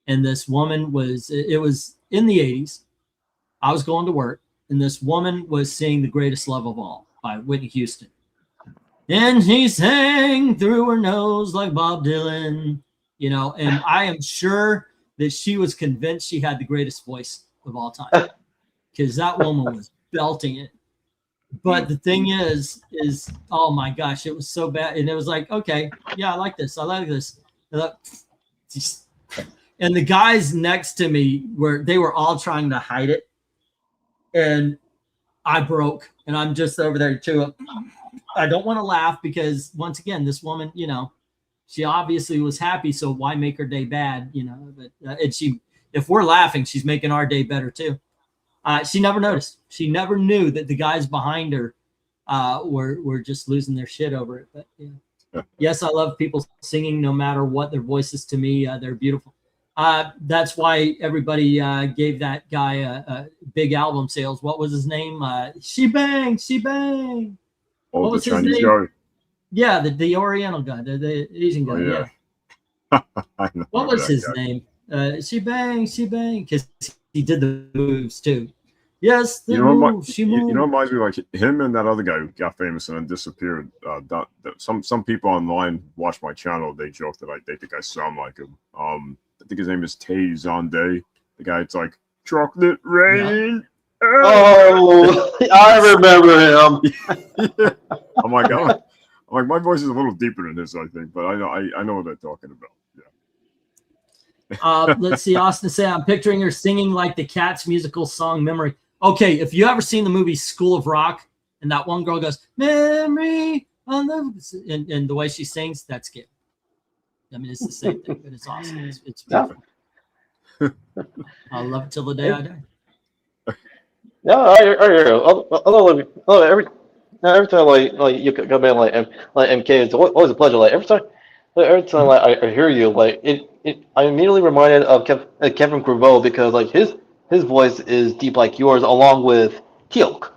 and this woman it was in the 80s. I was going to work, and this woman was singing The Greatest Love of All by Whitney Houston. And she sang through her nose like Bob Dylan, and I am sure that she was convinced she had the greatest voice of all time because that woman was belting it. But the thing is, oh my gosh, it was so bad. And it was like, okay, yeah, I like this. And the guys next to me they were all trying to hide it. And I broke, and I'm just over there too. I don't want to laugh because once again, this woman, she obviously was happy. So why make her day bad? But if we're laughing, she's making our day better too. She never noticed. She never knew that the guys behind her were just losing their shit over it. But yeah. Yes, I love people singing no matter what their voices. To me, they're beautiful. That's why everybody gave that guy a big album sales. What was his name? She Bang. Oh, what was the Chinese his name? guy? Yeah, the Oriental guy, the Asian guy. Oh, yeah. What was his name? She Bang, because he did the moves too. Yes, she moved. Reminds me like him and that other guy who got famous and then disappeared. Some people online watch my channel. They joke that they think I sound like him. I think his name is Tay Zonday. The guy, it's like chocolate rain. Yeah. Oh, I remember him. I'm like, my voice is a little deeper than this, I think, but I know what they're talking about. Yeah. Let's see. Austin say, I'm picturing her singing like the Cats musical song Memory. Okay, if you ever seen the movie School of Rock, and that one girl goes, Memory on the, and the way she sings, that's good. I mean, it's the same thing, but it's awesome. It's beautiful. I'll love it till the day I die. Yeah, I hear you. Every time like you come in like MK, it's always a pleasure. Like every time like I hear you, like I'm immediately reminded of Kevin Graveau because like his voice is deep like yours, along with Teal'c.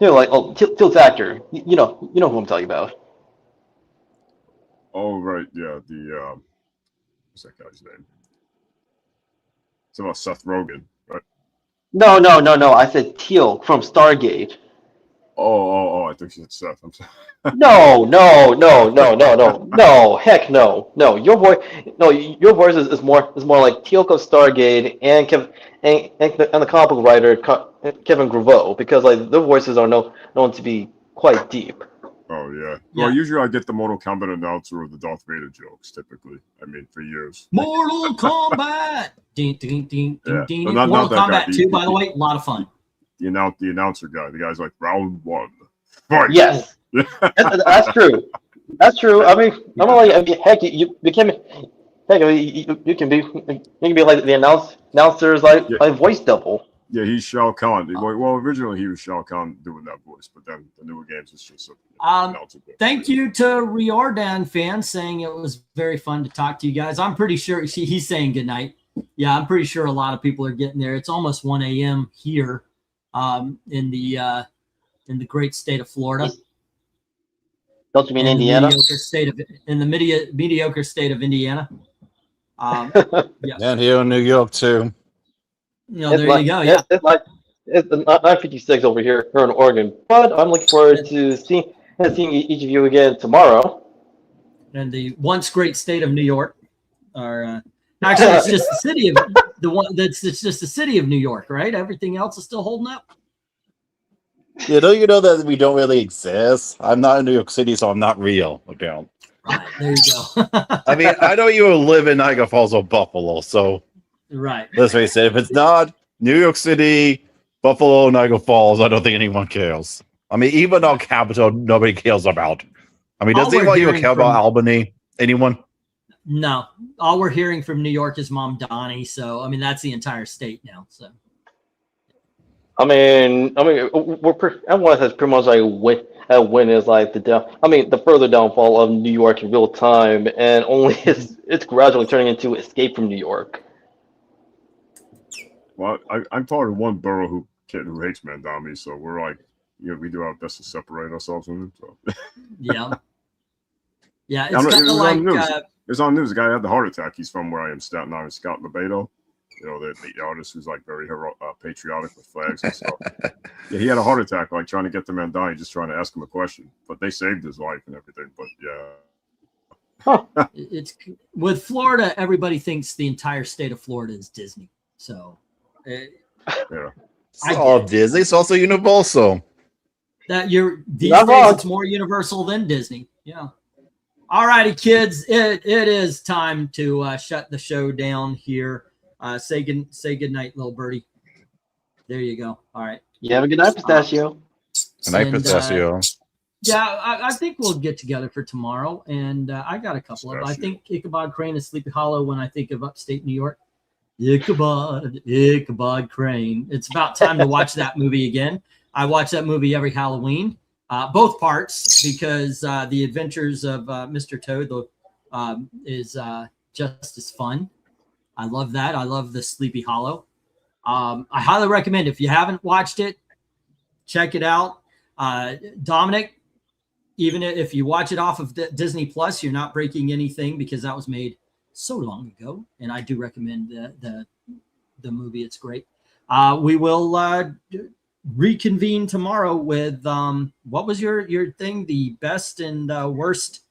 You know, like Teal'c's actor. You know who I'm talking about. Oh right, yeah. What's that guy's name? It's about Seth Rogen, right? No. I said Teal'c from Stargate. Oh! I think she said Seth. I'm sorry. No. Heck no. No, your voice is more like Teal'c of Stargate and the comic book writer Kevin Graveau because like their voices are known to be quite deep. Oh yeah. Well, usually I get the Mortal Kombat announcer or the Darth Vader jokes. Typically, I mean, for years. Mortal Kombat. Ding, ding, ding, Yeah. ding, But ding. not Mortal that guy. Kombat 2, by the way, a lot of fun. The announcer guy. The guy's like round one. Fight. Yes, that's true. That's true. I mean, heck, you can be like the announcer's like a voice double. Yeah, he's Shao Kahn. Well, originally he was Shao Kahn doing that voice, but then the newer games it's just thank you to Riordan fan saying it was very fun to talk to you guys. I'm pretty sure he's saying good night. Yeah, I'm pretty sure a lot of people are getting there. It's almost 1 a.m. here in the great state of Florida. Don't you mean Indiana? In the mediocre state of Indiana. Yeah. And here in New York too. There you go. Yeah, it's 9:56 over here in Oregon, but I'm looking forward to seeing each of you again tomorrow. And the once great state of New York, or actually, it's just the city of it's just the city of New York, right? Everything else is still holding up. You know that we don't really exist. I'm not in New York City, so I'm not real. Okay. Right, there you go. I mean, I know you live in Niagara Falls or Buffalo, so right. Let's face it. If it's not New York City, Buffalo, Niagara Falls, I don't think anyone cares. I mean, even our capital, nobody cares about. I mean, does anyone even care about Albany? Anyone? No. All we're hearing from New York is Mom Donnie. So, I mean, that's the entire state now. So. I mean, everyone has pretty much like win is like the further downfall of New York in real time, and only it's gradually turning into Escape from New York. Well, I'm part of one borough who hates Mandami, so we're like, we do our best to separate ourselves from him. So. Yeah. Yeah, it's kind of like it's on news. The guy had the heart attack. He's from where I am, Staten Island, Scott Lebedo. The artist who's like very patriotic with flags and stuff. Yeah, he had a heart attack, like trying to get to Mandani, just trying to ask him a question. But they saved his life and everything. But yeah, it's with Florida. Everybody thinks the entire state of Florida is Disney. So, yeah, it's all Disney. It's also Universal. These days it's more Universal than Disney. Yeah. All righty, kids. It is time to shut the show down here. Say good night, little birdie. There you go. All right. You have a good night, Pistachio. Good night, Pistachio. Yeah, I think we'll get together for tomorrow, and I got a couple of. I think Ichabod Crane is Sleepy Hollow when I think of upstate New York. Ichabod Crane. It's about time to watch that movie again. I watch that movie every Halloween, both parts, because the Adventures of Mr. Toad is just as fun. I love that. I love the Sleepy Hollow. I highly recommend, if you haven't watched it, check it out. Dominic, even if you watch it off of Disney Plus, you're not breaking anything because that was made so long ago. And I do recommend the movie. It's great. We will reconvene tomorrow with what was your thing? The best and worst.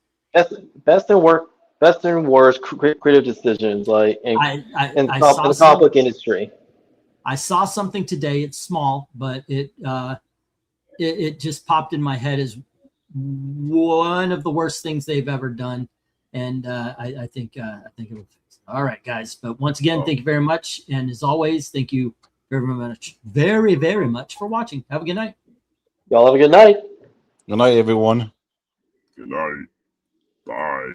Best and worst creative decisions, like in the comic book industry. I saw something today. It's small, but it just popped in my head as one of the worst things they've ever done, and I think it'll fix. All right, guys. But once again, thank you very much, and as always, thank you very much, very, very much for watching. Have a good night. Y'all have a good night. Good night, everyone. Good night. Bye.